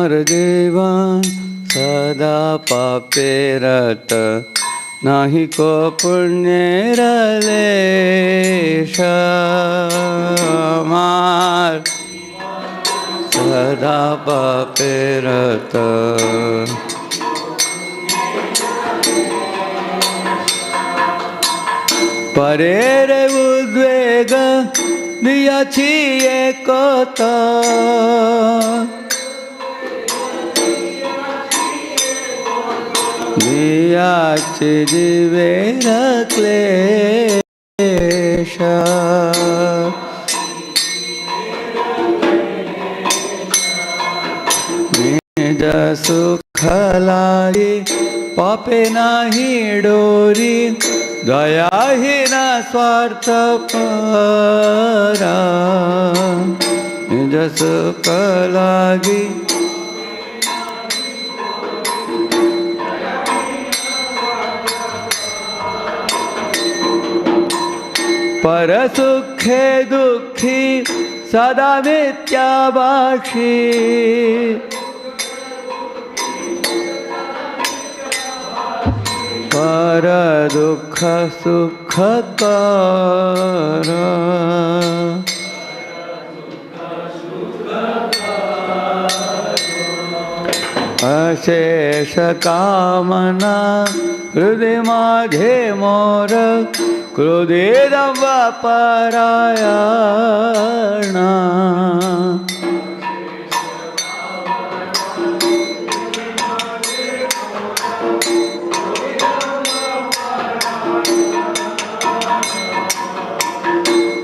हमार जीवन सदा पापे रत, नाही को पुण्य रलेश। हमार सदा पापे रत, परेर उद्वेग दियाछि एकता, दियाछि जीवेर क्लेश। निज सुख लाई पापे नाही डोरी, दया ही न स्वार्थ परा। निज सुख लागी पर सुखे दुखी सदा मिथ्याभाषी। पर दुख सुख कर, अशेष कामना हृदय माझे मोर, क्रोधे दंभ परायणा।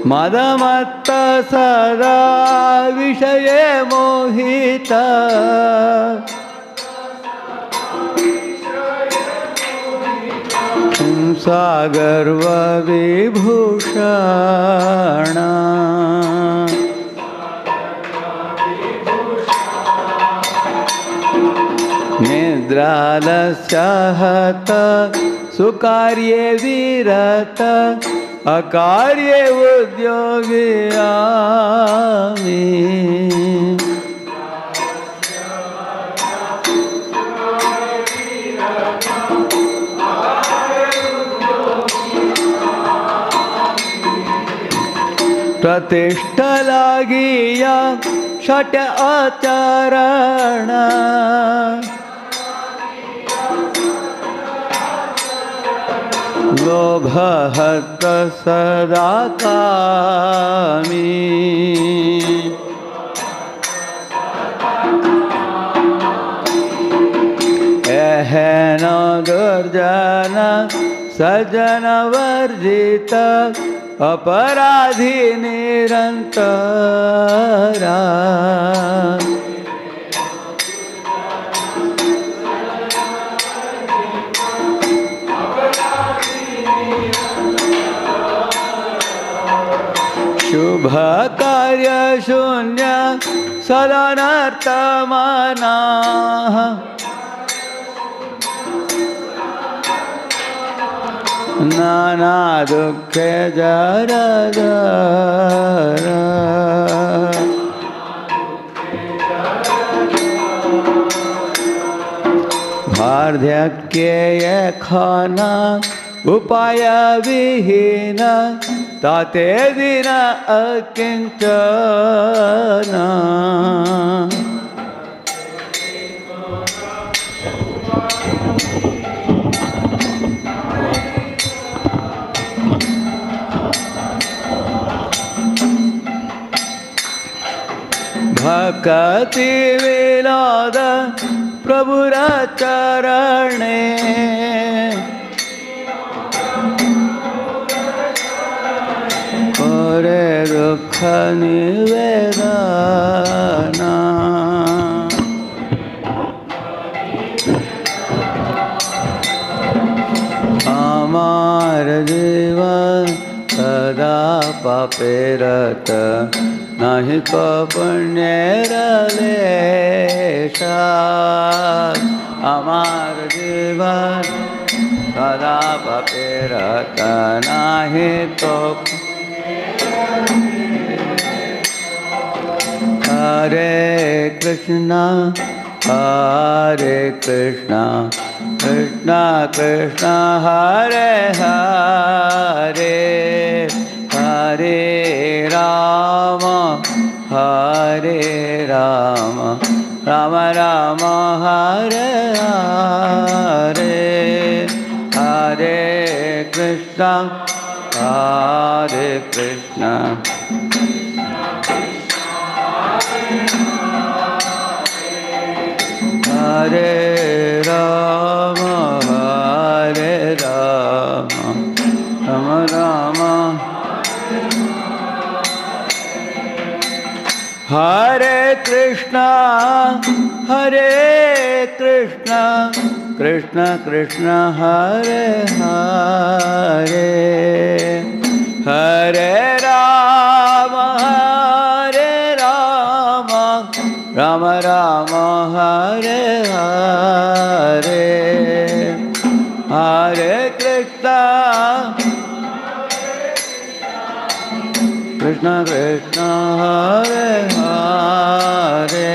मदमत्त सदा विषये मोहिता, हिंसा गर्व विभूषण। निद्रालस्यहत सुकार्ये विरत, अकार्ये उद्योगी आमि। प्रतिष्ठा लागिया षट आचरण, लोभ हत सदा कामी। एहन दुर्जन सज्जन वर्जित, अपराधी निरंतरा। शुभ कार्य शून्य सदा नर्तमाना, नाना दुखे जरजरा। वार्धक्ये खाना उपाय विहीन, ताते दिन अकिंचन। भक्ति विनोद प्रभुर चरणे, करे दुख निवेदना। हमार जीवन सदा पापे रत, नहीं को पुण्य रलेश। हमार जीवन सदा पापे रत, नहीं तो। हरे Krishna Hare Krishna, Krishna Krishna, Hare Hare, Hare Rama, Hare Rama, Rama Rama, Hare Hare, Hare Krishna, Hare Krishna. Hare Rama, Hare Rama, Rama Rama, Hare Krishna, Hare Krishna, Krishna Krishna, Hare Hare, Hare Rama, Hare Rama, Rama Rama, Hare Hare, Hare Krishna, Krishna Krishna, Hare Hare.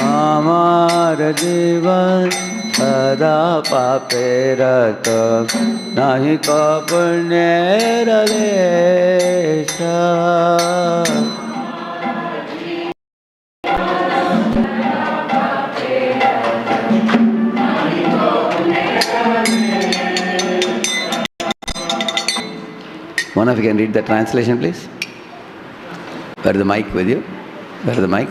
Amar Jivan Sada Pape Rata Nahi Ka Punya Radhesha. One of you can read the translation, please. Where is the mic with you? Where is the mic?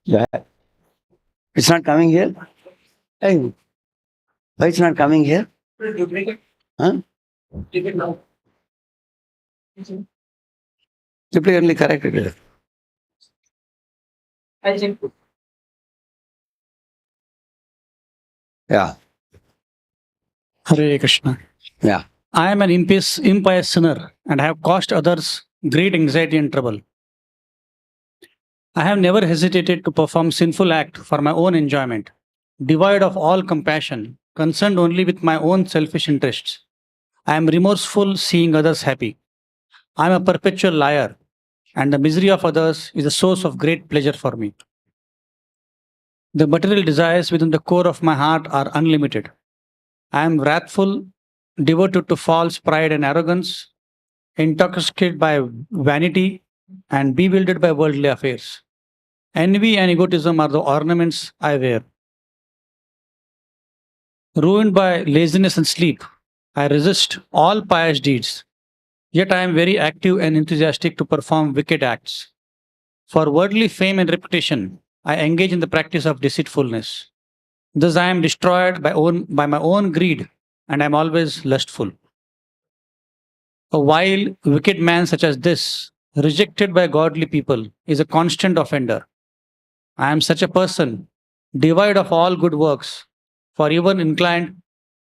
Yeah. It's not coming here? Hey, why it's not coming here? Huh? Duplicately corrected it. Yeah. Hare Krishna. Yeah. I am an impious sinner and have caused others great anxiety and trouble. I have never hesitated to perform sinful act for my own enjoyment, devoid of all compassion, concerned only with my own selfish interests. I am remorseful seeing others happy. I am a perpetual liar, and the misery of others is a source of great pleasure for me. The material desires within the core of my heart are unlimited. I am wrathful, devoted to false pride and arrogance, intoxicated by vanity, and bewildered by worldly affairs. Envy and egotism are the ornaments I wear. Ruined by laziness and sleep, I resist all pious deeds. Yet I am very active and enthusiastic to perform wicked acts. For worldly fame and reputation, I engage in the practice of deceitfulness. Thus I am destroyed by my own greed, and I am always lustful. A vile, wicked man such as this, rejected by godly people, is a constant offender. I am such a person, devoid of all good works, for even inclined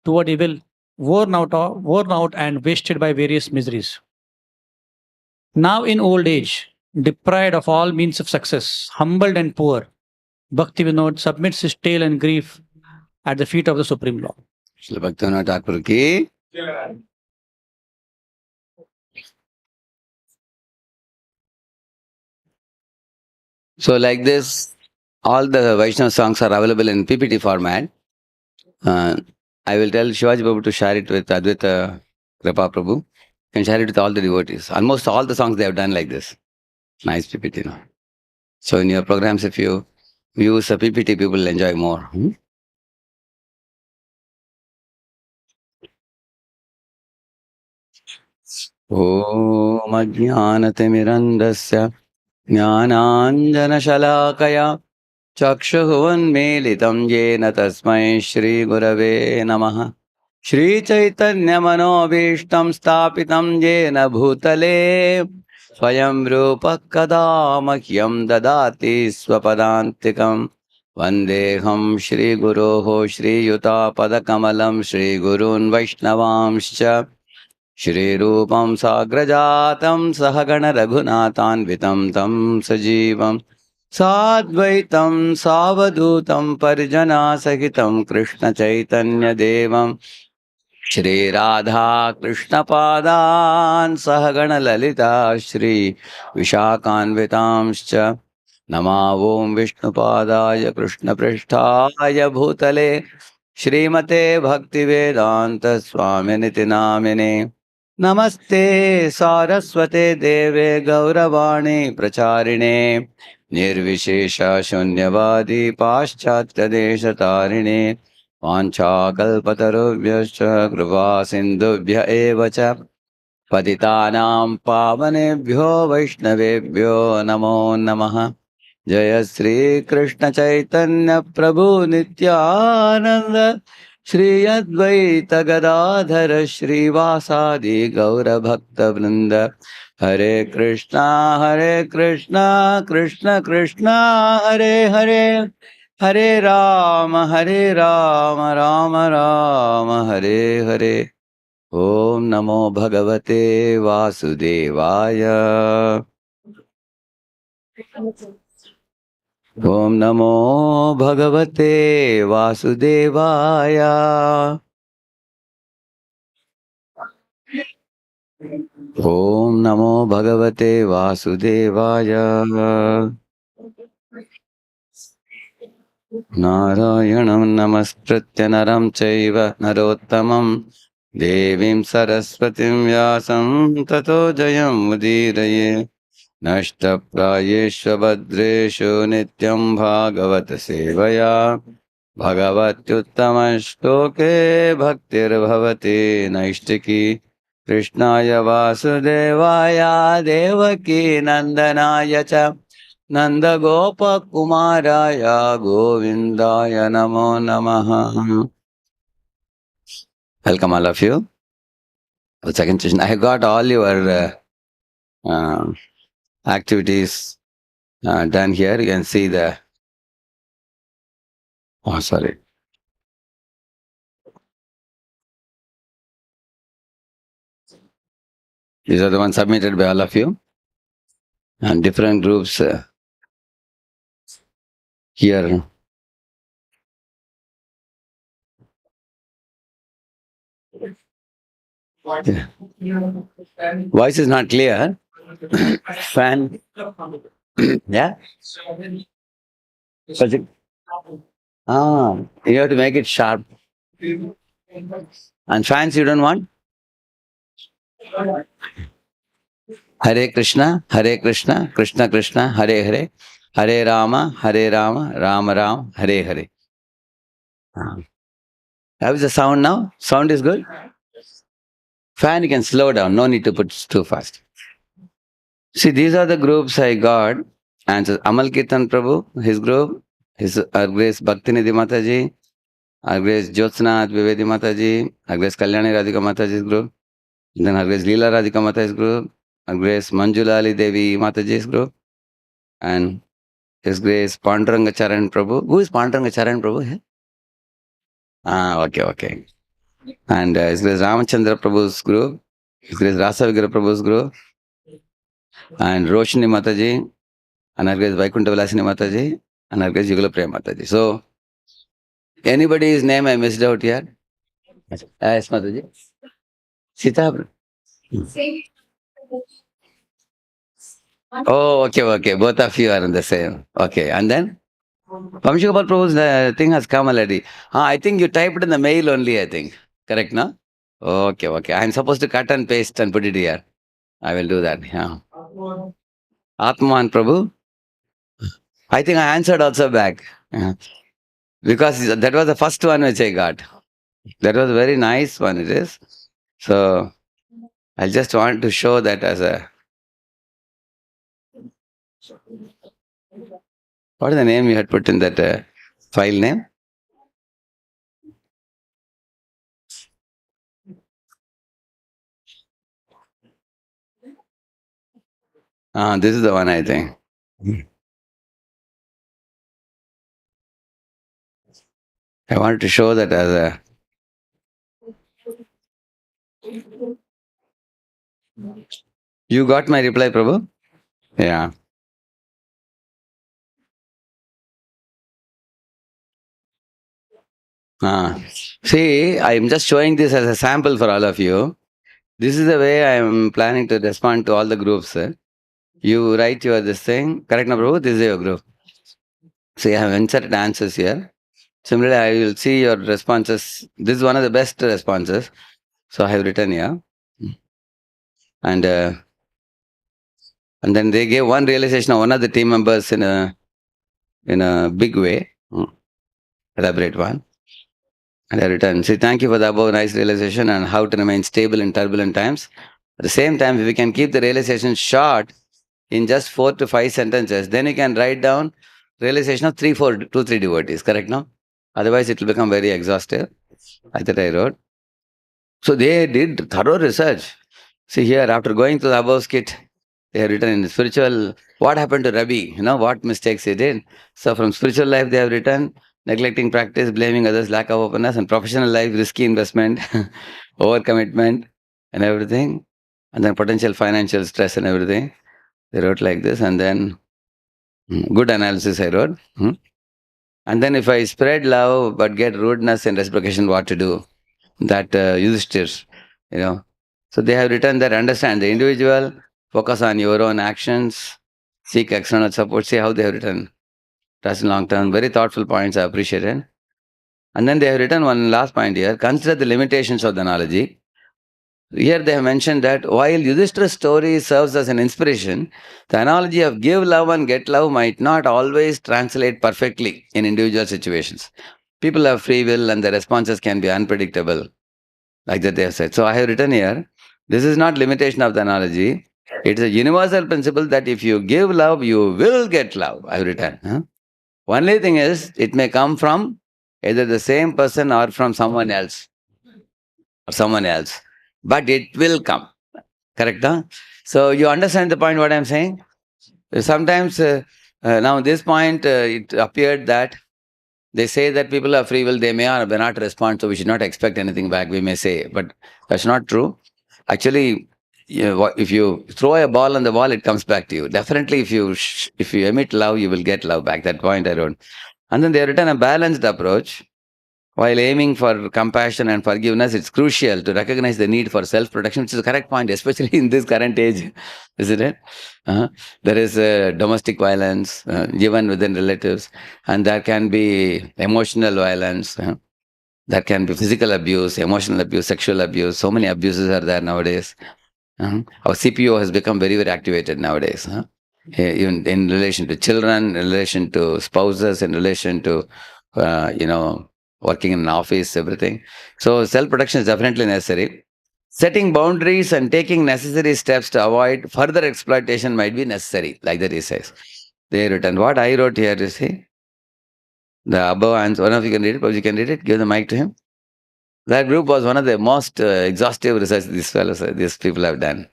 toward evil, worn out and wasted by various miseries. Now in old age, deprived of all means of success, humbled and poor, Bhakti Vinod submits his tale and grief at the feet of the Supreme Lord. Srila Bhaktivinoda Thakur ki. So like this, all the Vaishnava songs are available in PPT format. I will tell Shivaji Babu to share it with Advaita Kripa Prabhu. You can share it with all the devotees. Almost all the songs they have done like this. Nice PPT. No? So in your programs, if you use a PPT, people will enjoy more. Om Ajnanatimirandasya Jnananjanashalakaya Chakshuvunmilitam Yena Tasmai Shri Gurave Namaha Shri Chaitanya Manobhishtam Stapitam Yena Bhutale Swayam Rupa Kada Mahyam Dadati Swapadantikam Vandeham Shri Guroho Shri Yuta Padakamalam Shri Gurun Vaishnavamscha Shri-rupam sagrajatam sahagana raghunathanvitam tam sajivam Sadvaitam savadutam parijana sahitam Krishna Chaitanya Devam Shri Radha Krishna Padan Sahagana Lalita Shri Vishakanvitamscha Nama Om Vishnu Padaya Krishna Prishtaya Bhutale Shrimate Bhakti Vedanta Swaminiti Namine Namaste Saraswate Deve Gauravani Pracharine Nirvishesha Shunyavadi Paschatya Deshatarine Vanchakalpatarubhyascha Kripa Sindhubhya Evacha Patitanam Pavanebhyo Vaishnavebhyo Namo Namaha Jaya Sri Krishna Chaitanya Prabhu Nityananda Shri Advaita Gadadhara Shri Vasadi Gaura Bhakta Vrinda Hare Krishna Krishna Krishna Hare Hare Hare Rama Rama Rama Hare Hare Om Namo Bhagavate Vasudevaya Om Namo Bhagavate Vasudevaya Om Namo Bhagavate Vasudevaya Narayanam Namaskritya Naram Chaiva Narottamam Devim Saraswatim Vyasam Tato Jayam Udiraye Nashtaprayesha Bhadreshu Nityam Bhagavata Sevaya Bhagavatyuttama-shloke bhaktir-bhavati naishtiki Krishnaya Vasudevaya Devaki Nandanaya cha Nanda Gopa Kumaraya Govindaya Namo Namaha. Welcome all of you. The second session. I got all your activities done here. You can see the, oh sorry. These are the ones submitted by all of you. And different groups here. Yeah. Voice is not clear. Fan. Yeah? Project. You have to make it sharp. And fans you don't want? Hare Krishna, Krishna Krishna, Hare Hare, Hare Rama, Rama Rama, Hare Hare. How is the sound now? Sound is good? Fan you can slow down, no need to put too fast. See, these are the groups I got. And so Amal Kirtan Prabhu, his group, his Her Grace Bhaktinidhi Mataji, Her Grace Jyotsna Vivedi Mataji, Her Grace Kalyani Radhika Mataji's group, then Her Grace Leela Radhika Mataji's group, Her Grace Manjula Ali Devi Mataji's group, and His Grace Panduranga Charan Prabhu. Who is Panduranga Charan Prabhu here? Okay. And His Grace Ramachandra Prabhu's group, His Grace Rasavigra Prabhu's group, and Roshni Mataji, and Her Grace Vaikuntha Vilasini Mataji, and Her Grace Yugala Prem Mataji. So, anybody's name I missed out here? Yes, Mataji. Sita. Oh, okay. Both of you are in the same. Okay, and then? Vamshikapal Prabhu's thing has come already. I think you typed in the mail only, I think. Correct, no? Okay. I'm supposed to cut and paste and put it here. I will do that. Yeah. Atman Prabhu. I think I answered also back. Yeah. Because that was the first one which I got. That was a very nice one, it is. So, I just want to show that as a... What is the name you had put in that file name? This is the one, I think. I wanted to show that as a... You got my reply, Prabhu? Yeah. See, I'm just showing this as a sample for all of you. This is the way I'm planning to respond to all the groups. You write your this thing. Correct, na, Prabhu? This is your group. See, I have inserted answers here. Similarly, I will see your responses. This is one of the best responses. So I have written here. And and then they gave one realization of one of the team members in a big way. Elaborate one. And I written, see, thank you for the above nice realization and how to remain stable in turbulent times. At the same time, if we can keep the realization short in just 4 to 5 sentences, then you can write down realization of 3 devotees, correct now? Otherwise, it will become very exhaustive. I thought I wrote. So they did thorough research. See here, after going to the above skit, they have written in spiritual, what happened to Rabi, what mistakes he did. So from spiritual life, they have written neglecting practice, blaming others, lack of openness, and professional life, risky investment, overcommitment, and everything. And then potential financial stress and everything. They wrote like this, and then good analysis I wrote. And then if I spread love but get rudeness and reciprocation, what to do? That Yudhishthir, you know. So they have written that understand the individual, focus on your own actions, seek external support. See how they have written. That's long term. Very thoughtful points. I appreciate it. And then they have written one last point here. Consider the limitations of the analogy. Here they have mentioned that while Yudhishthira's story serves as an inspiration, the analogy of give love and get love might not always translate perfectly in individual situations. People have free will and the responses can be unpredictable, like that they have said. So I have written here, this is not limitation of the analogy. It is a universal principle that if you give love, you will get love. I have written. Only thing is, it may come from either the same person or from someone else or someone else, but it will come. Correct? Huh? So you understand the point what I'm saying? Sometimes now this point it appeared that they say that people are free will, they may or may not respond, so we should not expect anything back, we may say, but that's not true. Actually, if you throw a ball on the wall, it comes back to you. Definitely, if you emit love, you will get love back. That point I wrote. And then they have written a balanced approach. While aiming for compassion and forgiveness, it's crucial to recognize the need for self-protection, which is the correct point, especially in this current age, isn't it? Uh, there is domestic violence, even within relatives, and there can be emotional violence, there can be physical abuse, emotional abuse, sexual abuse. So many abuses are there nowadays. Our CPO has become very, very activated nowadays. Even in relation to children, in relation to spouses, in relation to, working in an office, everything. So self-protection is definitely necessary. Setting boundaries and taking necessary steps to avoid further exploitation might be necessary, like that he says. They written. What I wrote here, you see, the above answer, one of you can read it, but you can read it, give the mic to him. That group was one of the most exhaustive research these people have done.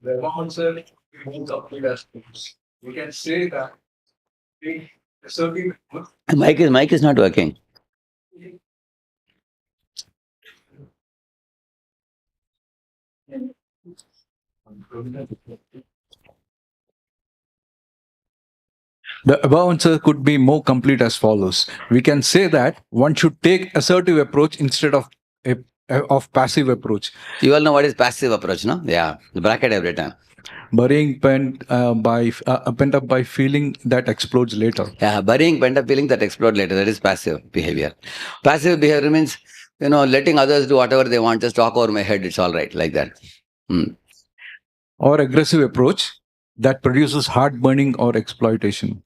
The answer means complete as we can say that the serving. Mic is not working. The above answer could be more complete as follows. We can say that one should take assertive approach instead of passive approach. You all know what is passive approach, no? Yeah, the bracket I've written. Burying pent up by feeling that explodes later. Yeah, burying pent up feeling that explode later. That is passive behavior. Passive behavior means, letting others do whatever they want. Just talk over my head. It's all right, like that. Or aggressive approach that produces heart-burning or exploitation.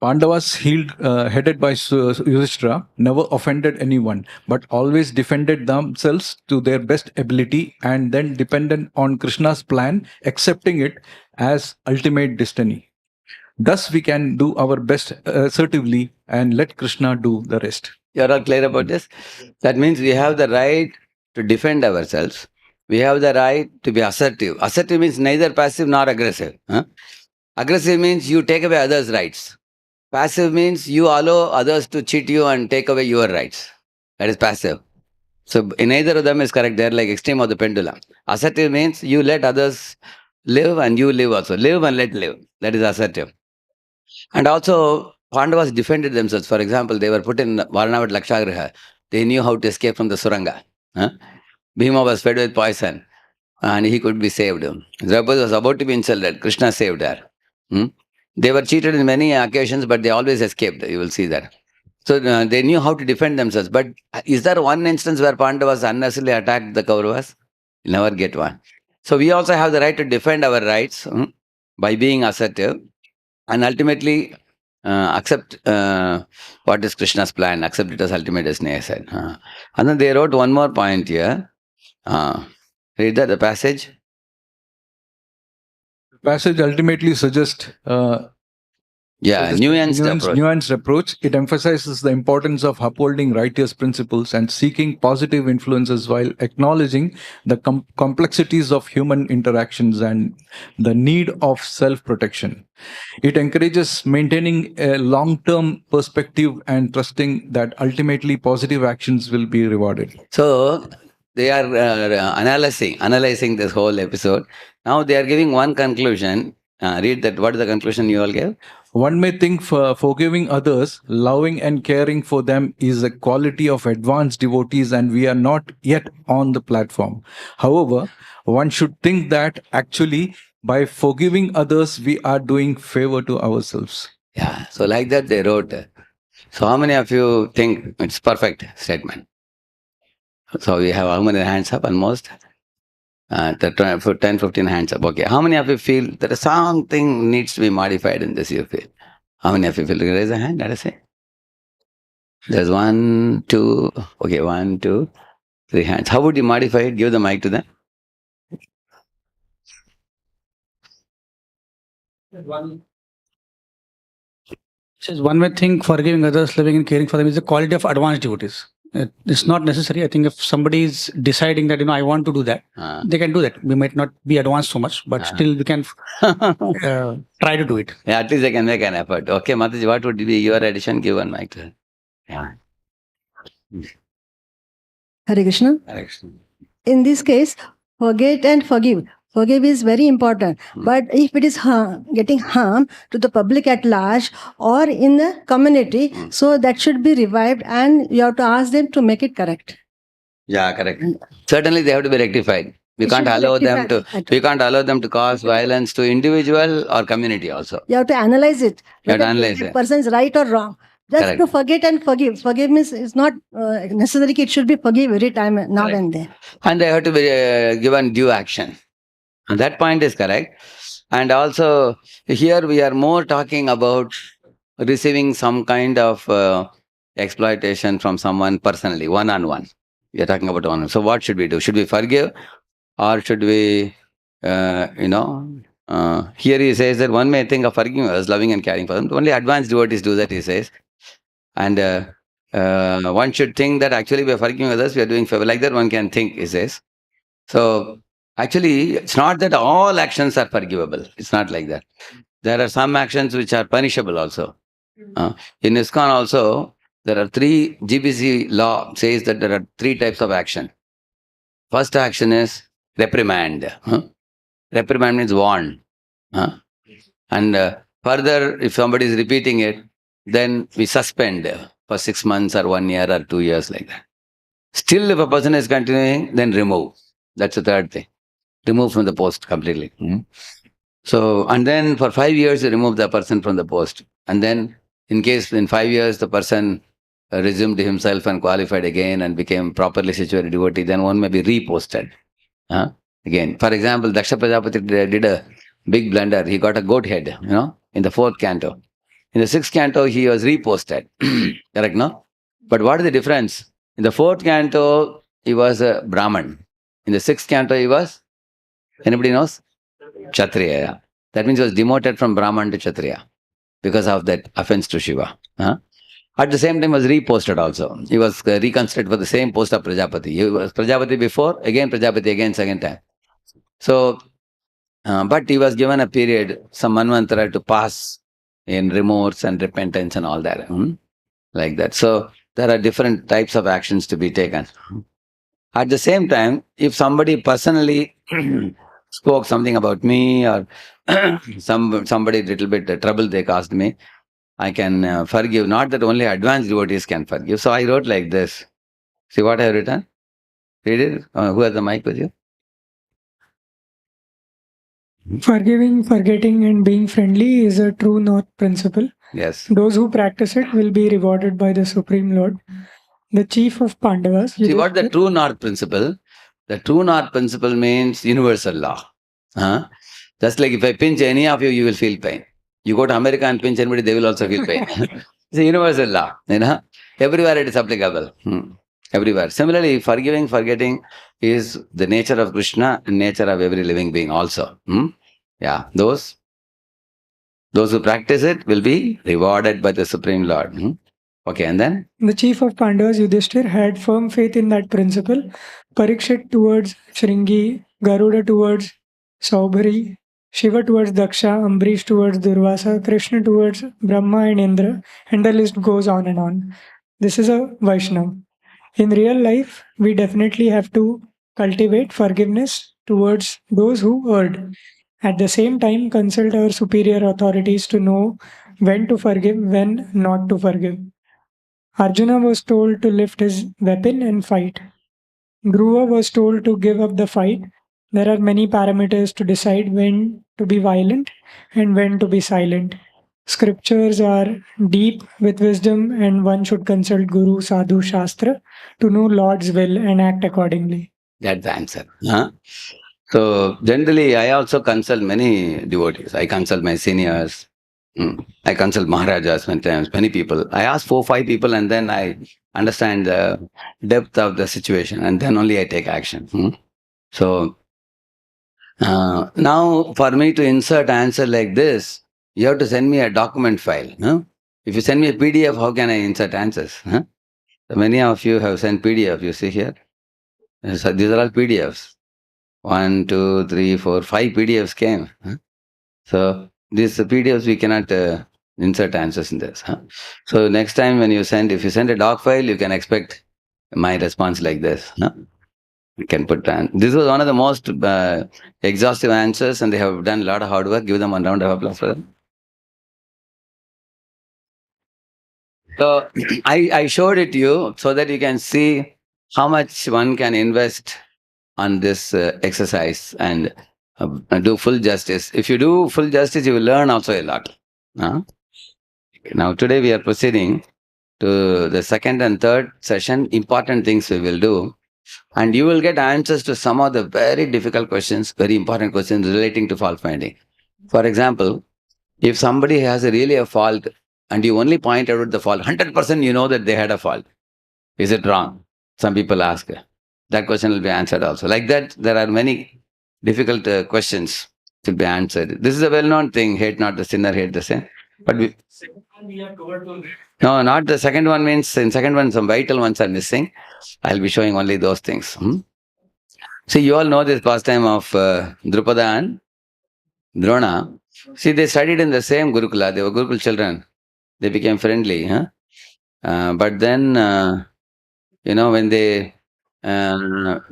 Pandavas headed by Yudhishthira, never offended anyone, but always defended themselves to their best ability and then depended on Krishna's plan, accepting it as ultimate destiny. Thus, we can do our best assertively and let Krishna do the rest. You're all clear about this? That means we have the right to defend ourselves. We have the right to be assertive. Assertive means neither passive nor aggressive. Aggressive means you take away others' rights. Passive means you allow others to cheat you and take away your rights. That is passive. So neither of them is correct. They're like extreme of the pendulum. Assertive means you let others live and you live also. Live and let live. That is assertive. And also, Pandavas defended themselves. For example, they were put in Varanavat Lakshagraha. They knew how to escape from the Suranga. Huh? Bhima was fed with poison and he could be saved. Draupadi was about to be insulted. Krishna saved her. Hmm? They were cheated in many occasions, but they always escaped. You will see that. So they knew how to defend themselves. But is there one instance where Pandavas unnecessarily attacked the Kauravas? You'll never get one. So we also have the right to defend our rights by being assertive and ultimately accept what is Krishna's plan, accept it as ultimate destiny, I said. And then they wrote one more point here. Read that, the passage. The passage ultimately suggests nuanced approach. It emphasizes the importance of upholding righteous principles and seeking positive influences while acknowledging the complexities of human interactions and the need of self-protection. It encourages maintaining a long-term perspective and trusting that ultimately positive actions will be rewarded. So they are analyzing this whole episode. Now they are giving one conclusion. Read that. What is the conclusion you all gave? One may think forgiving others, loving and caring for them is a quality of advanced devotees, and we are not yet on the platform. However, one should think that actually by forgiving others, we are doing favor to ourselves. Yeah. So like that they wrote. So how many of you think it's perfect statement? So we have how many hands up almost? 10, 15 hands up. Okay. How many of you feel there is something needs to be modified in this you feel? How many of you feel? Raise a hand, let us say. There's 1, 2, okay, 1, 2, 3 hands. How would you modify it? Give the mic to them. Says one may think forgiving others, loving and caring for them is the quality of advanced devotees. It's not necessary. I think if somebody is deciding that, I want to do that, they can do that. We might not be advanced so much, but still we can try to do it. Yeah, at least they can make an effort. Okay, Mataji, what would be your addition? Give one mic to her. Yeah. Hare Krishna. Hare Krishna. In this case, forget and forgive. Forgive is very important. But if it is getting harm to the public at large or in the community, so that should be revived and you have to ask them to make it correct. Yeah, correct. Certainly they have to be rectified. We can't allow them to cause violence to individual or community also. You have to analyze it. You have to Whether analyze that it. person is right or wrong. Just Correct. to forget and forgive. Forgiveness is not necessary. It should be forgive every time, now Correct. and then. And they have to be given due action. And that point is correct. And also here we are more talking about receiving some kind of exploitation from someone personally, one-on-one. We are talking about one. So what should we do? Should we forgive or should we, here he says that one may think of forgiving others, loving and caring for them. Only advanced devotees do that, he says. And one should think that actually we are forgiving others, we are doing favor. Like that one can think, he says. So actually, it's not that all actions are forgivable. It's not like that. There are some actions which are punishable also. In ISKCON also, there are 3, GBC law says that there are 3 types of action. First action is reprimand. Reprimand means warn. And further, if somebody is repeating it, then we suspend for 6 months or 1 year or 2 years like that. Still, if a person is continuing, then remove. That's the third thing. Remove from the post completely. So, and then for 5 years, you remove the person from the post. And then, in case in 5 years, the person resumed himself and qualified again and became properly situated devotee, then one may be reposted. Again, for example, Daksha Prajapati did a big blunder. He got a goat head, in the 4th canto. In the 6th canto, he was reposted. Correct, no? But what is the difference? In the 4th canto, he was a Brahman. In the 6th canto, he was, anybody knows? Kshatriya. Yeah. That means he was demoted from Brahman to Kshatriya because of that offense to Shiva. At the same time, was reposted also. He was reconstructed for the same post of Prajapati. He was Prajapati before, again Prajapati again second time. So, but he was given a period, some manvantara to pass in remorse and repentance and all that. Like that. So there are different types of actions to be taken. At the same time, if somebody personally spoke something about me or somebody little bit trouble they caused me, I can forgive. Not that only advanced devotees can forgive. So I wrote like this. See what I have written? Read it. Who has the mic with you? Forgiving, forgetting, and being friendly is a true north principle. Yes. Those who practice it will be rewarded by the Supreme Lord. The chief of Pandavas. See what the Yudhishthir- true north principle? The true north principle means universal law. Huh? Just like if I pinch any of you, you will feel pain. You go to America and pinch anybody, they will also feel pain. It's a universal law. Everywhere it is applicable. Everywhere. Similarly, forgiving, forgetting is the nature of Krishna and nature of every living being also. Yeah, those who practice it will be rewarded by the Supreme Lord. Okay, and then? The chief of Pandavas, Yudhishthir, had firm faith in that principle. Parikshit towards Shringi, Garuda towards Saubhari, Shiva towards Daksha, Ambarish towards Durvasa, Krishna towards Brahma and Indra, and the list goes on and on. This is a Vaishnav. In real life, we definitely have to cultivate forgiveness towards those who erred. At the same time, consult our superior authorities to know when to forgive, when not to forgive. Arjuna was told to lift his weapon and fight. Dhruva was told to give up the fight. There are many parameters to decide when to be violent and when to be silent. Scriptures are deep with wisdom, and one should consult Guru, Sadhu, Shastra to know Lord's will and act accordingly. That's the answer. So generally, I also consult many devotees. I consult my seniors. I consult Maharajas many times, many people. I ask 4-5 people and then I understand the depth of the situation and then only I take action. So now for me to insert answer like this, you have to send me a document file. If you send me a PDF, how can I insert answers? So many of you have sent PDF, you see here. So these are all PDFs. 1, 2, 3, 4, 5 PDFs came. So these PDFs we cannot insert answers in this. So next time when if you send a doc file, you can expect my response like this. You can put down. This was one of the most exhaustive answers, and they have done a lot of hard work. Give them one round of applause for them. So I showed it to you so that you can see how much one can invest on this exercise and do full justice. If you do full justice, you will learn also a lot. Now today we are proceeding to the second and third session, important things we will do. And you will get answers to some of the very difficult questions, very important questions relating to fault finding. For example, if somebody has really a fault and you only point out the fault, 100% you know that they had a fault. Is it wrong? Some people ask. That question will be answered also. Like that, there are many difficult questions to be answered. This is a well-known thing, hate not the sinner, hate the sin. But no, not the second one means, in second one some vital ones are missing. I'll be showing only those things. See, you all know this pastime of Drupada and Drona. See, they studied in the same Gurukula. They were Gurukul children. They became friendly. But then, when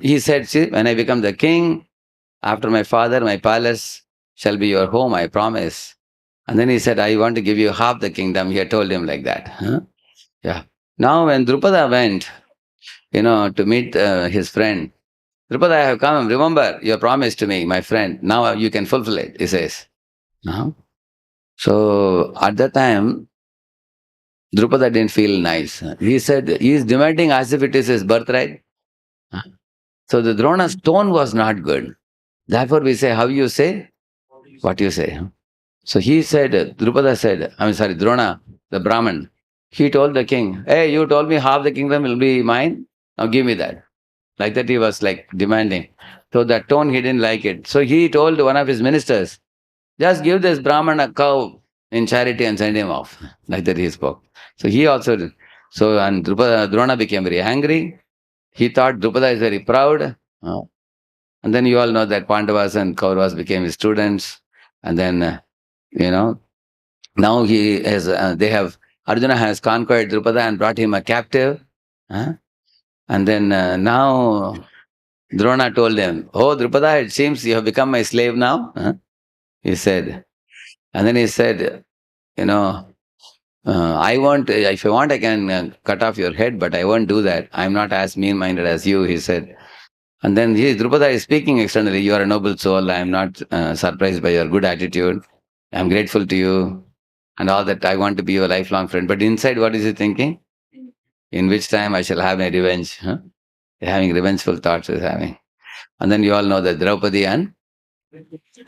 he said, see, when I become the king, after my father, my palace shall be your home, I promise. And then he said, I want to give you half the kingdom. He had told him like that. Yeah. Now, when Drupada went, to meet his friend, Drupada, I have come. Remember your promise to me, my friend. Now you can fulfill it, he says. So at that time, Drupada didn't feel nice. He said, he is demanding as if it is his birthright. So the Drona's tone was not good. Therefore we say, how you say? What you say. So he said, Drupada said, Drona, the Brahmin, he told the king, hey, you told me half the kingdom will be mine. Now give me that. Like that he was like demanding. So that tone he didn't like it. So he told one of his ministers, just give this Brahman a cow in charity and send him off. Like that he spoke. So he also did. So and Drona became very angry. He thought Drupada is very proud. And then you all know that Pandavas and Kauravas became his students. And then, Now he has, Arjuna has conquered Drupada and brought him a captive. And then now Drona told him, "Oh, Drupada, it seems you have become my slave now." He said. And then he said, you know, I want, if I want, I can cut off your head, but I won't do that. I'm not as mean-minded as you, he said. And then Drupada is speaking externally, you are a noble soul. I am not surprised by your good attitude. I'm grateful to you and all that. I want to be your lifelong friend. But inside, what is he thinking? In which time I shall have my revenge. Having revengeful thoughts is having. And then you all know that Draupadi and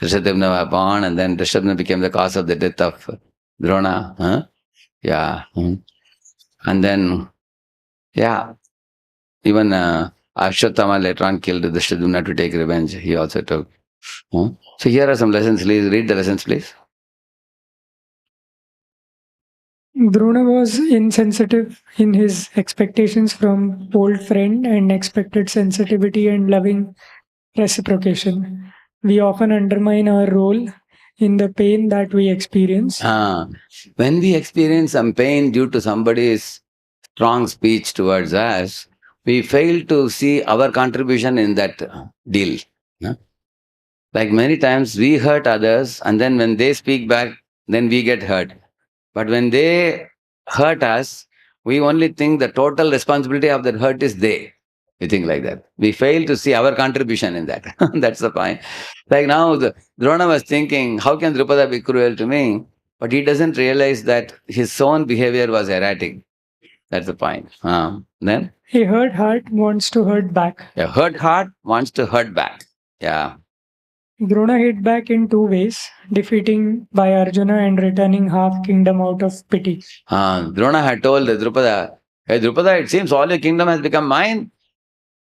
Drishtadyumna were born, and then Drishtadyumna became the cause of the death of Drona. Yeah. And then, yeah, even Ashwatthama later on killed Drishtadyumna to take revenge. He also took. So here are some lessons. Please read the lessons, please. Drona was insensitive in his expectations from old friend and expected sensitivity and loving reciprocation. We often undermine our role in the pain that we experience. When we experience some pain due to somebody's strong speech towards us, we fail to see our contribution in that deal. Like many times we hurt others, and then when they speak back, then we get hurt. But when they hurt us, we only think the total responsibility of that hurt is they. We think like that. We fail to see our contribution in that. That's the point. Like now, Drona was thinking, how can Drupada be cruel to me? But he doesn't realize that his own behavior was erratic. That's the point. Then? A hurt heart wants to hurt back. A hurt heart wants to hurt back. Yeah. Drona hit back in two ways, defeating by Arjuna and returning half kingdom out of pity. Drona had told Drupada, "Hey Drupada, it seems all your kingdom has become mine.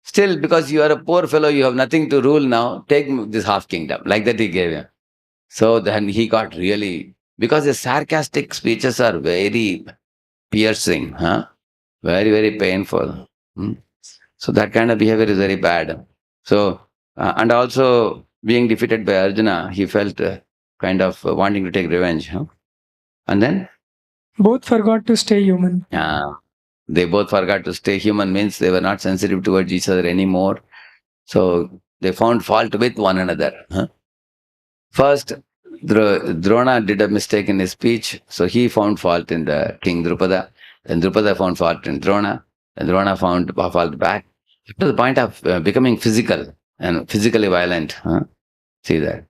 Still, because you are a poor fellow, you have nothing to rule now, take this half kingdom." Like that he gave him. So then he got really, because his sarcastic speeches are very piercing, very, very painful. So that kind of behavior is very bad. So, and also being defeated by Arjuna, he felt kind of wanting to take revenge. And then? Both forgot to stay human. They both forgot to stay human, means they were not sensitive towards each other anymore. So they found fault with one another. First, Drona did a mistake in his speech, so he found fault in the king Drupada. Then Drupada found fault in Drona. Then Drona found fault back, to the point of becoming physical and physically violent. See that.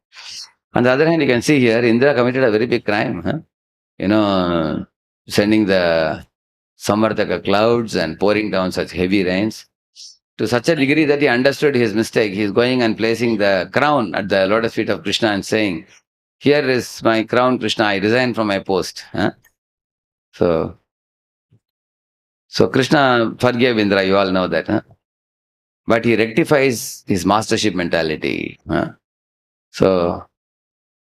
On the other hand, you can see here, Indra committed a very big crime. Sending the Samvartaka clouds and pouring down such heavy rains to such a degree that he understood his mistake. He is going and placing the crown at the lotus feet of Krishna and saying, "Here is my crown, Krishna, I resign from my post." So Krishna forgave Indra, you all know that. But he rectifies his mastership mentality. So,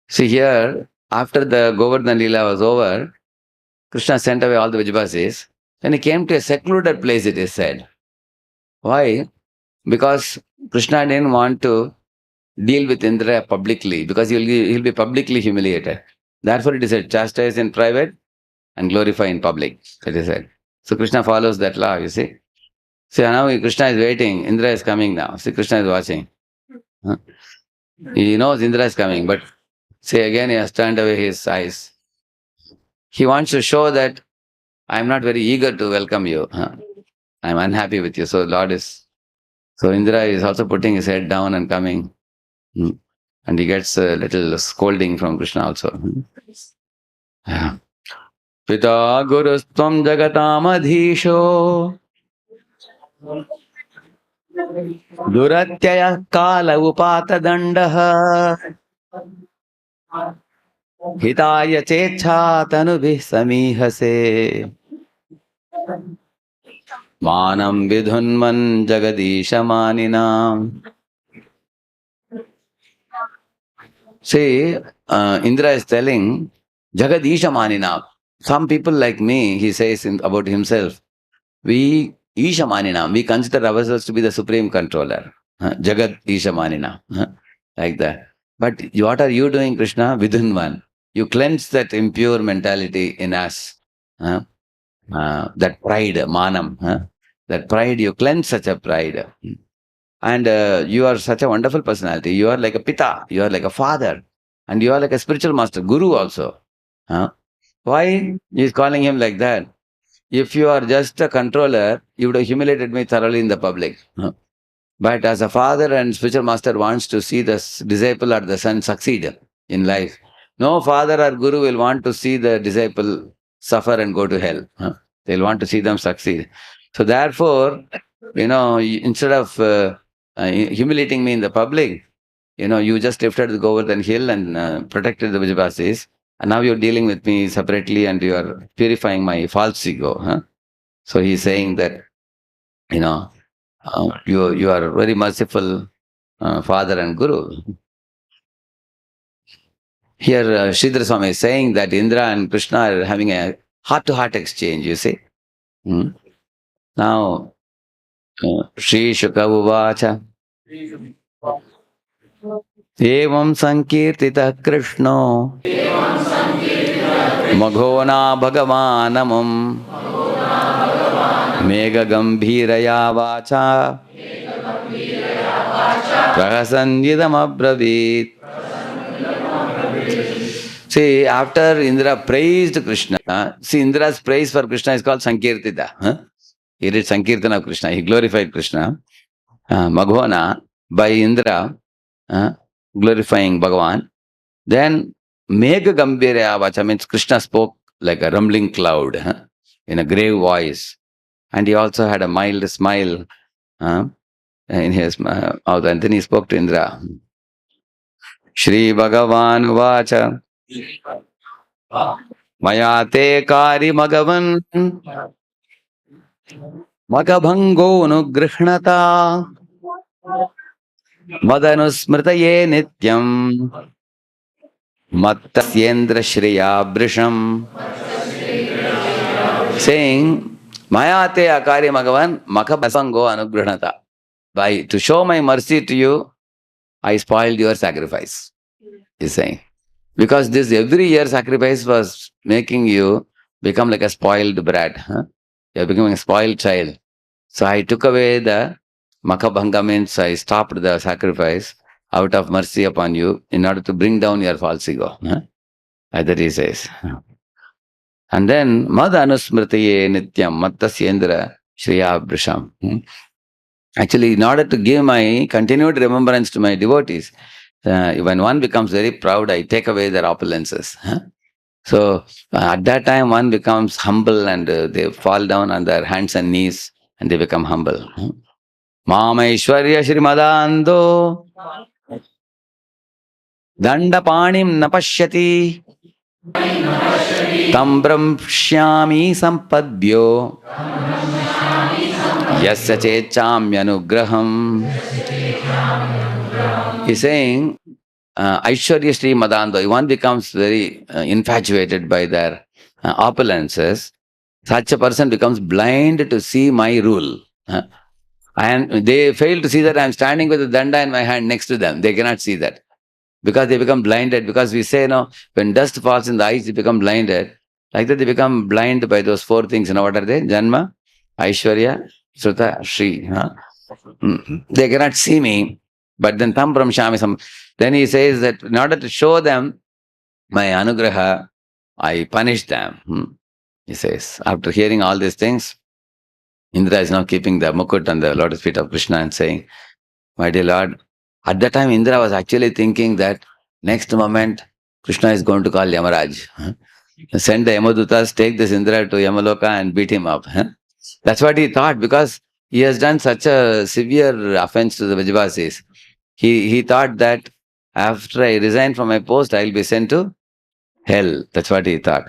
see here, after the Govardhan Leela was over, Krishna sent away all the Vijbasis. Then he came to a secluded place, it is said. Why? Because Krishna didn't want to deal with Indra publicly, because he'll be publicly humiliated. Therefore, it is said, chastise in private and glorify in public, it is said. So Krishna follows that law, you see. See, now Krishna is waiting, Indra is coming now. See, Krishna is watching. He knows Indra is coming, but see, again he has turned away his eyes. He wants to show that I am not very eager to welcome you. I am unhappy with you. So Indra is also putting his head down and coming. And he gets a little scolding from Krishna also. Yeah. Pita gurustvam jagatam adhisho duratyaya kala upata dandaha hitaya checha tanubhi samihase manam vidhunman jagadisha maninam. See, Indra is telling, Jagadisha Maninam. Some people like me, he says about himself, we Isha Maninam, we consider ourselves to be the supreme controller. Jagad Isha Maninam. Like that. But what are you doing, Krishna? Within one. you cleanse that impure mentality in us. That pride, manam. That pride, you cleanse such a pride. And you are such a wonderful personality. You are like a pita, you are like a father, and you are like a spiritual master, guru also. Why he is calling him like that? If you are just a controller, you would have humiliated me thoroughly in the public. But as a father and spiritual master wants to see the disciple or the son succeed in life, no father or guru will want to see the disciple suffer and go to hell. They'll want to see them succeed. So therefore, instead of humiliating me in the public, you just lifted the Govardhan hill and protected the Vijayvasis, and now you're dealing with me separately and you are purifying my false ego. So he's saying that, you are very merciful father and guru. Here Sridhar Swami is saying that Indra and Krishna are having a heart-to-heart exchange, you see. Now, Shri Shuka Uvacha Evam Sankirtita Krishno Maghona Bhagavanamam Mega Gambhiraya Vacha Prahasanyidam Abravit. See, after Indra praised Krishna, Indra's praise for Krishna is called Sankirtita. He did Sankirtana of Krishna, he glorified Krishna. Maghona, by Indra, glorifying Bhagavan. Then, Mega Gambhiraya Vacha means Krishna spoke like a rumbling cloud, in a grave voice. And he also had a mild smile in his mouth. And then he spoke to Indra. Shri Bhagavan Vacha Mayate Kari Magavan Magabhango Nugrihnata Madanusmritaye Nityam Mattasyendra Shriya Brisham. Saying, Mayate Akari Magavan Makabhasango Anugrihnata. To show my mercy to you, I spoiled your sacrifice. He's saying. Because this every year sacrifice was making you become like a spoiled brat. You're becoming a spoiled child. So I took away the Makabhanga, means I stopped the sacrifice out of mercy upon you in order to bring down your false ego. Like that he says. And then Mad Anusmritaye Nityam Mattasyendra Shriya Brisham. Actually, in order to give my continued remembrance to my devotees, when one becomes very proud, I take away their opulences. So at that time, one becomes humble and they fall down on their hands and knees and they become humble. Mama Ishwarya Shrimadando Dandapanim Napashyati Tam Brahmshyami Sampadbhyo Yasya Chechamyanugraham. He's saying, Aishwarya Sri Madando, one becomes very infatuated by their opulences. Such a person becomes blind to see my rule. And they fail to see that I am standing with the danda in my hand next to them. They cannot see that. Because they become blinded. Because we say, when dust falls in the eyes, they become blinded. Like that, they become blind by those four things. What are they? Janma, Aishwarya, Sruta, Shri. They cannot see me. But then Tam Brahmshami. Then he says that in order to show them my anugraha, I punish them. He says, after hearing all these things, Indra is now keeping the mukut on the lotus feet of Krishna and saying, my dear Lord, at that time Indra was actually thinking that next moment Krishna is going to call Yamaraj. Send the Yamadutas, take this Indra to Yamaloka and beat him up. That's what he thought, because he has done such a severe offense to the Vijayvasis. He thought that after I resign from my post, I will be sent to hell. That's what he thought.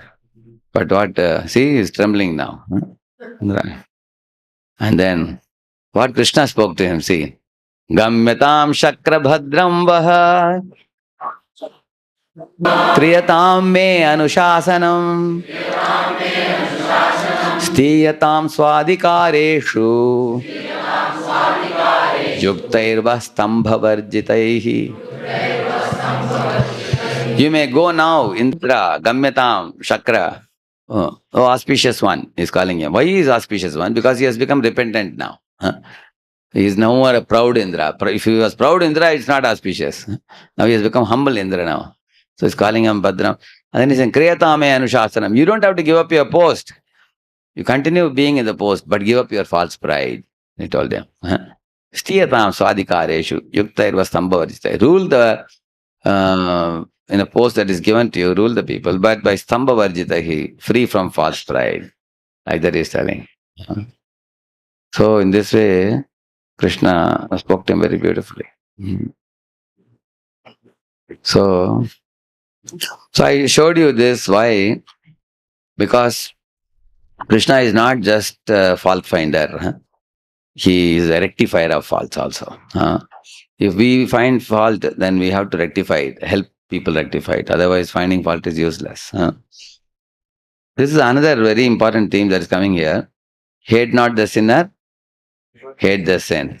But what, see, he's trembling now. And then, what Krishna spoke to him, see. Gamyatam shakra bhadram vaha kriyatam me anushasanam stiyatam swadikareshu yuktairva stambhavarjitaihi. You may go now, Indra, Gamyatam, Shakra. Oh, auspicious one is calling him. Why he is auspicious one? Because he has become repentant now. He is no more a proud Indra. If he was proud Indra, it's not auspicious. Now he has become humble Indra now. So he's calling him Bhadram. And then he's saying, Kriyatame Anushasanam. You don't have to give up your post. You continue being in the post, but give up your false pride. He told him. Stiyatam swadhikareshu yuktairva stambhavarjita. Rule the in a post that is given to you, rule the people, but by stambhavarjita, free from false pride. Like that he's telling. So in this way, Krishna spoke to him very beautifully. So I showed you this. Why? Because Krishna is not just a fault finder. He is a rectifier of faults also. If we find fault, then we have to rectify it, help people rectify it. Otherwise, finding fault is useless. This is another very important theme that is coming here. Hate not the sinner, hate the sin.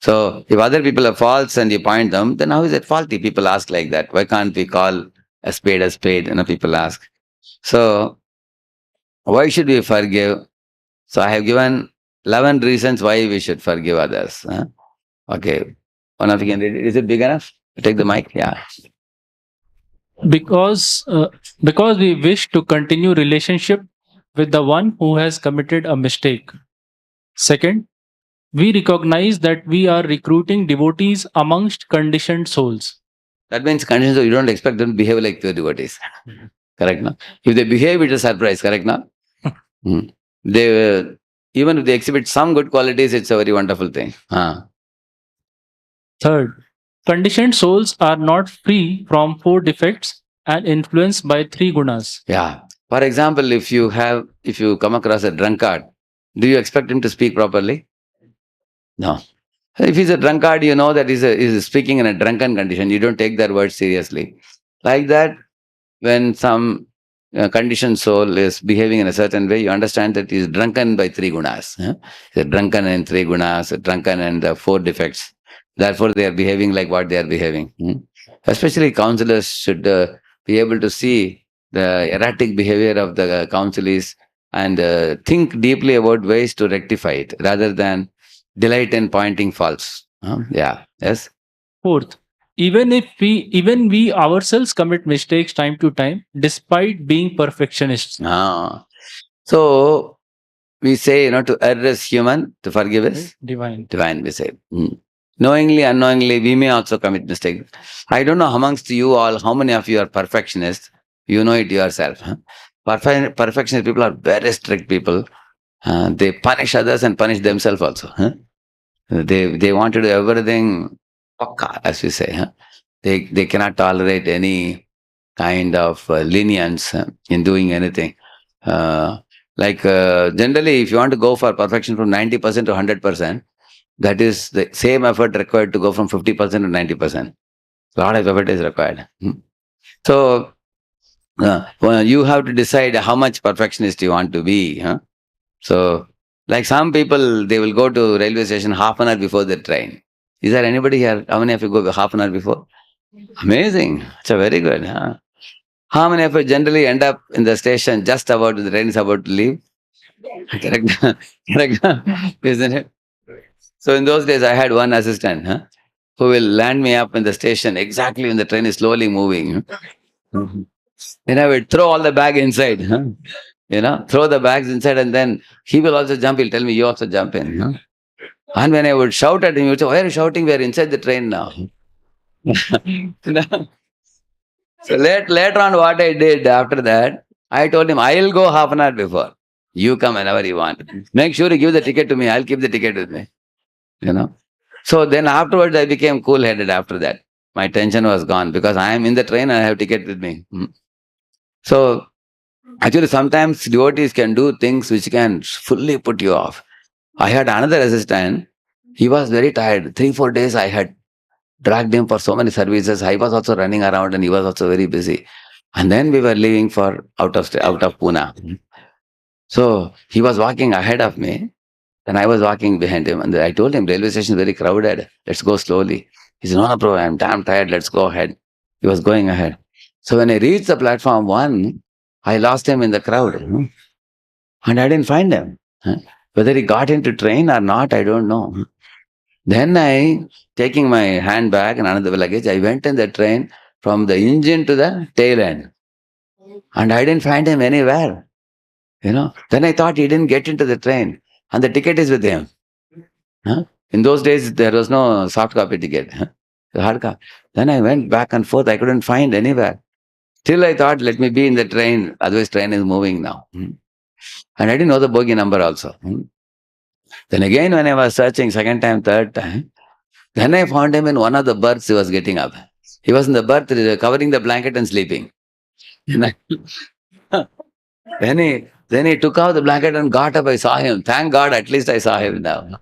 So, if other people are false and you point them, then how is it faulty? People ask like that. Why can't we call a spade a spade? People ask. So, why should we forgive? So, I have given 11 reasons why we should forgive others. Okay. One of you can read it. Is it big enough? Take the mic. Yeah. Because we wish to continue relationship with the one who has committed a mistake. Second, we recognize that we are recruiting devotees amongst conditioned souls. That means conditioned souls, you don't expect them to behave like pure devotees. Correct, no? If they behave, it's a surprise. Correct, no? They, even if they exhibit some good qualities, it's a very wonderful thing. Third, conditioned souls are not free from 4 defects and influenced by 3 gunas. Yeah. For example, if you come across a drunkard, do you expect him to speak properly? No. If he's a drunkard, you know that he's speaking in a drunken condition. You don't take that word seriously. Like that, when some conditioned soul is behaving in a certain way, you understand that he's drunken by 3 gunas. He's drunken in 3 gunas, drunken in the 4 defects. Therefore, they are behaving like what they are behaving. Especially counselors should be able to see the erratic behavior of the counselees and think deeply about ways to rectify it rather than delight in pointing faults. Yeah. Yes. Fourth, even we ourselves commit mistakes time to time, despite being perfectionists. So we say, to err is human, to forgive is divine. Divine, we say. Knowingly, unknowingly, we may also commit mistakes. I don't know amongst you all how many of you are perfectionists. You know it yourself. Perfectionist people are very strict people. They punish others and punish themselves also. They want to do everything pakka, as we say. They cannot tolerate any kind of lenience in doing anything. Generally, if you want to go for perfection from 90% to 100%, that is the same effort required to go from 50% to 90%. A lot of effort is required. So, you have to decide how much perfectionist you want to be. So, like some people, they will go to railway station half an hour before the train. Is there anybody here? How many of you go half an hour before? Amazing. It's a very good. How many of you generally end up in the station just about the train is about to leave? Correct. Correct. Isn't it? So in those days, I had one assistant who will land me up in the station exactly when the train is slowly moving. Then I would throw all the bag inside. Throw the bags inside, and then he will also jump. He'll tell me, you also jump in. And when I would shout at him, he would say, why are you shouting? We are inside the train now. So later on, what I did after that, I told him, I'll go half an hour before. You come whenever you want. Make sure you give the ticket to me. I'll keep the ticket with me. So then afterwards, I became cool-headed after that. My tension was gone because I am in the train and I have ticket with me. So actually, sometimes devotees can do things which can fully put you off. I had another assistant. He was very tired. 3-4 days I had dragged him for so many services. I was also running around and he was also very busy. And then we were leaving for out of Pune. So he was walking ahead of me. Then I was walking behind him. And I told him, railway station is very crowded. Let's go slowly. He said, no, bro, I'm damn tired. Let's go ahead. He was going ahead. So when I reached the platform 1, I lost him in the crowd. And I didn't find him. Whether he got into train or not, I don't know. Then I, taking my handbag and another luggage, I went in the train from the engine to the tail end. And I didn't find him anywhere. Then I thought he didn't get into the train. And the ticket is with him. In those days, there was no soft copy ticket. Hard copy. Then I went back and forth. I couldn't find anywhere. Till I thought, let me be in the train. Otherwise, train is moving now. And I didn't know the bogie number also. Then again, when I was searching second time, third time, then I found him in one of the berths he was getting up. He was in the berth, covering the blanket and sleeping. Then he took out the blanket and got up. I saw him. Thank God, at least I saw him now.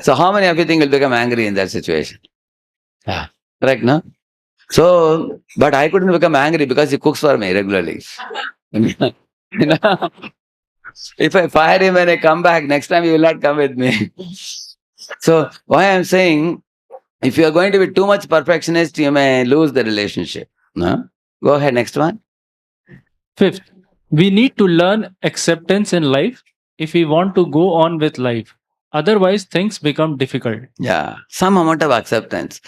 So how many of you think will become angry in that situation? Yeah. Correct, no? So, but I couldn't become angry because he cooks for me regularly. If I fire him when I come back, next time he will not come with me. So, why I am saying, if you are going to be too much perfectionist, you may lose the relationship. No? Go ahead, next one. Fifth, we need to learn acceptance in life if we want to go on with life. Otherwise, things become difficult. Yeah, some amount of acceptance.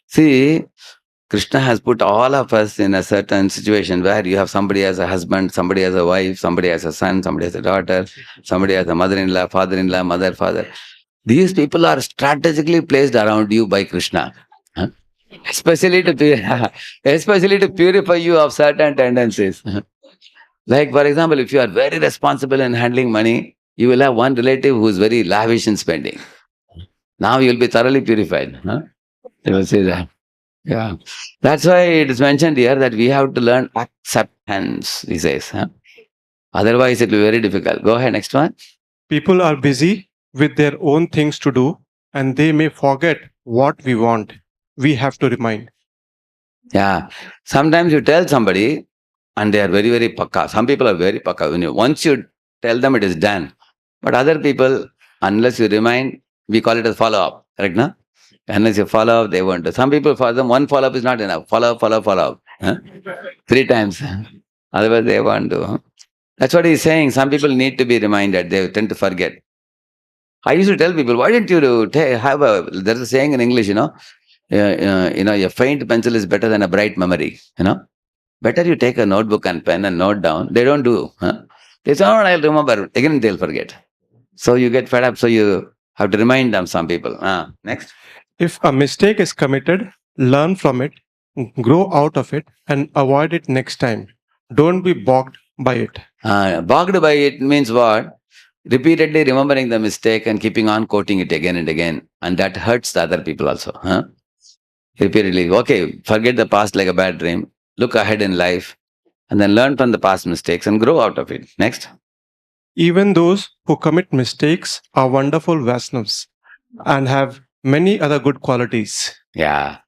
See, Krishna has put all of us in a certain situation where you have somebody as a husband, somebody as a wife, somebody as a son, somebody as a daughter, somebody as a mother-in-law, father-in-law, mother, father. These people are strategically placed around you by Krishna. Especially to purify you of certain tendencies. Like, for example, if you are very responsible in handling money, you will have one relative who is very lavish in spending. Now you will be thoroughly purified. You will see that. Yeah. That's why it is mentioned here that we have to learn acceptance, he says. Otherwise, it will be very difficult. Go ahead, next one. People are busy with their own things to do and they may forget what we want. We have to remind. Yeah. Sometimes you tell somebody and they are very, very pakka. Some people are very pakka. Once you tell them, it is done. But other people, unless you remind, we call it a follow-up. Correct, no? Unless you follow up, they won't do. Some people, for them, one follow-up is not enough. Follow up. 3 times. Otherwise, they won't do. That's what he's saying. Some people need to be reminded. They tend to forget. I used to tell people, why didn't you have there's a saying in English, a faint pencil is better than a bright memory, Better you take a notebook and pen and note down. They don't do. They say, oh, I'll remember. Again, they'll forget. So you get fed up. So you have to remind them, some people. Next. If a mistake is committed, learn from it, grow out of it, and avoid it next time. Don't be bogged by it. Bogged by it means what? Repeatedly remembering the mistake and keeping on quoting it again and again. And that hurts the other people also. Repeatedly. Okay, forget the past like a bad dream. Look ahead in life. And then learn from the past mistakes and grow out of it. Next. Even those who commit mistakes are wonderful Vaishnavas and have many other good qualities. Yeah.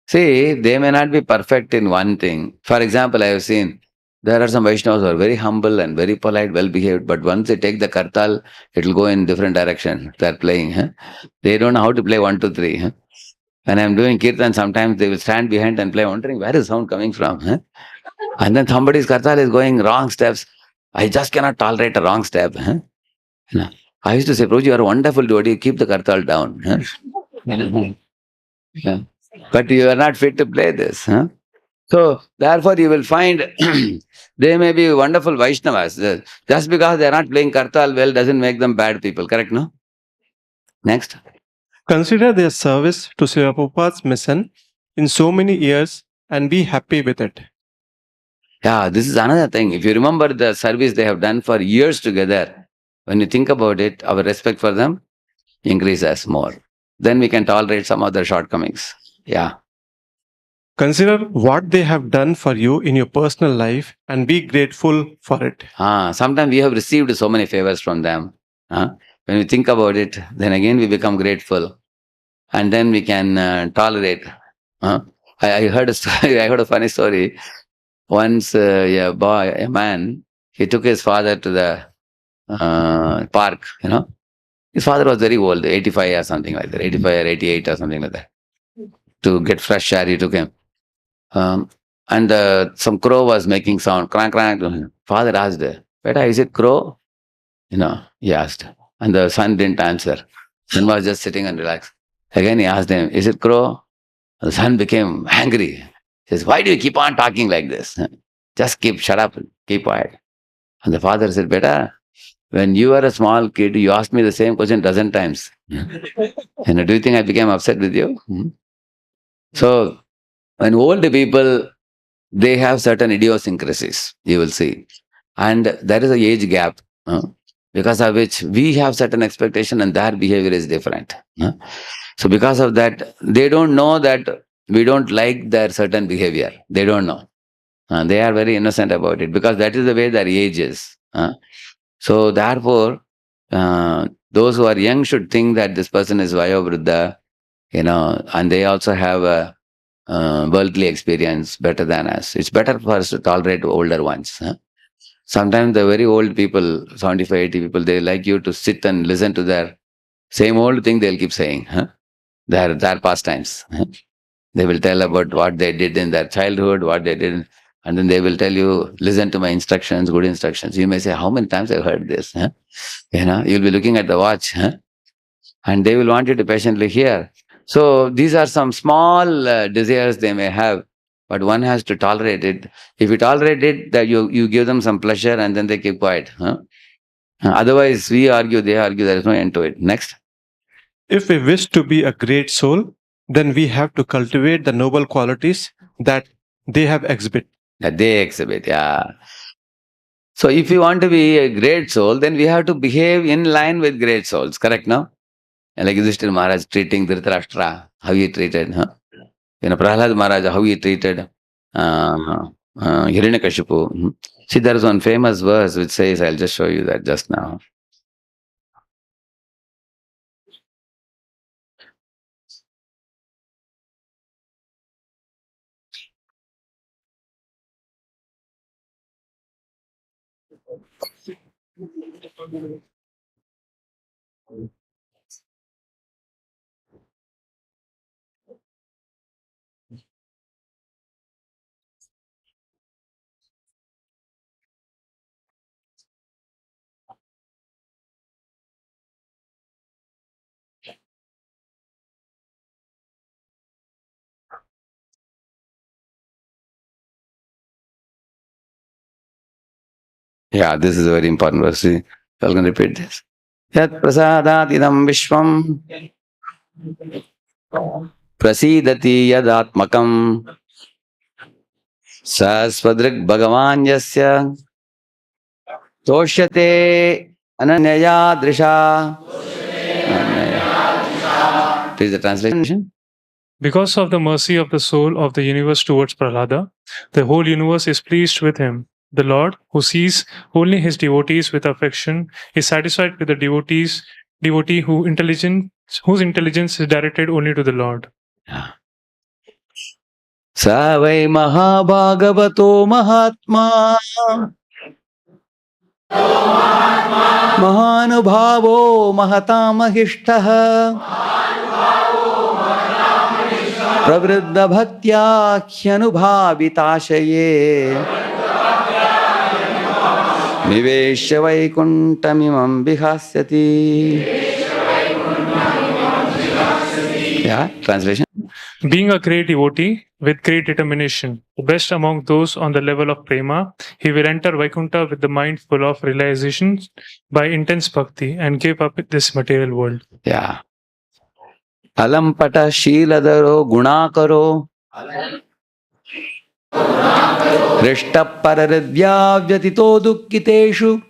See, they may not be perfect in one thing. For example, I have seen there are some Vaishnavas who are very humble and very polite, well-behaved, but once they take the kartal, it will go in different direction. They are playing. They don't know how to play 1, 2, 3. When I am doing kirtan, sometimes they will stand behind and play, wondering where is sound coming from. And then somebody's kartal is going wrong steps. I just cannot tolerate a wrong step. I used to say, Prabhuji, you are a wonderful devotee, keep the kartal down. Yeah. But you are not fit to play this. So, therefore, you will find they may be wonderful Vaishnavas. Just because they are not playing kartal well doesn't make them bad people. Correct, no? Next. Consider their service to Srila Prabhupada's mission in so many years and be happy with it. Yeah, this is another thing. If you remember the service they have done for years together, when you think about it, our respect for them increases more. Then we can tolerate some other shortcomings. Yeah. Consider what they have done for you in your personal life and be grateful for it. Sometimes we have received so many favors from them. When we think about it, then again we become grateful. And then we can tolerate. I heard a story, I heard a funny story. Once a man, he took his father to the park, His father was very old, 85 or something like that, 85 or 88 or something like that. To get fresh air, he took him. and some crow was making sound, crank, crank. Father asked, Beta, is it crow? He asked. And the son didn't answer. Son was just sitting and relaxed. Again he asked him, is it crow? And the son became angry. He says, why do you keep on talking like this? Just shut up, keep quiet. And the father said, Beta, when you were a small kid, you asked me the same question dozen times. Do you think I became upset with you? So, when old people, they have certain idiosyncrasies, you will see. And there is an age gap, because of which we have certain expectation and their behavior is different. So, because of that, they don't know that we don't like their certain behavior. They don't know. They are very innocent about it because that is the way their age is. So therefore, those who are young should think that this person is Vayovruddha, and they also have a worldly experience better than us. It's better for us to tolerate older ones. Sometimes the very old people, 75, 80 people, they like you to sit and listen to their same old thing they'll keep saying. Their pastimes. They will tell about what they did in their childhood, what they did, and then they will tell you, listen to my instructions, good instructions. You may say, how many times I've heard this? You'll be looking at the watch, and they will want you to patiently hear. So these are some small desires they may have, but one has to tolerate it. If you tolerate it, that you give them some pleasure and then they keep quiet. Otherwise, we argue, they argue, there is no end to it. Next. If we wish to be a great soul, then we have to cultivate the noble qualities that they have exhibit. That they exhibit, yeah. So if you want to be a great soul, then we have to behave in line with great souls. Correct, no? Like Yudhishthira Maharaj treating Dhritarashtra, how he treated, Prahlad Maharaj, how he treated Hiranyakashipu. See, there is one famous verse which says, I'll just show you that just now. Yeah, this is a very important verse. You all can repeat this. Yat prasadat idam vishwam prasidati yadatmakam sasvadrik bhagavan yasya toshyate ananyaya drisha. Please the translation. Because of the mercy of the soul of the universe towards Prahlada, the whole universe is pleased with him. The Lord, who sees only his devotees with affection, is satisfied with the devotee whose intelligence is directed only to the Lord. Sa vai mahabhagavato mahatma mahanubhavo mahatamahishtaha pravriddha bhaktya hyanubhavitashaye Nivesha vaikuntamimam vihasyati. Yeah, translation. Being a great devotee with great determination, the best among those on the level of prema, he will enter Vaikuntha with the mind full of realization by intense bhakti and give up this material world. Yeah. Alampata Shiladaro Gunakaro Rishta Pararidya Vyatito Dukkiteshu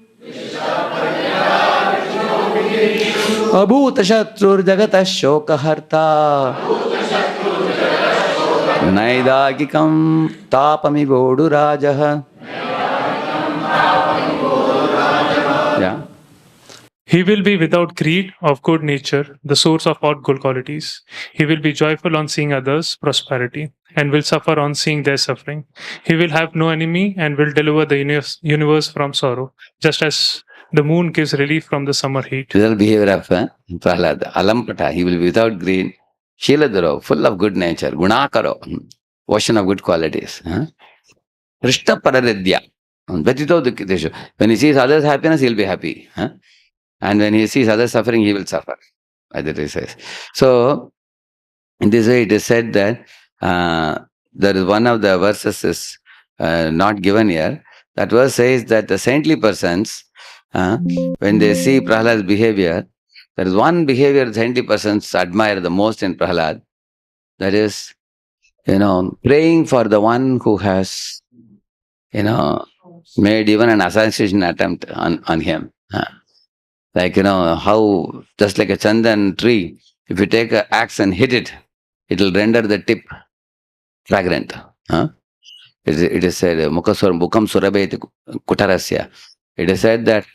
Abhuta Shatrur Jagata Shokaharta Naidagikam Tapami Godu Rajaha. Yeah. He will be without greed, of good nature, the source of all good qualities. He will be joyful on seeing others' prosperity and will suffer on seeing their suffering. He will have no enemy and will deliver the universe from sorrow, just as the moon gives relief from the summer heat. Real behavior of Prahlada. Alampata, he will be without greed. Shiladaro, full of good nature. Gunakaro, ocean of good qualities. Krishna Pararidya. Betito Dukkiteshu. When he sees others' happiness, he'll be happy. And when he sees others suffering, he will suffer. As it says. So, in this way, it is said that there is one of the verses is not given here. That verse says that the saintly persons, when they see Prahlad's behavior, there is one behavior the saintly persons admire the most in Prahlad. That is, praying for the one who has, made even an assassination attempt on him. Like, how, just like a chandan tree, if you take an axe and hit it, it will render the tip fragrant. It is said, Mukam Surabeti Kutarasya. It is said that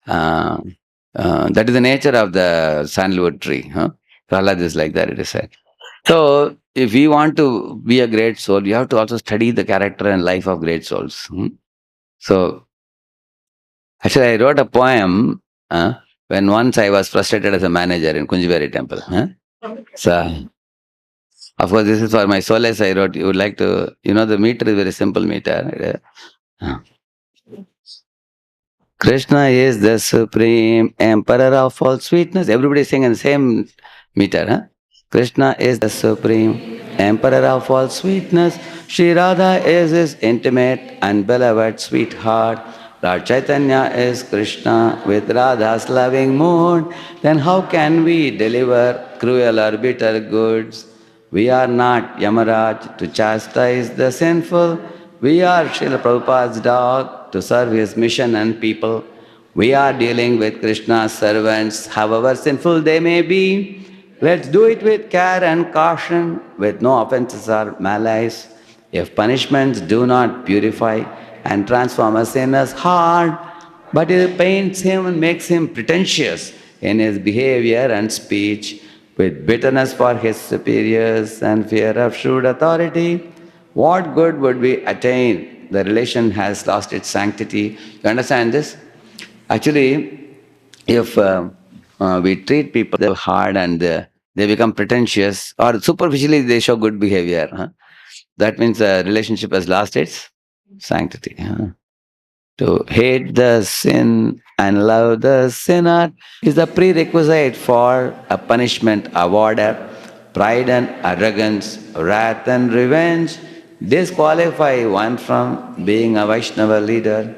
that is the nature of the sandalwood tree. Prahlad is like that, it is said. So, if we want to be a great soul, you have to also study the character and life of great souls. So, actually, I wrote a poem when once I was frustrated as a manager in Kunjiberi temple. So, of course, this is for my solace I wrote. You would like to, the meter is very simple meter. Krishna is the supreme emperor of all sweetness. Everybody is singing the same meter. Krishna is the supreme emperor of all sweetness. Shri Radha is his intimate and beloved sweetheart. Lord Chaitanya is Krishna with Radha's loving mood. Then how can we deliver cruel or bitter goods? We are not Yamaraj to chastise the sinful. We are Srila Prabhupada's dog to serve his mission and people. We are dealing with Krishna's servants, however sinful they may be. Let's do it with care and caution, with no offenses or malice. If punishments do not purify and transform a sinner's heart, but it pains him and makes him pretentious in his behavior and speech, with bitterness for his superiors and fear of shrewd authority, what good would we attain? The relation has lost its sanctity. You understand this? Actually, if we treat people hard and they become pretentious, or superficially they show good behavior, that means the relationship has lost its sanctity. To hate the sin and love the sinner is the prerequisite for a punishment awarded. Pride and arrogance, wrath and revenge disqualify one from being a Vaishnava leader.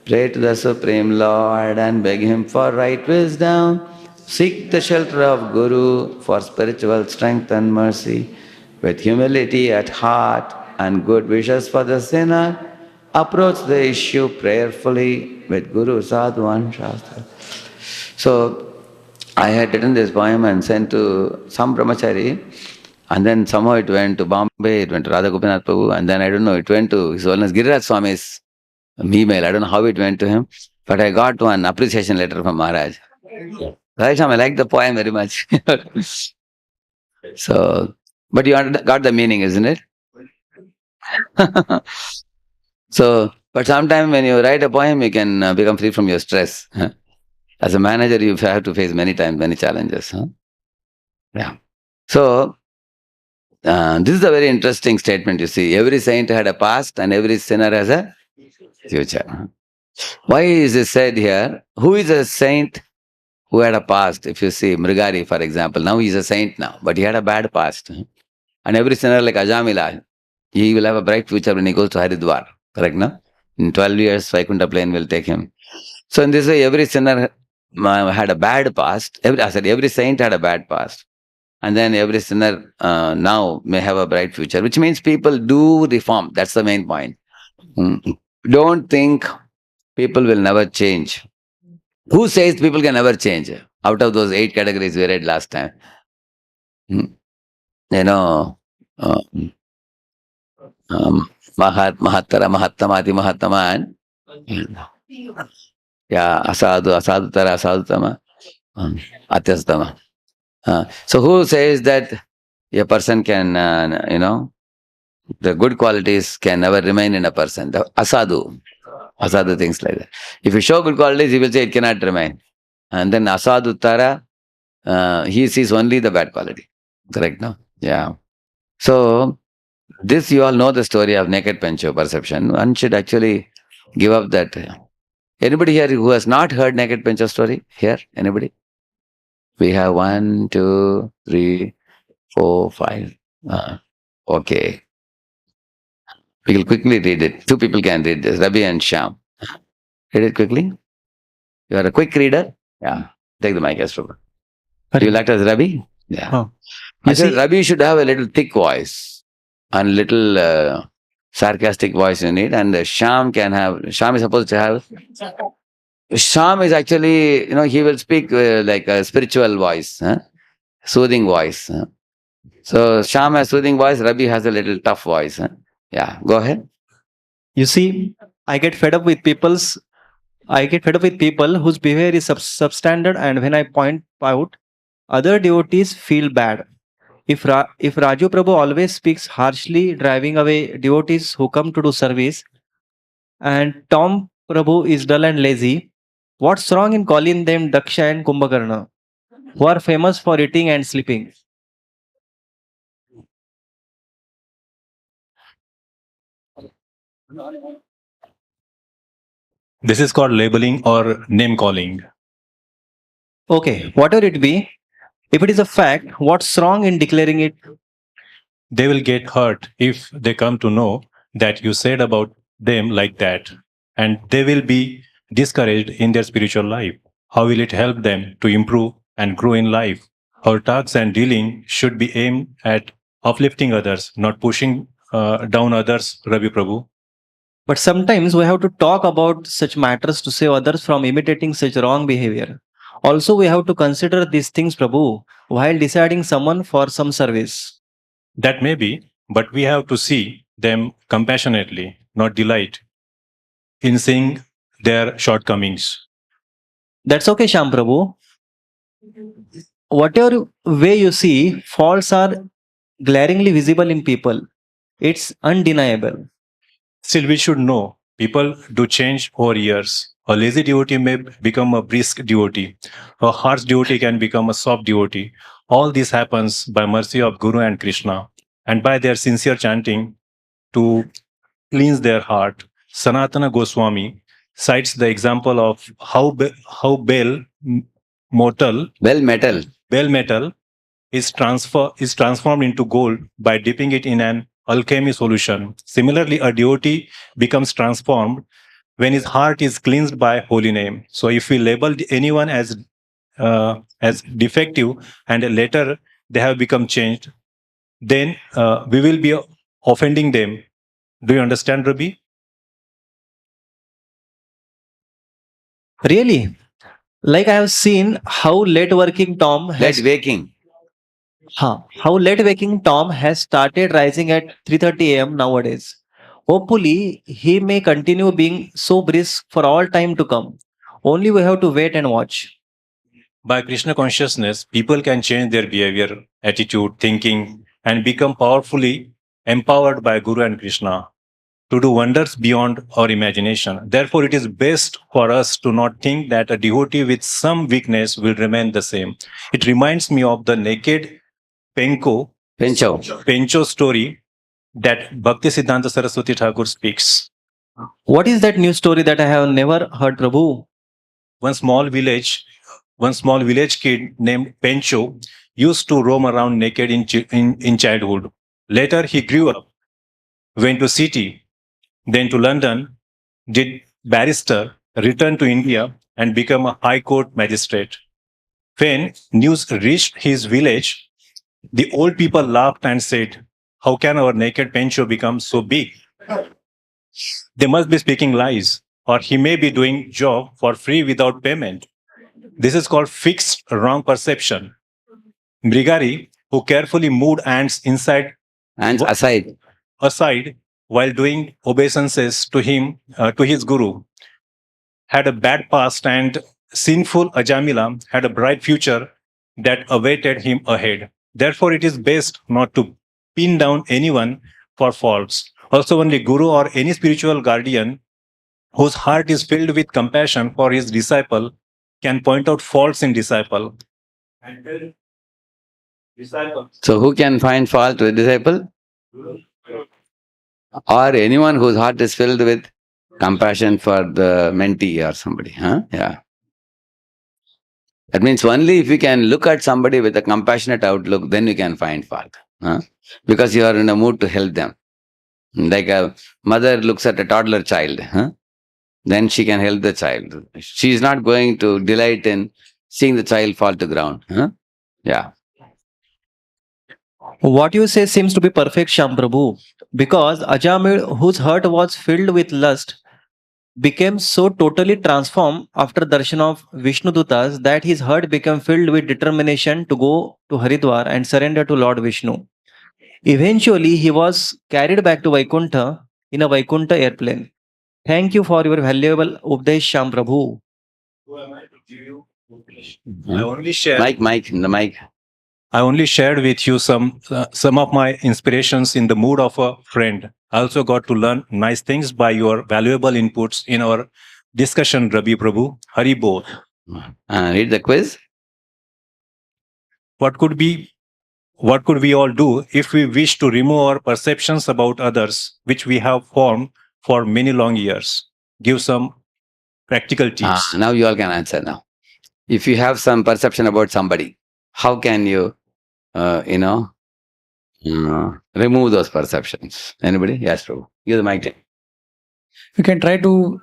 Pray to the Supreme Lord and beg Him for right wisdom. Seek the shelter of Guru for spiritual strength and mercy. With humility at heart and good wishes for the sinner, approach the issue prayerfully with Guru, Sadhu and Shastra. So, I had written this poem and sent to some brahmachari, and then somehow it went to Bombay, it went to Radha Gopinath Prabhu, and then I don't know, it went to His Holiness Giriraj Swami's email. I don't know how it went to him, but I got one appreciation letter from Maharaj. Radheshyam, I like the poem very much. So, but you got the meaning, isn't it? So, but sometimes when you write a poem, you can become free from your stress. As a manager, you have to face many times, many challenges. Yeah. So, this is a very interesting statement, you see. Every saint had a past and every sinner has a future. Why is it said here? Who is a saint who had a past? If you see Mrigari, for example, now he's a saint now, but he had a bad past. And every sinner like Ajamila, he will have a bright future when he goes to Haridwar. Correct, no? In 12 years, Vaikuntha plane will take him. So in this way, every sinner had a bad past. Every saint had a bad past. And then every sinner now may have a bright future, which means people do reform. That's the main point. Don't think people will never change. Who says people can never change? Out of those 8 categories we read last time. Mahattara, Mahattamati, Mahattaman. Yeah, Asadu, Asadutara, Asadutama, Atyastama. So who says that a person can, the good qualities can never remain in a person? The asadu things like that. If you show good qualities, he will say it cannot remain. And then Asadutara, he sees only the bad quality. Correct, no? Yeah. So, This you all know the story of naked Pancho perception. One should actually give up that. Anybody here who has not heard naked Pancho story? Here? Anybody? We have 1, 2, 3, 4, 5. Okay. We will quickly read it. 2 people can read this, Ravi and Shyam. Read it quickly. You are a quick reader? Yeah. Take the mic, Astro. Do you like as Ravi? Yeah. Oh. Actually, Ravi should have a little thick voice and little sarcastic voice in it. And Shyam is supposed to have. Shyam is actually, he will speak like a spiritual voice, soothing voice. So Shyam has soothing voice, Ravi has a little tough voice. Yeah, go ahead. You see, I get fed up with people whose behavior is substandard, and when I point out, other devotees feel bad. If Raju Prabhu always speaks harshly, driving away devotees who come to do service, and Tom Prabhu is dull and lazy, what's wrong in calling them Daksha and Kumbhakarna, who are famous for eating and sleeping? This is called labeling or name calling. Okay, whatever it be, if it is a fact, what's wrong in declaring it? They will get hurt if they come to know that you said about them like that, and they will be discouraged in their spiritual life. How will it help them to improve and grow in life? Our talks and dealing should be aimed at uplifting others, not pushing down others, Ravi Prabhu. But sometimes we have to talk about such matters to save others from imitating such wrong behavior. Also, we have to consider these things, Prabhu, while deciding someone for some service. That may be, but we have to see them compassionately, not delight in seeing their shortcomings. That's okay, Sham Prabhu. Whatever way you see, faults are glaringly visible in people. It's undeniable. Still, we should know people do change over years. A lazy devotee may become a brisk devotee. A harsh devotee can become a soft devotee. All this happens by mercy of Guru and Krishna and by their sincere chanting to cleanse their heart. Sanatana Goswami cites the example of how bell metal is transformed into gold by dipping it in an alchemy solution. Similarly, a devotee becomes transformed when his heart is cleansed by holy name. So, if we label anyone as defective and later they have become changed, then we will be offending them. Do you understand, Rabi? Really? Like I have seen how late waking Tom has started rising at 3:30 a.m. nowadays. Hopefully, he may continue being so brisk for all time to come. Only we have to wait and watch. By Krishna consciousness, people can change their behavior, attitude, thinking, and become powerfully empowered by Guru and Krishna to do wonders beyond our imagination. Therefore, it is best for us to not think that a devotee with some weakness will remain the same. It reminds me of the naked Pencho story that Bhakti Siddhanta Saraswati Thakur speaks. What is that new story that I have never heard, Prabhu? One small village kid named Pencho used to roam around naked in childhood. Later, he grew up, went to city, then to London, did barrister, returned to India, and became a high court magistrate. When news reached his village, the old people laughed and said, "How can our naked Pencho become so big? They must be speaking lies, or he may be doing job for free without payment." This is called fixed wrong perception. Mrigari, who carefully moved ants aside while doing obeisances to his guru, had a bad past, and sinful Ajamila had a bright future that awaited him ahead. Therefore, it is best not to pin down anyone for faults. Also, only Guru or any spiritual guardian whose heart is filled with compassion for his disciple can point out faults in disciple. So who can find fault with disciple? Or anyone whose heart is filled with compassion for the mentee or somebody. Huh? Yeah. That means only if you can look at somebody with a compassionate outlook, then you can find fault. Huh? Because you are in a mood to help them. Like a mother looks at a toddler child, huh? Then she can help the child. She is not going to delight in seeing the child fall to ground. Huh? Yeah. What you say seems to be perfect, Shyam Prabhu. Because Ajamil, whose heart was filled with lust, became so totally transformed after darshan of Vishnu Dutas that his heart became filled with determination to go to Haridwar and surrender to Lord Vishnu. Eventually, he was carried back to Vaikuntha in a Vaikuntha airplane. Thank you for your valuable Updesh, Shyam Prabhu. I only shared. Mike, in the mic. I only shared with you some of my inspirations in the mood of a friend. I also got to learn nice things by your valuable inputs in our discussion, Rabi Prabhu. Hari Bol. Read the quiz. What could we all do if we wish to remove our perceptions about others, which we have formed for many long years? Give some practical tips. Now you all can answer now. If you have some perception about somebody, how can you, remove those perceptions? Anybody? Yes, Prabhu. Give the mic. We can try to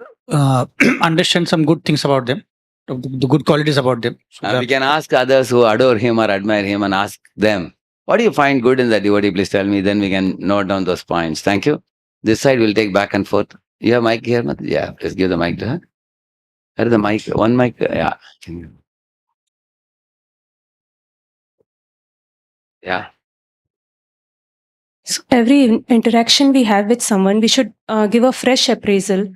understand some good things about them, the good qualities about them. So We can ask others who adore him or admire him and ask them, what do you find good in the devotee? Please tell me. Then we can note down those points. Thank you. This side will take back and forth. You have mic here? Yeah, please give the mic to her. Where is the mic? One mic. Yeah. Yeah. So every interaction we have with someone, we should give a fresh appraisal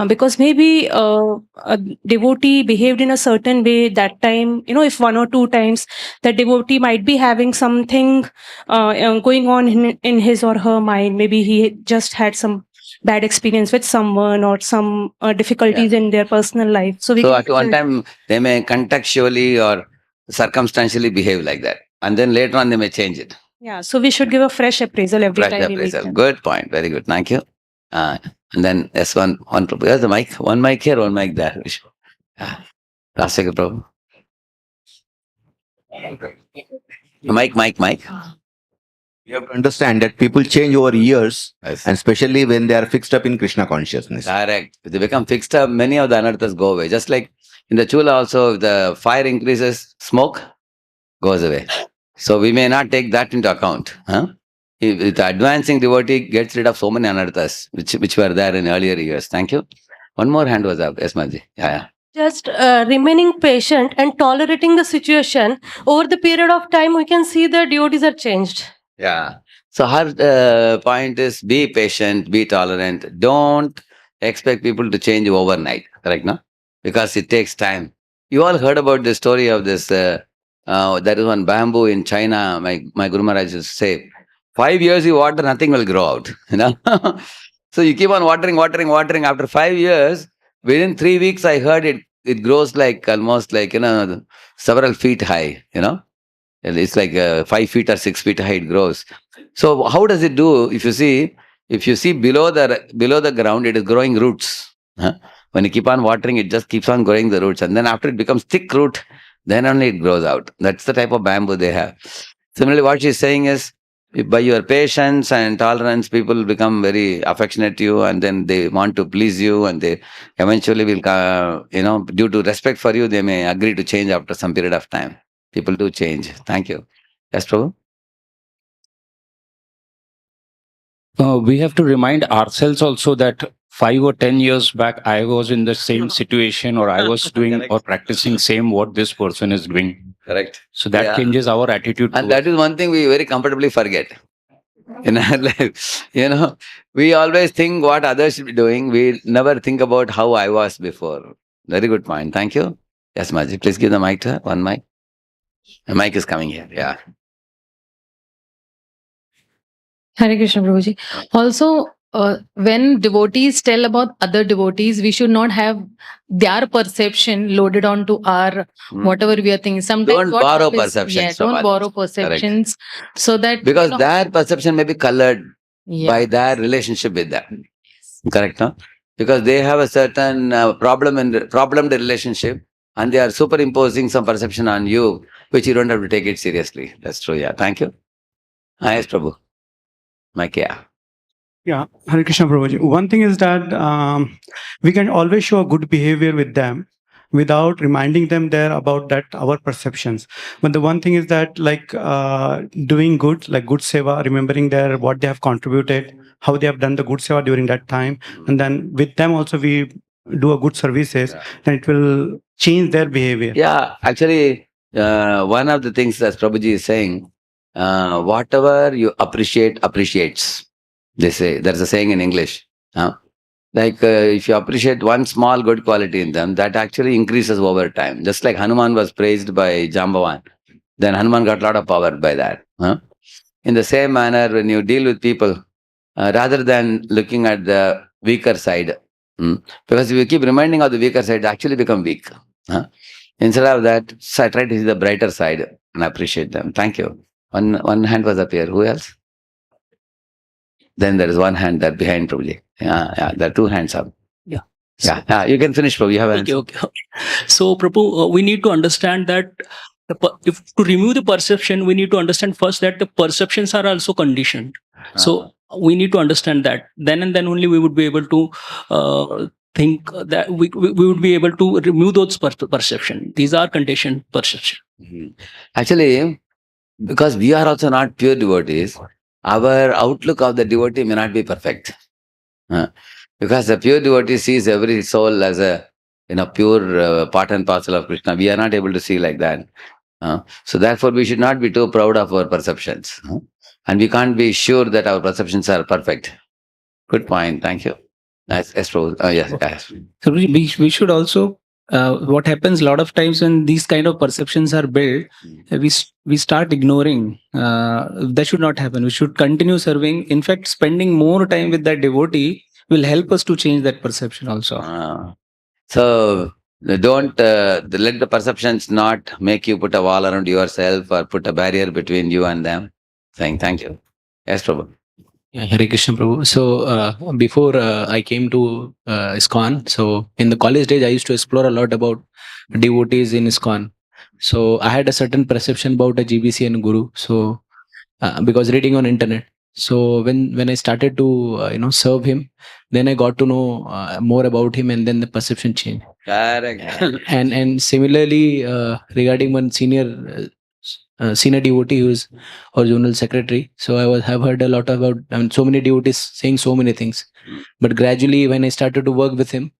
because maybe a devotee behaved in a certain way that time. If one or two times the devotee might be having something going on in his or her mind. Maybe he just had some bad experience with someone or some difficulties in their personal life. So at one time, they may contextually or circumstantially behave like that. And then later on, they may change it. Yeah, so we should give a fresh appraisal every time we meet them. Good point. Very good. Thank you. And then S1, where's the mic? One mic here, one mic there. Rasika Prabhu. Mic. You have to understand that people change over years, Yes. and especially when they are fixed up in Krishna consciousness. Correct. If they become fixed up, many of the anarthas go away. Just like in the chula also, if the fire increases, smoke goes away. So we may not take that into account. Huh? If the advancing devotee gets rid of so many anarthas, which were there in earlier years. Thank you. One more hand was up. Yes, Maji. Yeah. Just remaining patient and tolerating the situation, over the period of time, we can see the devotees are changed. Yeah. So her point is be patient, be tolerant. Don't expect people to change overnight. Correct, no? Because it takes time. You all heard about the story of this. There is one bamboo in China. My Guru Maharaj used to say, 5 years you water, nothing will grow out. So you keep on watering. After 5 years, within 3 weeks, I heard it grows like almost like several feet high. It's like 5 feet or 6 feet high. It grows. So how does it do? If you see below the ground, it is growing roots. When you keep on watering, it just keeps on growing the roots, and then after it becomes thick root, then only it grows out. That's the type of bamboo they have. Similarly, what she's saying is, by your patience and tolerance, people become very affectionate to you, and then they want to please you, and they eventually will, due to respect for you, they may agree to change after some period of time. People do change. Thank you. Yes, Prabhu? We have to remind ourselves also that 5 or 10 years back, I was in the same situation, or I was doing or practicing same what this person is doing. Correct. So that changes our attitude. And that is one thing we very comfortably forget in our life. We always think what others should be doing. We never think about how I was before. Very good point. Thank you. Yes, Maji, please give the mic to her. One mic. The mic is coming here. Yeah. Hare Krishna, Prabhuji. Also, when devotees tell about other devotees, we should not have their perception loaded onto our whatever we are thinking. Sometimes Don't borrow perceptions. Yeah, don't borrow perceptions. So that because their perception may be colored by their relationship with them. Correct, no? Because they have a certain problem in the relationship, and they are superimposing some perception on you, which you don't have to take it seriously. That's true. Yeah. Thank you. Yes, Prabhu. Mike, yeah. Yeah, Hare Krishna Prabhuji. One thing is that we can always show a good behavior with them without reminding them there about that our perceptions. But the one thing is that like doing good, like good seva, remembering their what they have contributed, how they have done the good seva during that time, and then with them also we do a good services, then it will change their behavior. Yeah, actually, one of the things that Prabhuji is saying, whatever you appreciate, appreciates. They say, there's a saying in English. If you appreciate one small good quality in them, that actually increases over time. Just like Hanuman was praised by Jambavan, then Hanuman got a lot of power by that. In the same manner, when you deal with people, rather than looking at the weaker side, because if you keep reminding of the weaker side, they actually become weak. Instead of that, try to see the brighter side and appreciate them. Thank you. One hand was up here. Who else? Then there is one hand there behind Prabhuji. Yeah, there are two hands up. Yeah. Yeah, you can finish, Prabhu. You have an answer. Okay. So, Prabhu, we need to understand that if to remove the perception, we need to understand first that the perceptions are also conditioned. So, we need to understand that. Then and then only we would be able to think that we would be able to remove those perception. These are conditioned perception. Actually, because we are also not pure devotees, our outlook of the devotee may not be perfect. Because the pure devotee sees every soul as a pure part and parcel of Krishna. We are not able to see like that. So therefore, we should not be too proud of our perceptions. And we can't be sure that our perceptions are perfect. Good point. Thank you. Yes, yes. So we should also, what happens a lot of times when these kind of perceptions are built, we start ignoring. That should not happen. We should continue serving. In fact, spending more time with that devotee will help us to change that perception also. So don't let the perceptions not make you put a wall around yourself or put a barrier between you and them. Saying thank you. Yes, Prabhu. Yeah, Hare Krishna Prabhu. So before I came to ISKCON, so in the college days, I used to explore a lot about devotees in ISKCON. So I had a certain perception about a GBC and Guru. So because reading on internet. So when I started to serve him, then I got to know more about him, and then the perception changed. Correct. And similarly, regarding one senior devotee who is our zonal secretary. So I have heard a lot about so many devotees saying so many things. But gradually, when I started to work with him,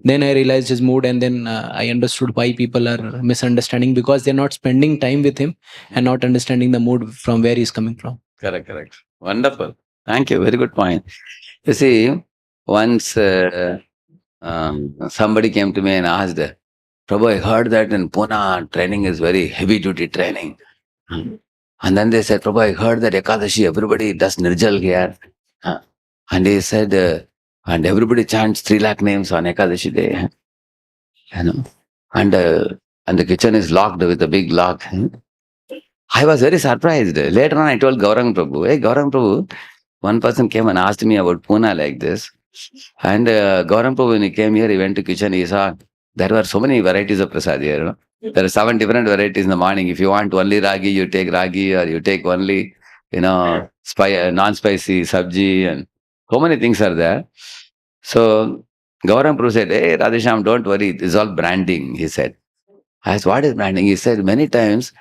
then I realized his mood, and then I understood why people are misunderstanding, because they're not spending time with him and not understanding the mood from where he's coming from. Correct. Wonderful. Thank you. Very good point. You see, once somebody came to me and asked, Prabhu, I heard that in Pune, training is very heavy duty training. And then they said, Prabhu, I heard that Ekadashi, everybody does Nirjal here. And he said, and everybody chants 3 lakh names on Ekadashi day. And the kitchen is locked with a big lock. I was very surprised. Later on, I told Gaurang Prabhu, hey, Gaurang Prabhu, one person came and asked me about Pune like this. And Gaurang Prabhu, when he came here, he went to kitchen, he saw there were so many varieties of prasad here. There are 7 different varieties in the morning. If you want only ragi, you take ragi, or you take only, non-spicy sabji, and so many things are there. So Gaurang Prabhu said, hey, Radheshyam, don't worry, this is all branding, he said. I asked, what is branding? He said, many times,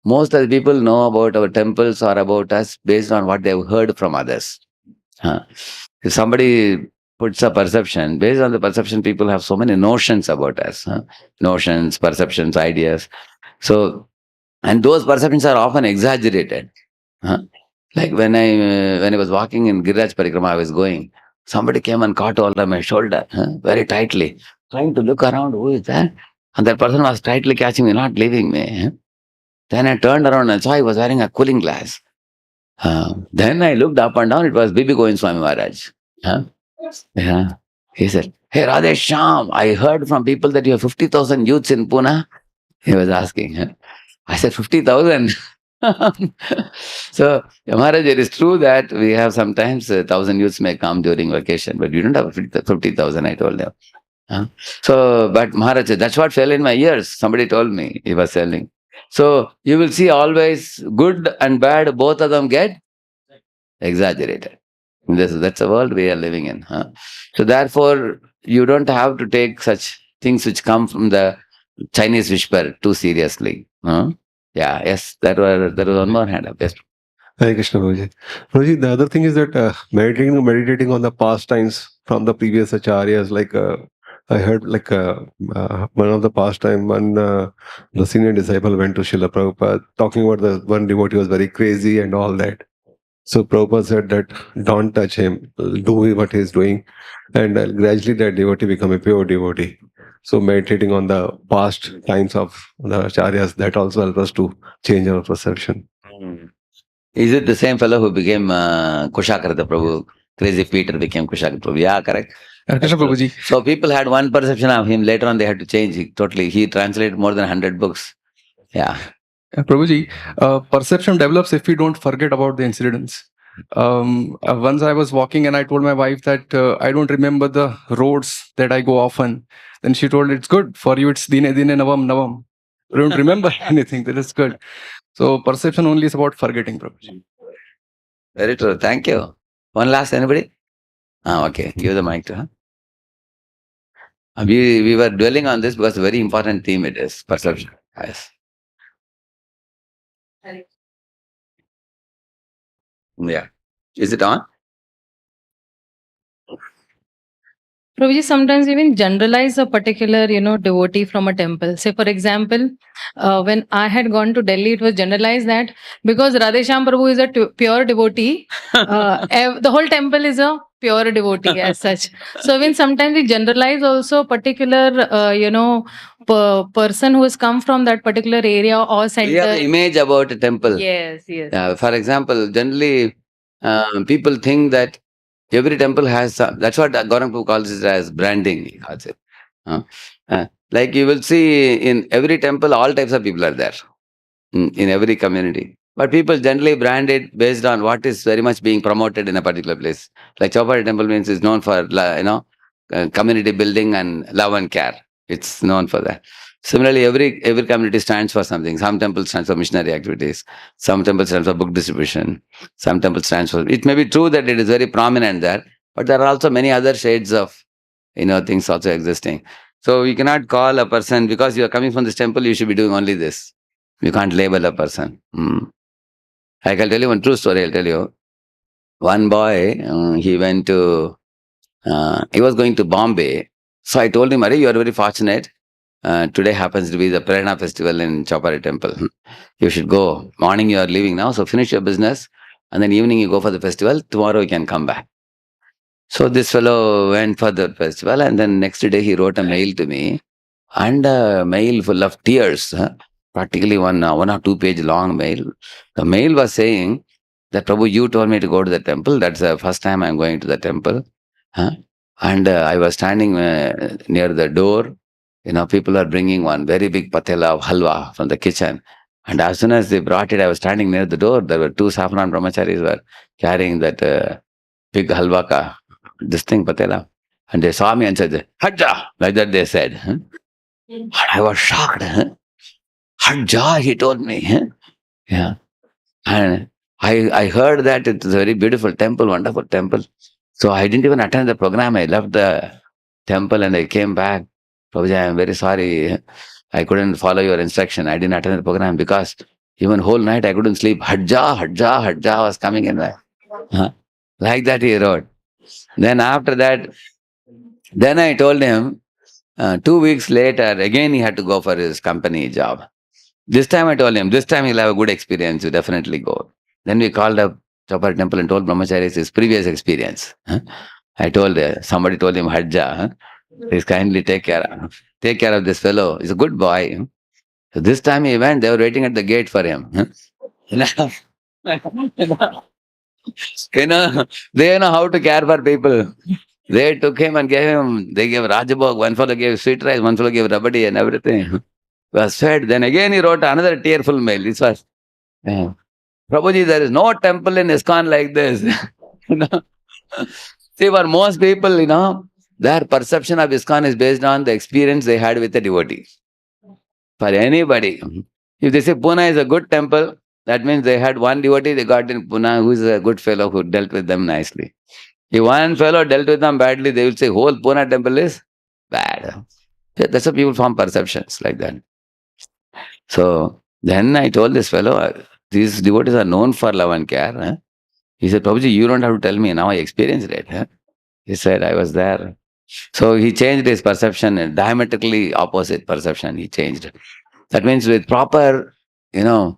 most of the people know about our temples or about us based on what they've heard from others. If somebody puts a perception, based on the perception, people have so many notions about us. Notions, perceptions, ideas. So, and those perceptions are often exaggerated. Like when I was walking in Giriraj Parikrama, I was going, somebody came and caught hold of my shoulder very tightly, trying to look around, who is that? And that person was tightly catching me, not leaving me. Then I turned around and saw he was wearing a cooling glass. Then I looked up and down, it was Bibi Govind Swami Maharaj. Yeah. He said, hey Radheshyam, I heard from people that you have 50,000 youths in Pune. He was asking. I said, 50,000? So, Maharaj, it is true that we have sometimes 1,000 youths may come during vacation, but you don't have 50,000, I told them. Huh? So, but Maharaj, that's what fell in my ears. Somebody told me he was telling. So, you will see always good and bad, both of them get exaggerated. That's the world we are living in. Huh? So, therefore, you don't have to take such things which come from the Chinese whisper too seriously. Huh? Yeah, yes, there was one more hand up. Yes. Hare Krishna, Prabhuji. Prabhuji, the other thing is that meditating on the past times from the previous acharyas, like I heard like one of the past time when the senior disciple went to Srila Prabhupada talking about the one devotee was very crazy and all that. So Prabhupada said that don't touch him, do what he's doing, and gradually that devotee become a pure devotee. So meditating on the past times of the acharyas, that also helps us to change our perception. Is it the same fellow who became Kushakarta Prabhu? Crazy Peter became Kushakarta Prabhu. Yeah, correct. Krishna Prabhuji. So people had one perception of him. Later on, they had to change it totally. He translated more than 100 books. Yeah. Prabhuji, perception develops if we don't forget about the incidents. Once I was walking and I told my wife that I don't remember the roads that I go often. Then she told, it's good for you. It's dine dine navam navam. You don't remember anything. That is good. So perception only is about forgetting, Prabhuji. Very true. Thank you. One last, anybody? Okay. Give the mic to her. We were dwelling on this because a very important theme it is, perception. Yes. Yeah. Is it on? Prabhuji, sometimes even generalize a particular, devotee from a temple. Say, for example, when I had gone to Delhi, it was generalized that because Radheshyam Prabhu is a pure devotee, the whole temple is a pure devotee as such. So when sometimes we generalize also a particular, person who has come from that particular area or center. We have the image about a temple. Yes. For example, generally, people think that every temple has some, that's what Gauranga Prabhu calls it as branding. He calls it. Like you will see in every temple, all types of people are there in every community. But people generally brand it based on what is very much being promoted in a particular place. Like Chowpatty Temple means is known for community building and love and care. It's known for that. Similarly, every community stands for something. Some temples stands for missionary activities. Some temples stands for book distribution. Some temples stands for. It may be true that it is very prominent there, but there are also many other shades of things also existing. So you cannot call a person because you are coming from this temple. You should be doing only this. You can't label a person. I can tell you one true story. I'll tell you. One boy, he went to. He was going to Bombay. So I told him, Ari, you are very fortunate. Today happens to be the Prerna festival in Chowpatty Temple. You should go. Morning you are leaving now, so finish your business. And then evening you go for the festival. Tomorrow you can come back. So this fellow went for the festival and then next day he wrote a mail to me. And a mail full of tears. Practically one or 2 page long mail. The mail was saying that, Prabhu, you told me to go to the temple. That's the first time I'm going to the temple. And I was standing near the door. People are bringing one very big patela of halwa from the kitchen. And as soon as they brought it, I was standing near the door. There were 2 saffron brahmacharis were carrying that big halwa this thing, patela. And they saw me and said, Hajja! Like that they said. And I was shocked. Hajja, he told me. Yeah. And I heard that it's a very beautiful temple, wonderful temple. So I didn't even attend the program. I left the temple and I came back. Prabhuji, I am very sorry. I couldn't follow your instruction. I didn't attend the program because even whole night I couldn't sleep. Hajja was coming in there. Like that he wrote. Then after that, then I told him, 2 weeks later, again he had to go for his company job. This time I told him, this time he'll have a good experience. You definitely go. Then we called up Chowpatty Temple and told brahmacharis his previous experience. I told somebody told him, Hajja, please kindly take care of this fellow. He's a good boy. So this time he went, they were waiting at the gate for him. They know how to care for people. They took him and they gave Rajabhog, one fellow gave sweet rice, one fellow gave rabadi and everything. Was fed. Then again he wrote another tearful mail. This was Yeah. Prabhuji, there is no temple in ISKCON like this. You know? See, for most people, their perception of ISKCON is based on the experience they had with the devotee. For anybody, if they say Pune is a good temple, that means they had one devotee they got in Pune who is a good fellow who dealt with them nicely. If one fellow dealt with them badly, they will say whole Pune temple is bad. That's how people form perceptions like that. So then I told this fellow, these devotees are known for love and care. Huh? He said, Prabhuji, you don't have to tell me. Now I experienced it. Huh? He said, I was there. So he changed his perception, diametrically opposite perception he changed. That means with proper, even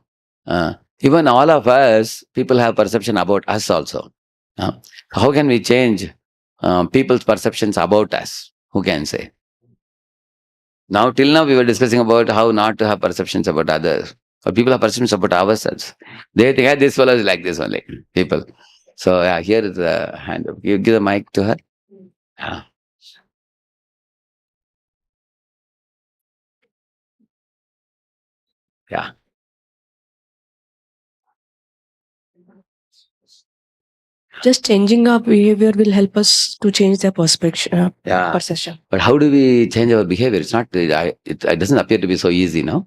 all of us, people have perception about us also. How can we change people's perceptions about us? Who can say? Now, till now, we were discussing about how not to have perceptions about others. Or people have perceptions about ourselves. They think, this fellow is like this only, people. So, here is the hand. You give the mic to her. Yeah. Yeah. Just changing our behavior will help us to change their perspective, perception. But how do we change our behavior? It's not, it doesn't appear to be so easy, no?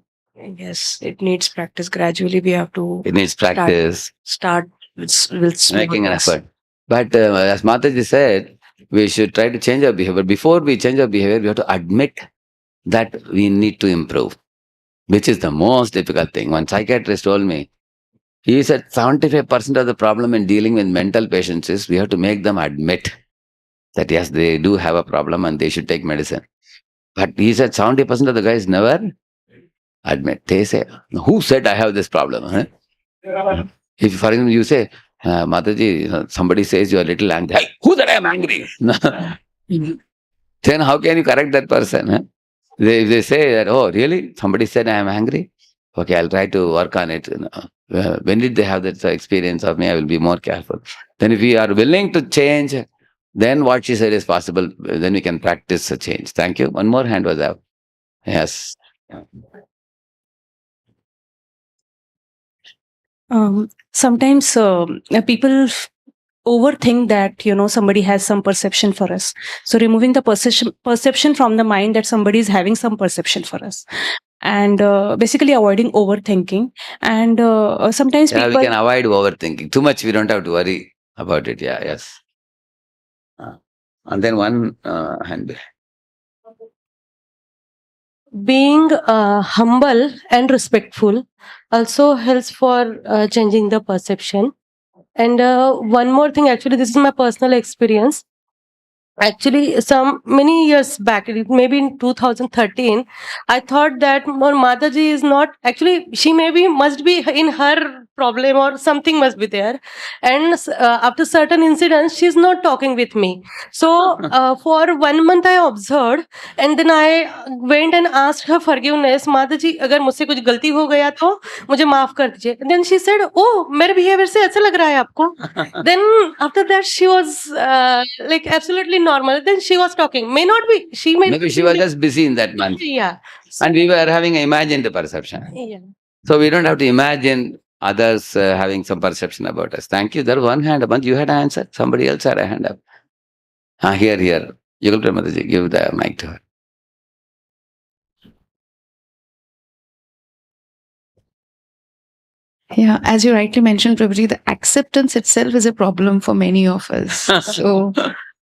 Yes, it needs practice. Gradually, we have to. It needs practice. Start with making an effort. But as Mataji said, we should try to change our behavior. Before we change our behavior, we have to admit that we need to improve, which is the most difficult thing. One psychiatrist told me, he said 75% of the problem in dealing with mental patients is we have to make them admit that yes, they do have a problem and they should take medicine. But he said 70% of the guys never admit. They say, who said I have this problem? Huh? If, for example, you say, Mataji, somebody says you are a little angry. Hey, who said I am angry? Then how can you correct that person? Huh? If they say that, oh, really? Somebody said I am angry? Okay, I'll try to work on it. When did they have that experience of me? I will be more careful. Then if we are willing to change, then what she said is possible. Then we can practice a change. Thank you. One more hand was up. Yes. Sometimes people overthink that somebody has some perception for us. So removing the perception from the mind that somebody is having some perception for us, and basically avoiding overthinking. And sometimes people we can avoid overthinking. Too much, we don't have to worry about it. Yeah, yes. And then one hand. Being humble and respectful also helps for changing the perception. And one more thing, actually, this is my personal experience. Actually, many years back, maybe in 2013, I thought that Mataji is not, actually, she must be in her problem or something must be there. And after certain incidents, she's not talking with me. So for 1 month, I observed, and then I went and asked her forgiveness. Mataji, अगर मुझसे कुछ गलती हो गया तो मुझे माफ कर दीजिए. And then she said, oh, मेरे behavior से अच्छा लग रहा है आपको. Then after that, she was like absolutely normal. Then she was talking. Maybe she was just busy in that month. Yeah. And we were having imagined perception. Yeah. So we don't have to imagine others having some perception about us. Thank you. There was one hand up. You had an answer. Somebody else had a hand up. Here. Yugal Mataji, give the mic to her. Yeah, as you rightly mentioned, Prabhuji, the acceptance itself is a problem for many of us. So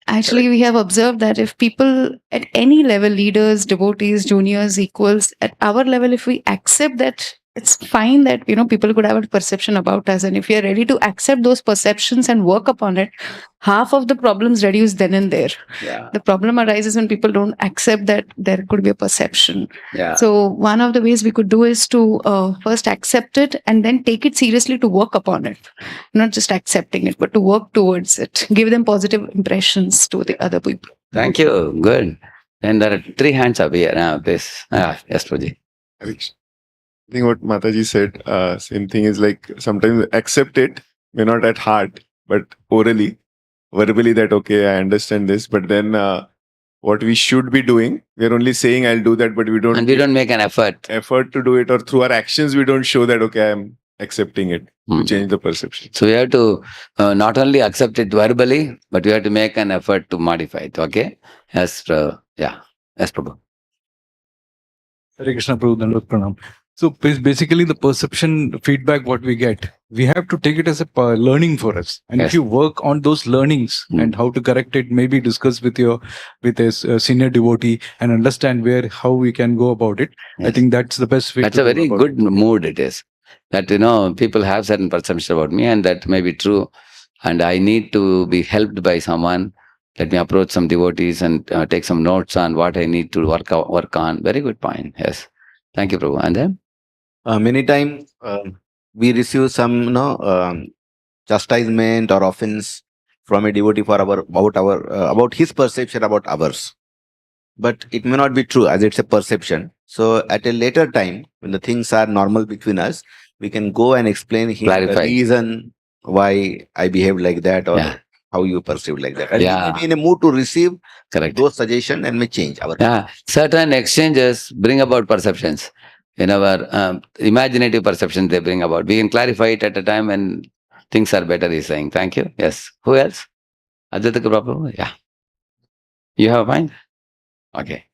actually, we have observed that if people at any level, leaders, devotees, juniors, equals, at our level, if we accept that it's fine that people could have a perception about us, and if we are ready to accept those perceptions and work upon it, half of the problems reduce then and there. The problem arises when people don't accept that there could be a perception. So one of the ways we could do is to first accept it and then take it seriously to work upon it, not just accepting it but to work towards it, give them positive impressions to the other people. Thank you. Good. And there are 3 hands up here now. Yes, Prabhuji. I think what Mataji said, same thing is like sometimes accept it, may not at heart, but orally, verbally that, okay, I understand this, but then what we should be doing, we're only saying I'll do that, but we don't. And we don't make an effort. Effort to do it, or through our actions, we don't show that, okay, accepting it to change the perception. So we have to not only accept it verbally, but we have to make an effort to modify it. Okay? Yes, yeah. Yes, Prabhu. Hare Krishna Prabhu, Dandavat Pranam. So basically the perception feedback what we get, we have to take it as a learning for us. And if you work on those learnings and how to correct it, maybe discuss with a senior devotee and understand how we can go about it. I think that's the best way. That's a very good mood it is. That, people have certain perceptions about me and that may be true. And I need to be helped by someone. Let me approach some devotees and take some notes on what I need to work on. Very good point. Yes. Thank you, Prabhu. And then? Many times we receive some chastisement or offense from a devotee for about his perception about ours, but it may not be true as it's a perception. So at a later time when the things are normal between us, we can go and explain him the reason why I behaved like that or how you perceived like that. And we may be in a mood to receive those suggestions and may change our certain exchanges bring about perceptions. In our imaginative perceptions they bring about. We can clarify it at a time when things are better, he's saying. Thank you. Yes. Who else? Advaita Prabhu? Yeah. You have a mind? Okay.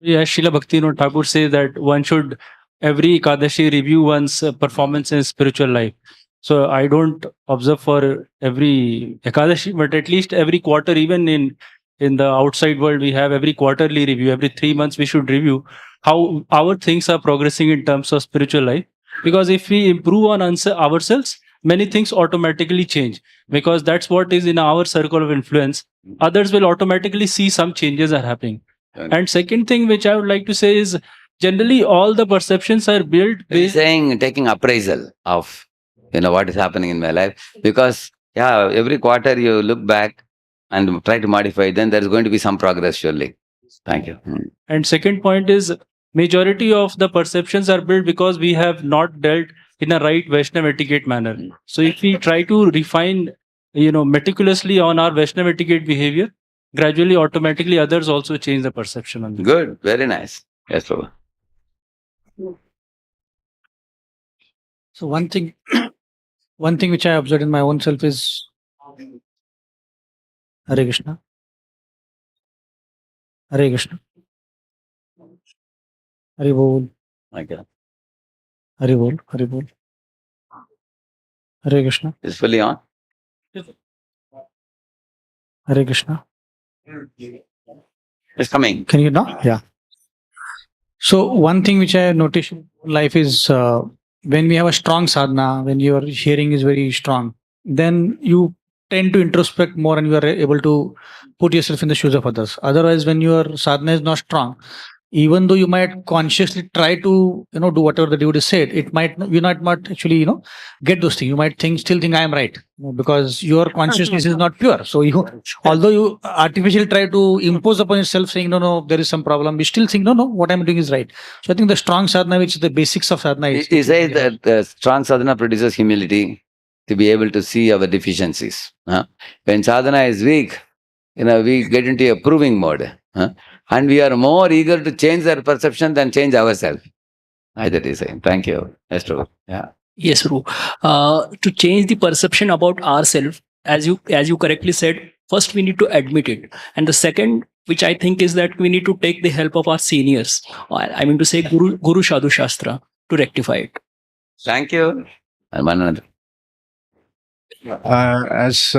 Yeah, Srila Bhaktivinoda Thakur says that one should every Ekadashi review one's performance in spiritual life. So I don't observe for every Ekadashi, but at least every quarter, even in the outside world, we have every quarterly review. Every 3 months, we should review how our things are progressing in terms of spiritual life. Because if we improve on ourselves, many things automatically change. Because that's what is in our circle of influence. Others will automatically see some changes are happening. And second thing which I would like to say is, generally all the perceptions are built based... taking appraisal of what is happening in my life. Because every quarter you look back and try to modify, then there is going to be some progress surely. Thank you. And second point is, majority of the perceptions are built because we have not dealt in a right Vaishnava etiquette manner. So if we try to refine, meticulously on our Vaishnava etiquette behavior, gradually, automatically, others also change the perception on this. Good. Very nice. Yes, Prabhu. So one thing which I observed in my own self is Hare Krishna. Hare Krishna. Hare Bol. My God. Hare Bol. Hare Bol. Hare Krishna. Is fully on? Hare Krishna. It's coming. Can you know? Yeah. So one thing which I noticed in life is when we have a strong sadhana, when your hearing is very strong, then you tend to introspect more and you are able to put yourself in the shoes of others. Otherwise, when your sadhana is not strong, even though you might consciously try to do whatever the devotee said, you might not actually get those things. You might still think I am right, because your consciousness is not pure. So although you artificially try to impose upon yourself saying no, there is some problem, you still think no, what I'm doing is right. So I think the strong sadhana, which is the basics of sadhana, He says that the strong sadhana produces humility to be able to see our deficiencies. When sadhana is weak, we get into a proving mode. And we are more eager to change their perception than change ourselves. That is saying. Thank you. Yes, true. Yeah. Yes, Ru. To change the perception about ourselves, as you correctly said, first we need to admit it. And the second, which I think is that we need to take the help of our seniors. I mean to say Guru Sadhu Shastra to rectify it. Thank you. And one another. As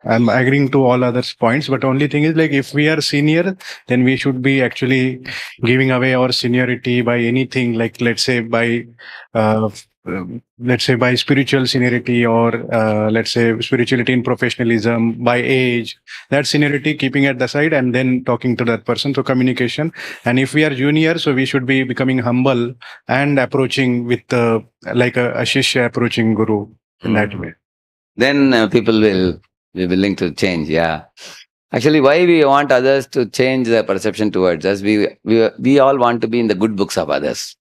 I'm agreeing to all others' points, but only thing is, like, if we are senior, then we should be actually giving away our seniority by anything, like let's say by spiritual seniority, or let's say spirituality in professionalism, by age, that seniority keeping at the side and then talking to that person. So communication. And if we are junior, so we should be becoming humble and approaching with like a shishya approaching Guru in that way. Then people will be willing to change. Yeah. Actually, why we want others to change their perception towards us? We all want to be in the good books of others.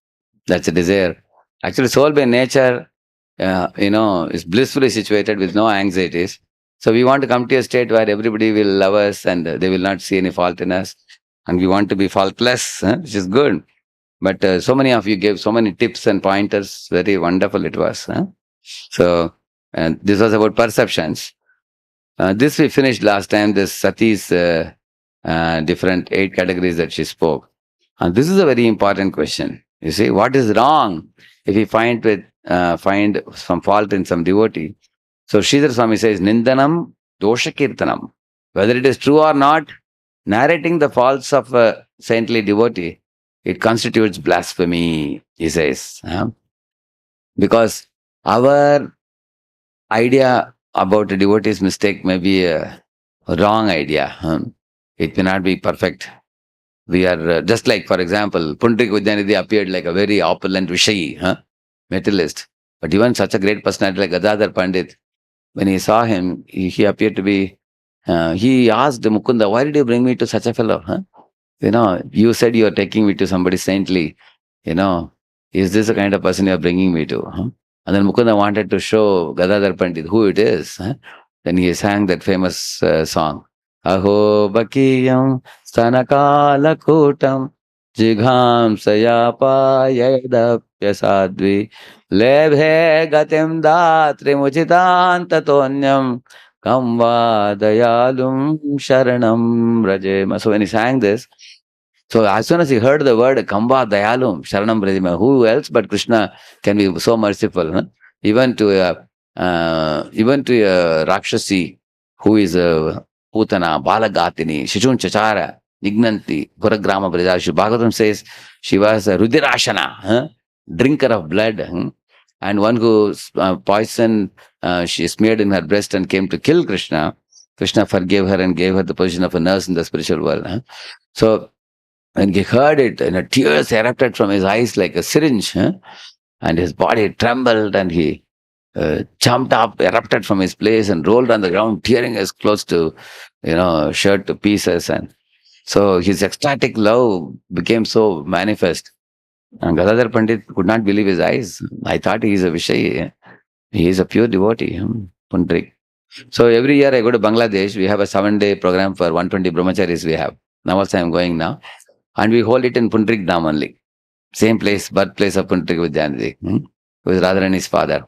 That's a desire. Actually, soul by nature, is blissfully situated with no anxieties. So we want to come to a state where everybody will love us and they will not see any fault in us. And we want to be faultless, which is good. But so many of you gave so many tips and pointers. Very wonderful it was. Huh? So, this was about perceptions. This we finished last time, this Sati's different 8 categories that she spoke. And this is a very important question. You see, what is wrong if we find some fault in some devotee? So Sridhar Swami says, Nindanam dosha kirtanam. Whether it is true or not, narrating the faults of a saintly devotee, it constitutes blasphemy, he says. Because our idea about a devotee's mistake may be a wrong idea. It may not be perfect. We are just like, for example, Pundrik Vidyanidhi appeared like a very opulent Vishayi, materialist. But even such a great personality like Gadadhar Pandit, when he saw him, he appeared to be, he asked Mukunda, why did you bring me to such a fellow? You said you are taking me to somebody saintly. Is this the kind of person you are bringing me to? And then Mukunda wanted to show Gadadhar Pandit who it is. Then he sang that famous song. Aho bakiyam stanakala kutam jigham sayapayadapya sadvi lebhe gatim datri muchitantatonyam kamva dayalum sharanam rajema. So when he sang this, so as soon as he heard the word Kamba Dayalum, Sharanam Pradima, who else but Krishna can be so merciful? Even to a Rakshasi who is a Putana, Balagatini, Shishun Chachara, Nignanti, Puragrama Bridashu. Bhagavatam says she was a Rudirashana, drinker of blood, and one who poison she smeared in her breast and came to kill Krishna. Krishna forgave her and gave her the position of a nurse in the spiritual world. So when he heard it, tears erupted from his eyes like a syringe, and his body trembled, and he jumped up, erupted from his place, and rolled on the ground, tearing his clothes to, shirt to pieces. And so his ecstatic love became so manifest. And Gadadhar Pandit could not believe his eyes. I thought he is a Vishayi. He is a pure devotee, Pundrik. So every year I go to Bangladesh. We have a 7-day program for 120 brahmacharis we have. Now also I am going now. And we hold it in Pundrik Dham only. Same place, birthplace of Pundrik Vidyanidhi, who is Radharani's father.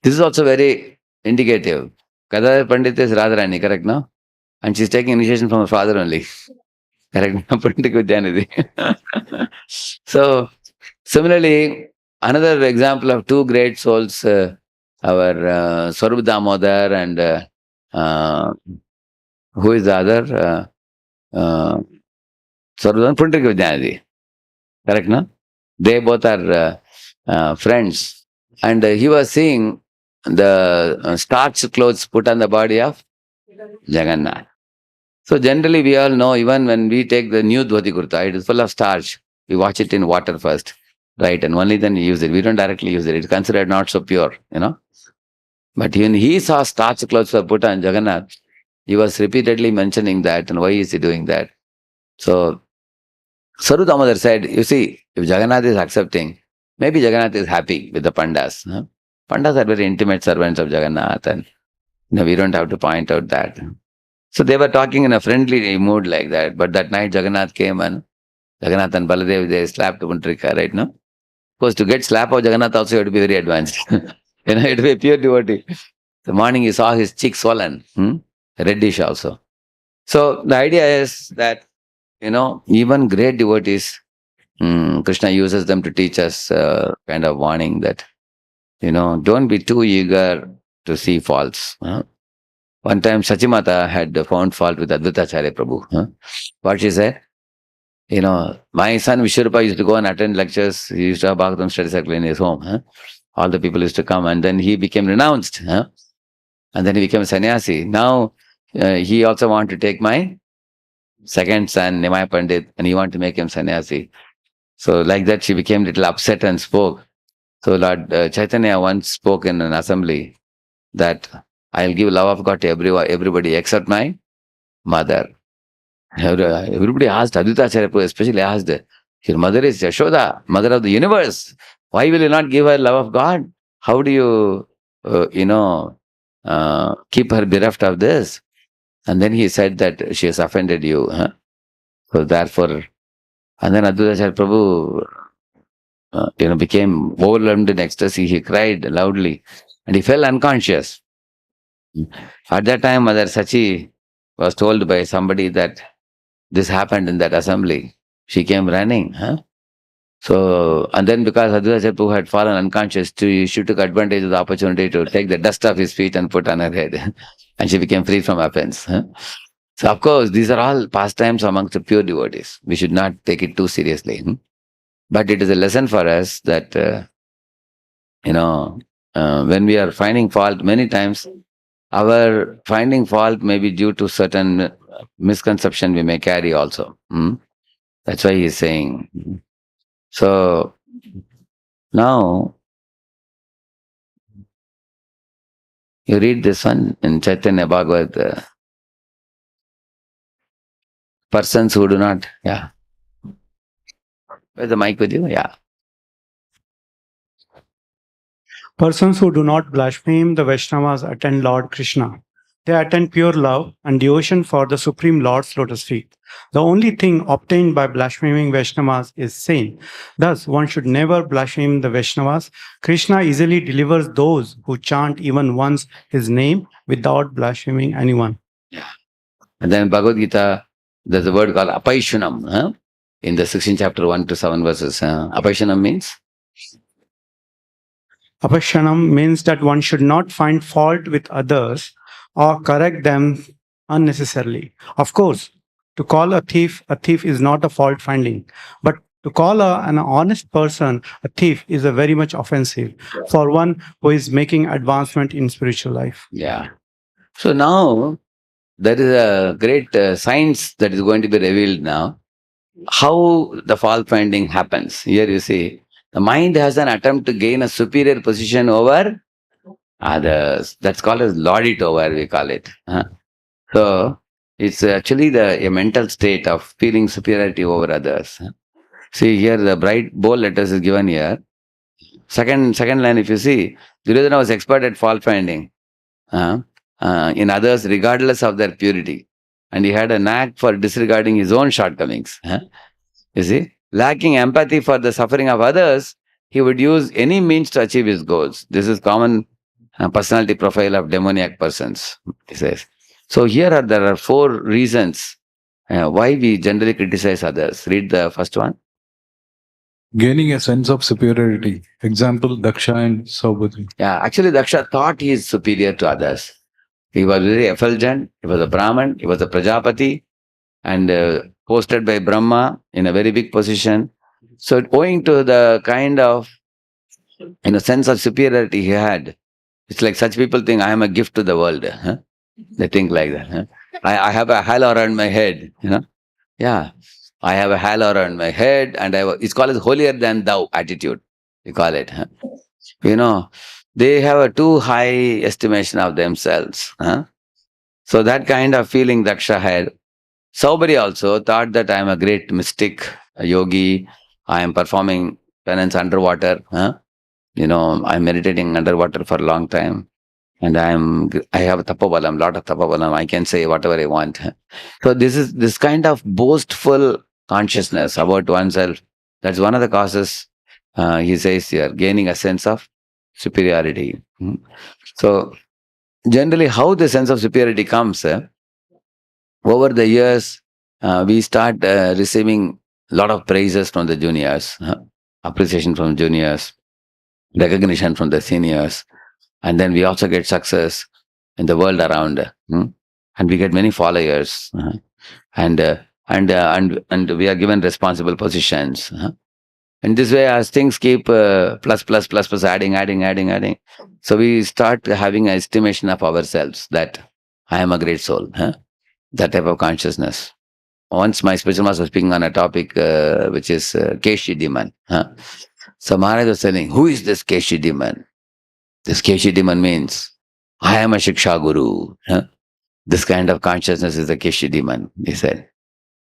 This is also very indicative. Gadadhar Pandit is Radharani, correct, no? And she's taking initiation from her father only. Correct, Pundrik Vidyanidhi. So, similarly, another example of 2 great souls, our Swarup Damodar and who is the other? Sarvadhan Pundrik Vidyanidhi. Correct, no? They both are friends. And he was seeing the starched clothes put on the body of Jagannath. So generally we all know, even when we take the new dhoti kurta, it is full of starch. We wash it in water first, right? And only then we use it. We don't directly use it. It's considered not so pure, But when he saw starched clothes were put on Jagannath, he was repeatedly mentioning that, and why is he doing that? So Saru Damodar said, you see, if Jagannath is accepting, maybe Jagannath is happy with the Pandas. Pandas are very intimate servants of Jagannath, and we don't have to point out that. So they were talking in a friendly mood like that, but that night Jagannath came, and Jagannath and Baladev, they slapped Pundrika, right? No? Of course, to get slap of Jagannath also you have to be very advanced. You have to be a pure devotee. The morning he saw his cheek swollen, reddish also. So the idea is that, even great devotees, Krishna uses them to teach us kind of warning that, don't be too eager to see faults. One time Sachimata had found fault with Advaitacharya Prabhu. What she said? My son Vishwarupa used to go and attend lectures. He used to have Bhagavatam study circle in his home. All the people used to come, and then he became renounced. And then he became a sannyasi. Now he also wanted to take my second son, Nimai Pandit, and he wanted to make him sannyasi. So like that, she became a little upset and spoke. So Lord Chaitanya once spoke in an assembly that I'll give love of God to everybody except my mother. Everybody asked, Advaitacharya Prabhu especially asked, your mother is Yashoda, mother of the universe. Why will you not give her love of God? How do you, keep her bereft of this? And then he said that she has offended you. So therefore, and then Advaitacharya Prabhu became overwhelmed in ecstasy. He cried loudly and he fell unconscious. At that time, Mother Sachi was told by somebody that this happened in that assembly. She came running. So, and then because Advaita Prabhu had fallen unconscious, she took advantage of the opportunity to take the dust off his feet and put on her head. And she became free from offense. So, of course, these are all pastimes amongst the pure devotees. We should not take it too seriously. But it is a lesson for us that, when we are finding fault, many times our finding fault may be due to certain misconception we may carry also. That's why he is saying. So now you read this one in Chaitanya Bhagavad, persons who do not, Where's the mic with you? Yeah. Persons who do not blaspheme the Vaishnavas attend Lord Krishna. They attend pure love and devotion for the Supreme Lord's lotus feet. The only thing obtained by blaspheming Vaishnavas is sin. Thus, one should never blaspheme the Vaishnavas. Krishna easily delivers those who chant even once his name without blaspheming anyone. And then Bhagavad Gita, there's a word called apaishanam. In the 16th chapter, 1 to 7 verses. Apaishanam means? Apashanam means that one should not find fault with others or correct them unnecessarily. Of course, to call a thief is not a fault finding, but to call an honest person a thief is a very much offensive for one who is making advancement in spiritual life. Yeah. So now there is a great science that is going to be revealed now. How the fault finding happens. Here you see, the mind has an attempt to gain a superior position over others. That's called as lord it over, we call it. So it's actually a mental state of feeling superiority over others. See here, the bright bold letters is given here. Second line, if you see, Duryodhana was expert at fault finding in others regardless of their purity. And he had a knack for disregarding his own shortcomings. You see, lacking empathy for the suffering of others, he would use any means to achieve his goals. This is common personality profile of demoniac persons, he says. So here there are 4 reasons why we generally criticize others. Read the first one. Gaining a sense of superiority. Example, Daksha and Saubhadri. Yeah, actually Daksha thought he is superior to others. He was very effulgent, he was a Brahman, he was a Prajapati, and posted by Brahma in a very big position. So owing to the kind of sense of superiority he had, it's like such people think, I am a gift to the world. They think like that. I have a halo around my head. Yeah, I have a halo around my head, and it's called as holier than thou attitude. We call it. They have a too high estimation of themselves. So that kind of feeling Daksha had. Saubhari also thought that I am a great mystic, a yogi. I am performing penance underwater. I'm meditating underwater for a long time. And I have tapobalam, lot of tapobalam. I can say whatever I want. So this kind of boastful consciousness about oneself. That's one of the causes, he says here, gaining a sense of superiority. So generally how the sense of superiority comes, over the years, we start receiving a lot of praises from the juniors, appreciation from juniors, recognition from the seniors, and then we also get success in the world around, and we get many followers, and we are given responsible positions. And this way, as things keep plus, adding, so we start having an estimation of ourselves that I am a great soul. That type of consciousness. Once my spiritual master was speaking on a topic which is Keshi demon. So Maharaj was saying, who is this Keshi demon? This Keshi demon means, I am a Shiksha Guru. This kind of consciousness is a Keshi demon, he said.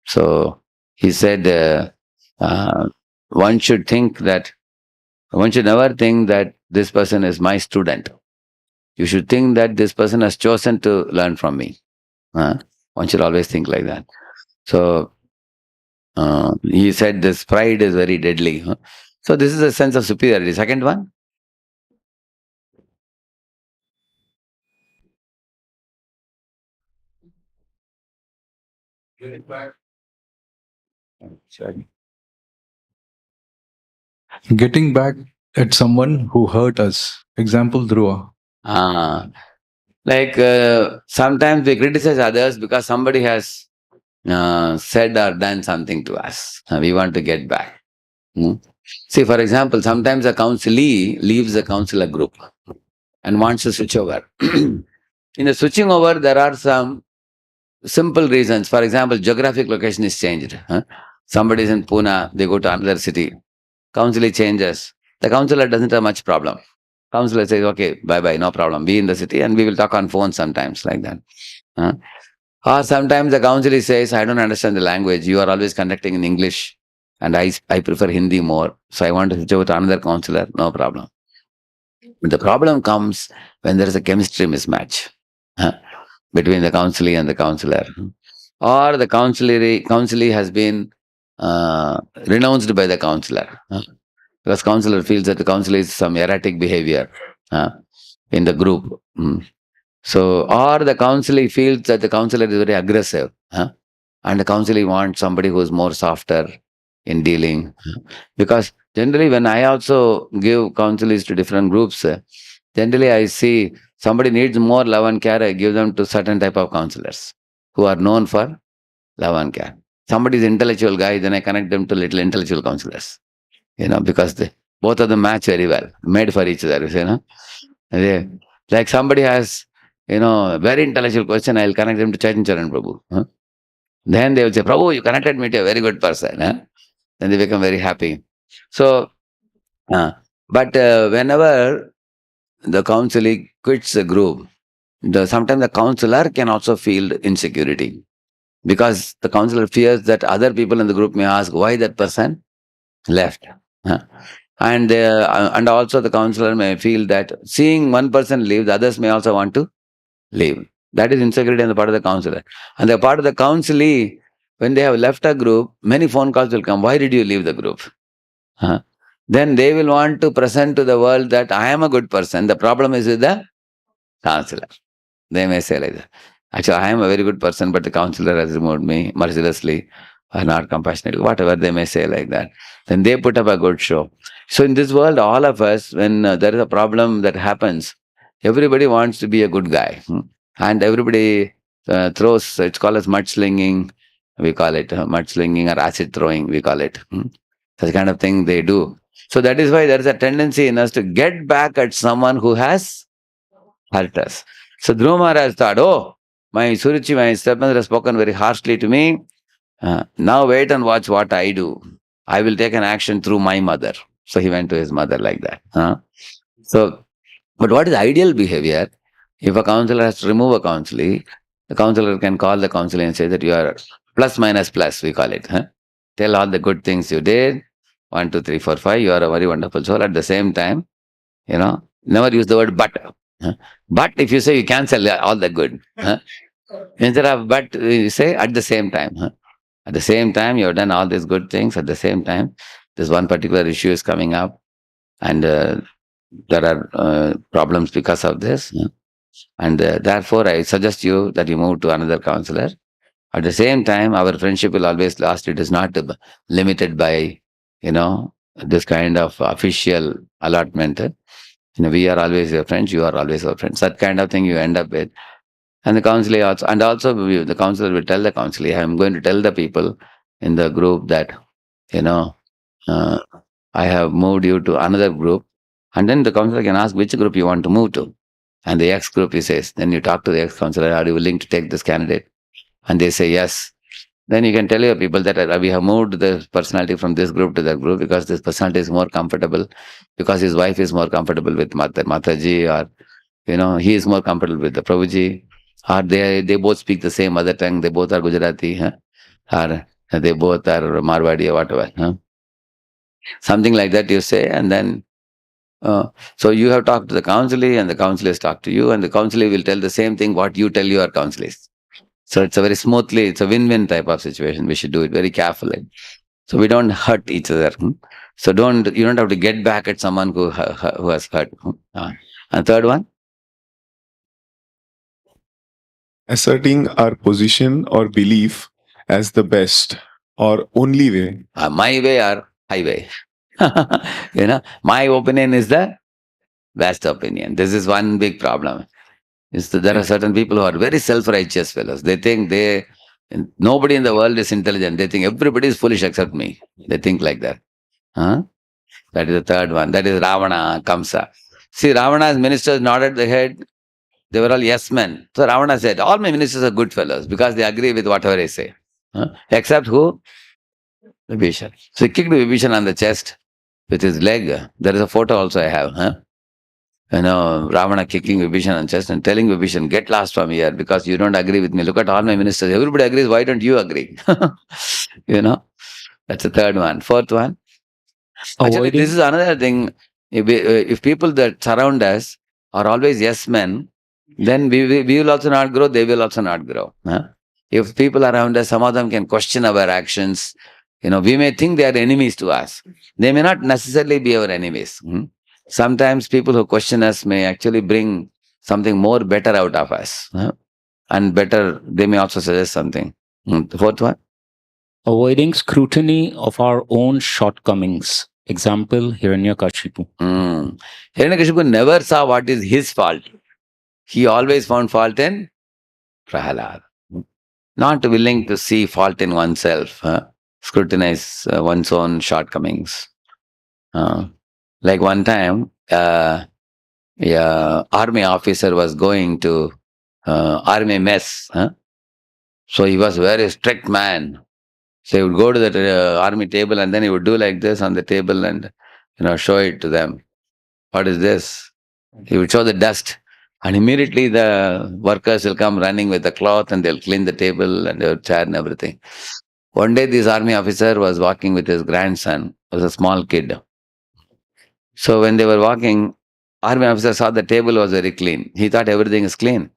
So he said, one should never think that this person is my student. You should think that this person has chosen to learn from me. One should always think like that. So he said this pride is very deadly. So this is a sense of superiority. Second one. Getting back at someone who hurt us. Example, Dhruva. Sometimes we criticize others because somebody has said or done something to us. We want to get back. See, for example, sometimes a counselee leaves the counselor group and wants to switch over. In the switching over, there are some simple reasons. For example, geographic location is changed. Somebody is in Pune, they go to another city. Counselee changes. The counselor doesn't have much problem. Counselor says, okay, bye-bye, no problem. Be in the city and we will talk on phone sometimes like that. Or sometimes the counselor says, I don't understand the language. You are always conducting in English and I prefer Hindi more. So I want to switch over to another counselor. No problem. But the problem comes when there is a chemistry mismatch between the counselee and the counselor. Or the counselee has been renounced by the counselor. Because counselor feels that the counselor is some erratic behavior in the group. So, or the counselee feels that the counselor is very aggressive, and the counselee wants somebody who is more softer in dealing. Because generally, when I also give counselees to different groups, generally I see somebody needs more love and care, I give them to certain type of counselors who are known for love and care. Somebody is intellectual guy, then I connect them to little intellectual counselors. Because both of them match very well, made for each other. Like somebody has, a very intellectual question, I'll connect them to Charan Prabhu. Then they will say, Prabhu, you connected me to a very good person. Then they become very happy. So, but whenever the counselee quits the group, sometimes the counselor can also feel insecurity. Because the counselor fears that other people in the group may ask why that person left. And also the counselor may feel that seeing one person leave, the others may also want to leave. That is insecurity on the part of the counselor. And the part of the counselee, when they have left a group, many phone calls will come. Why did you leave the group? Then they will want to present to the world that I am a good person. The problem is with the counselor. They may say like that. Actually, I am a very good person, but the counselor has removed me mercilessly or not compassionately, whatever they may say like that. Then they put up a good show. So in this world, all of us, when there is a problem that happens, everybody wants to be a good guy. And everybody throws, it's called as mudslinging, we call it mudslinging or acid throwing, we call it. Such kind of thing they do. So that is why there is a tendency in us to get back at someone who has hurt us. So Dhruva Maharaj thought, oh, my Suruchi, my stepmother has spoken very harshly to me. Now wait and watch what I do. I will take an action through my mother. So he went to his mother like that. But what is ideal behavior? If a counselor has to remove a counselee, the counselor can call the counselee and say that you are plus minus plus, we call it. Tell all the good things you did. 1, 2, 3, 4, 5. You are a very wonderful soul. At the same time, never use the word but. But if you say you cancel all the good. Instead of but, you say at the same time. At the same time, you have done all these good things. At the same time, this one particular issue is coming up. And there are problems because of this. And therefore, I suggest you that you move to another counselor. At the same time, our friendship will always last. It is not limited by, this kind of official allotment. We are always your friends, you are always our friends. That kind of thing you end up with. And the counselor also, the counselor will tell the counselor, I am going to tell the people in the group that, I have moved you to another group. And then the counselor can ask which group you want to move to. And the X group, he says, then you talk to the X counselor, are you willing to take this candidate? And they say yes. Then you can tell your people that we have moved the personality from this group to that group because this personality is more comfortable, because his wife is more comfortable with Mataji, or, he is more comfortable with the Prabhuji, or they both speak the same mother tongue, they both are Gujarati, or they both are Marwadi or whatever. Something like that you say, and then so you have talked to the counselee and the counselee has talked to you, and the counselee will tell the same thing what you tell your counselees. So it's a win-win type of situation. We should do it very carefully. So we don't hurt each other. So you don't have to get back at someone who has hurt. And third one? Asserting our position or belief as the best or only way. My way or highway. My opinion is the best opinion. This is one big problem. There are certain people who are very self-righteous fellows. They think nobody in the world is intelligent. They think everybody is foolish except me. They think like that. That is the third one. That is Ravana, Kamsa. See, Ravana's ministers nodded their head. They were all yes men. So Ravana said, all my ministers are good fellows because they agree with whatever I say. Except who? Vibhishan. So he kicked Vibhishan on the chest with his leg. There is a photo also I have. Ravana kicking Vibhishan on the chest and telling Vibhishan, get lost from here because you don't agree with me. Look at all my ministers. Everybody agrees. Why don't you agree? That's the third one. Fourth one. Actually, this is another thing. If people that surround us are always yes men, then we will also not grow, they will also not grow. If people around us, some of them can question our actions, we may think they are enemies to us. They may not necessarily be our enemies. Sometimes people who question us may actually bring something more better out of us. And better, they may also suggest something. The fourth one? Avoiding scrutiny of our own shortcomings. Example, Hiranyakashipu. Hiranyakashipu never saw what is his fault. He always found fault in Prahalad. Not willing to see fault in oneself, scrutinize one's own shortcomings. Like one time, army officer was going to army mess. So he was a very strict man. So he would go to the army table and then he would do like this on the table and show it to them. What is this? He would show the dust. And immediately the workers will come running with the cloth and they'll clean the table and the chair and everything. One day this army officer was walking with his grandson, was a small kid. So when they were walking, army officer saw the table was very clean. He thought everything is clean.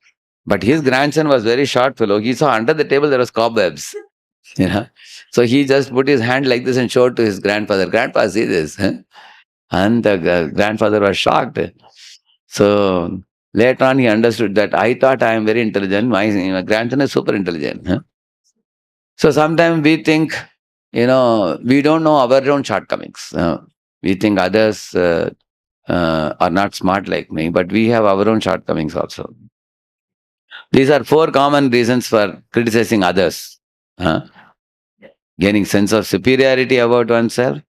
But his grandson was very short fellow. He saw under the table there was cobwebs. So he just put his hand like this and showed to his grandfather, Grandpa, see this. And the grandfather was shocked. So later on he understood that I thought I am very intelligent, my grandson is super intelligent. So sometimes we think, we don't know our own shortcomings. We think others are not smart like me, but we have our own shortcomings also. These are 4 common reasons for criticizing others. Gaining sense of superiority about oneself,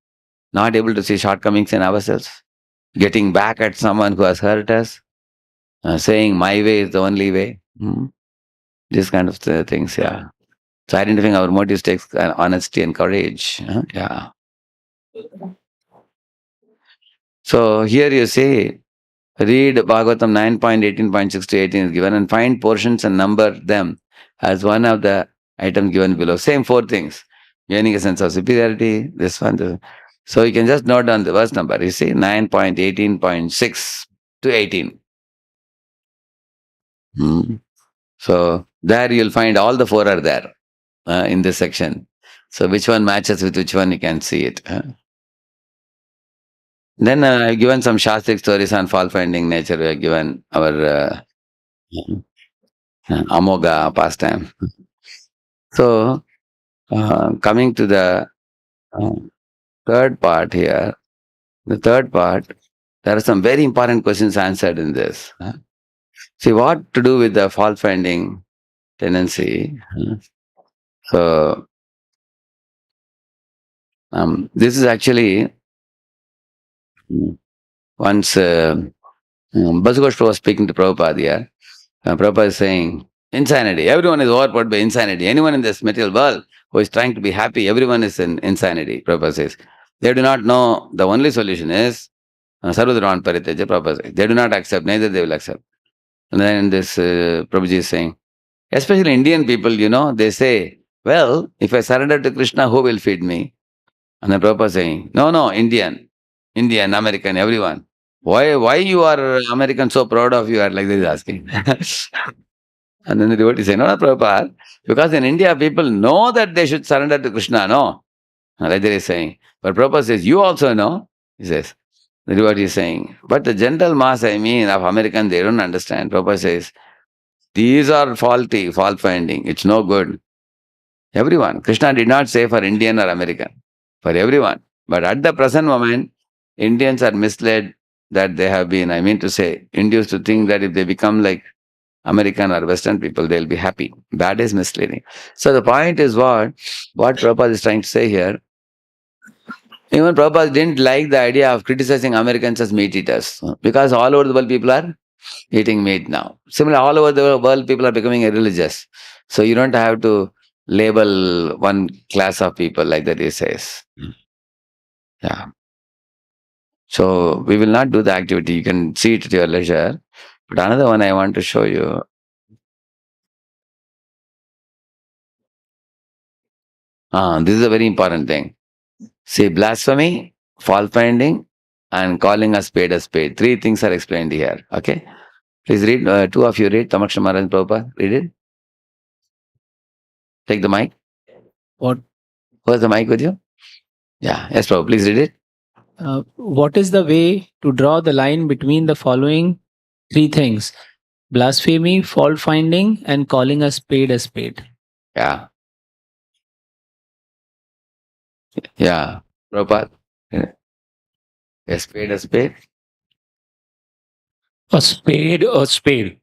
not able to see shortcomings in ourselves, getting back at someone who has hurt us, saying my way is the only way. These kind of things, yeah. So identifying our motives takes honesty and courage. Yeah. So here you say, read Bhagavatam 9.18.6 to 18 is given and find portions and number them as one of the items given below. Same 4 things. Gaining a sense of superiority, this one. So you can just note down the verse number. You see 9.18.6 to 18. So there you'll find all the 4 are there in this section. So which one matches with which one you can see it. Then I've given some Shastric stories on fault-finding nature. We have given our Amoga pastime. So coming to the third part here, the third part, there are some very important questions answered in this. See, what to do with the fault-finding tendency? So, this is actually once Basugosh was speaking to Prabhupada here. Prabhupada is saying, insanity. Everyone is overpowered by insanity. Anyone in this material world who is trying to be happy, everyone is in insanity, Prabhupada says. They do not know the only solution is Sarvadharan Pariteja, Prabhupada says. They do not accept, neither they will accept. And then this Prabhuji is saying, especially Indian people, they say, well, if I surrender to Krishna, who will feed me? And then Prabhupada is saying, no, Indian, American, everyone. Why you are American so proud of you are like this asking. And then the devotee is saying, no, Prabhupada, because in India people know that they should surrender to Krishna, no? Like they are saying. But Prabhupada says, you also know, he says. That is what he is saying. But the general mass, of American, they don't understand. Prabhupada says, these are faulty, fault finding. It's no good. Everyone. Krishna did not say for Indian or American. For everyone. But at the present moment, Indians are misled that they have been, induced to think that if they become like American or Western people, they'll be happy. That is misleading. So the point is what Prabhupada is trying to say here. Even Prabhupada didn't like the idea of criticizing Americans as meat eaters, because all over the world people are eating meat now. Similarly, all over the world people are becoming religious. So you don't have to label one class of people like that he says. Yeah. So we will not do the activity. You can see it at your leisure. But another one I want to show you. This is a very important thing. See, blasphemy, fault finding, and calling a spade a spade. Three things are explained here. Okay? Please read. Two of you read. Tamaksha Maharaj Prabhupada. Read it. Take the mic. What? Who has the mic with you? Yeah. Yes, Prabhupada. Please read it. What is the way to draw the line between the following three things: blasphemy, fault finding, and calling a spade a spade? Yeah. Yeah. Prabhupada. A spade a spade. A spade, a spade.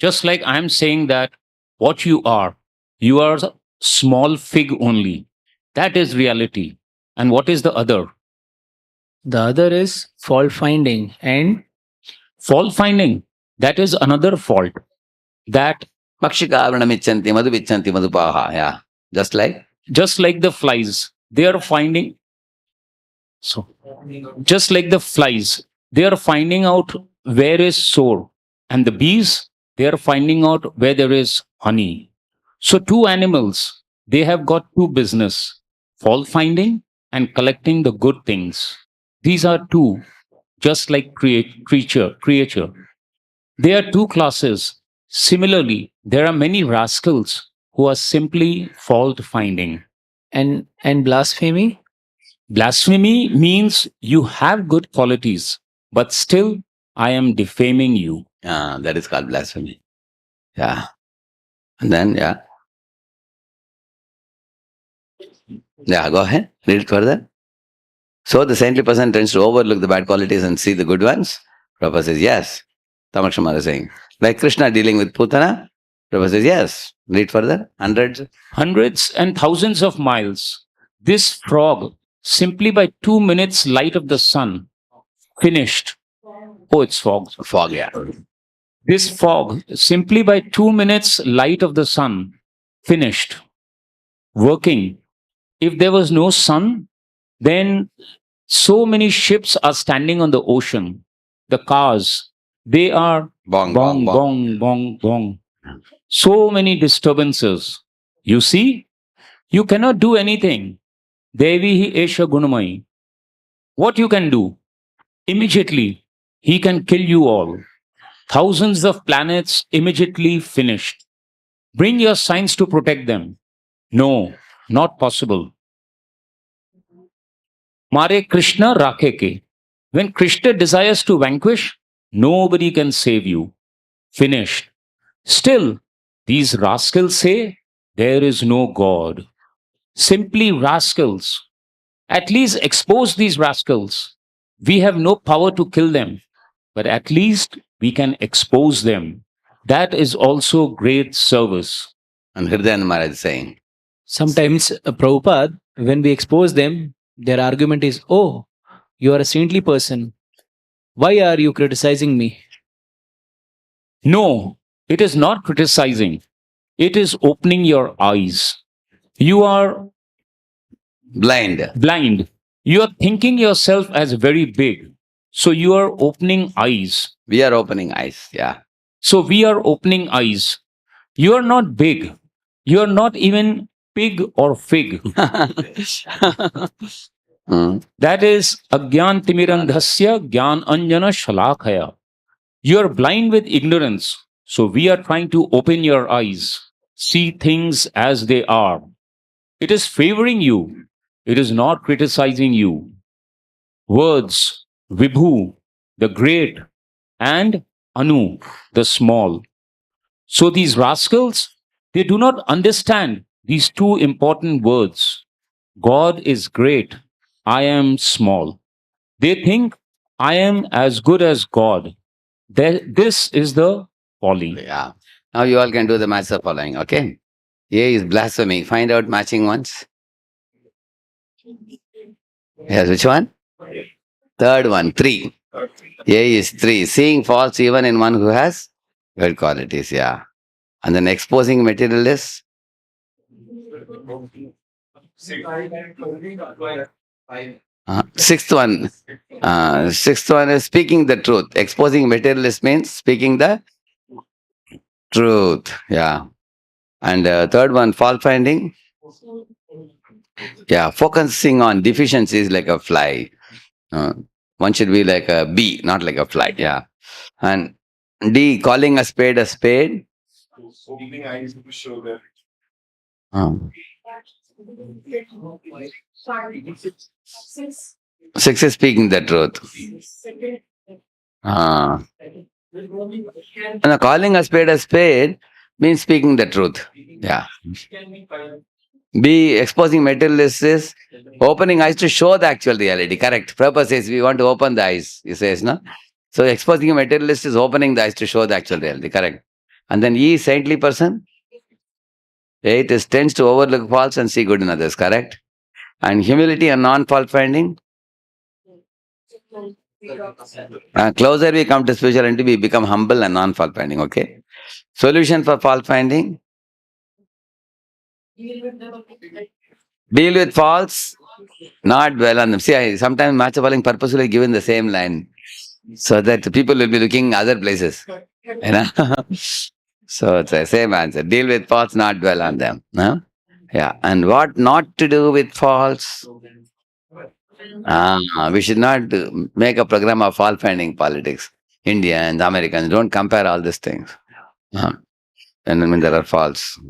Just like I'm saying that what you are a small fig only. That is reality. And what is the other? The other is fault finding and fault finding. That is another fault. That Makshika avranamichanti madhuvichanti madhupaha. Yeah. Just like the flies. They are finding. So just like the flies, they are finding out where is sore. And the bees, they are finding out where there is honey. So two animals, they have got two business: fault finding and collecting the good things. These are two, just like creature. They are two classes. Similarly, there are many rascals who are simply fault finding. And blasphemy? Blasphemy means you have good qualities, but still I am defaming you. That is called blasphemy. Yeah. And then, yeah. Yeah, go ahead. Read it further. So the saintly person tends to overlook the bad qualities and see the good ones. Prabhupada says, yes. Tamaksha Maharaj is saying. Like Krishna dealing with Putana. Prabhupada says, yes. Read further. Hundreds and thousands of miles. This frog, simply by 2 minutes light of the sun, finished. Oh, it's fog. Fog, yeah. This fog, simply by 2 minutes light of the sun, finished. Working. If there was no sun, then so many ships are standing on the ocean. The cars, they are bong. So many disturbances. You see, you cannot do anything. Devi Esha Gunamai. What you can do? Immediately, he can kill you all. Thousands of planets immediately finished. Bring your science to protect them. No, not possible. Mare Krishna rakhe ke. When Krishna desires to vanquish, nobody can save you. Finished. Still, these rascals say there is no God. Simply rascals. At least expose these rascals. We have no power to kill them, but at least we can expose them. That is also great service. And Hridayana Maharaj is saying, sometimes, Prabhupada, when we expose them, their argument is, oh, you are a saintly person. Why are you criticizing me? No, it is not criticizing. It is opening your eyes. You are blind. You are thinking yourself as very big. So you are opening eyes. We are opening eyes, yeah. So we are opening eyes. You are not big. You are not even pig or fig. That is agyan timirandhasya gyan anjana shalakaya. You are blind with ignorance. So we are trying to open your eyes. See things as they are. It is favoring you. It is not criticizing you. Words, Vibhu, the great, and Anu, the small. So these rascals, they do not understand these two important words. God is great, I am small. They think I am as good as God. This is the folly. Yeah. Now you all can do the maths of following, okay? A is blasphemy. Find out matching ones. Yes, which one? Third one, 3. A is 3. Seeing faults even in one who has good qualities, yeah. And then exposing materialists. Sixth one. Sixth one is speaking the truth. Exposing materialist means speaking the truth. Yeah. And third one, fault finding. Yeah, focusing on deficiencies like a fly. One should be like a bee, not like a fly. Yeah. And D, calling a spade a spade. Opening eyes to show that. Um, 6 is speaking the truth. And calling a spade means speaking the truth. Yeah. B, exposing materialists is opening eyes to show the actual reality. Correct. Purpose is we want to open the eyes, he says, no? So exposing a materialist is opening the eyes to show the actual reality. Correct. And then E, saintly person. 8 is tends to overlook faults and see good in others. Correct. And humility and non-fault finding. Closer we come to spirituality, we become humble and non-fault finding. Okay. Solution for fault finding. Deal with faults, not dwell on them. See, sometimes match falling purposefully given the same line so that people will be looking other places. You know? So it's the same answer. Deal with faults, not dwell on them. No? Yeah. And what not to do with faults? We should not make a program of fault finding politics. Indians, Americans, don't compare all these things. And when there are faults.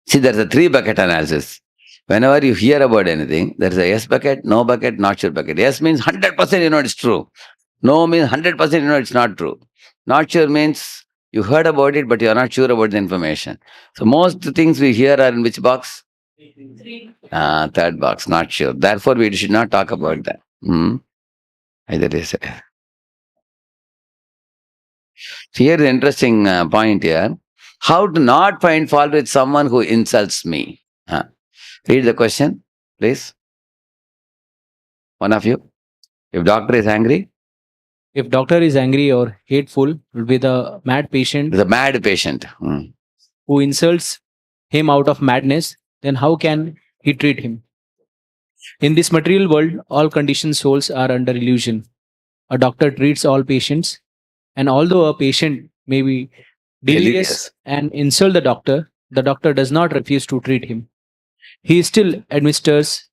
See, there's a 3-bucket analysis. Whenever you hear about anything, there's a yes bucket, no bucket, not sure bucket. Yes means 100% you know it's true. No means 100% you know it's not true. Not sure means you heard about it, but you're not sure about the information. So most things we hear are in which box? 3rd box, not sure. Therefore, we should not talk about that. Either is. So here is an interesting point here. How to not find fault with someone who insults me. Read the question, please. One of you. If doctor is angry. If doctor is angry or hateful, will be the mad patient. The mad patient. Who insults him out of madness, then how can he treat him? In this material world, all conditioned souls are under illusion. A doctor treats all patients, and although a patient may be delirious and insult the doctor does not refuse to treat him. He still administers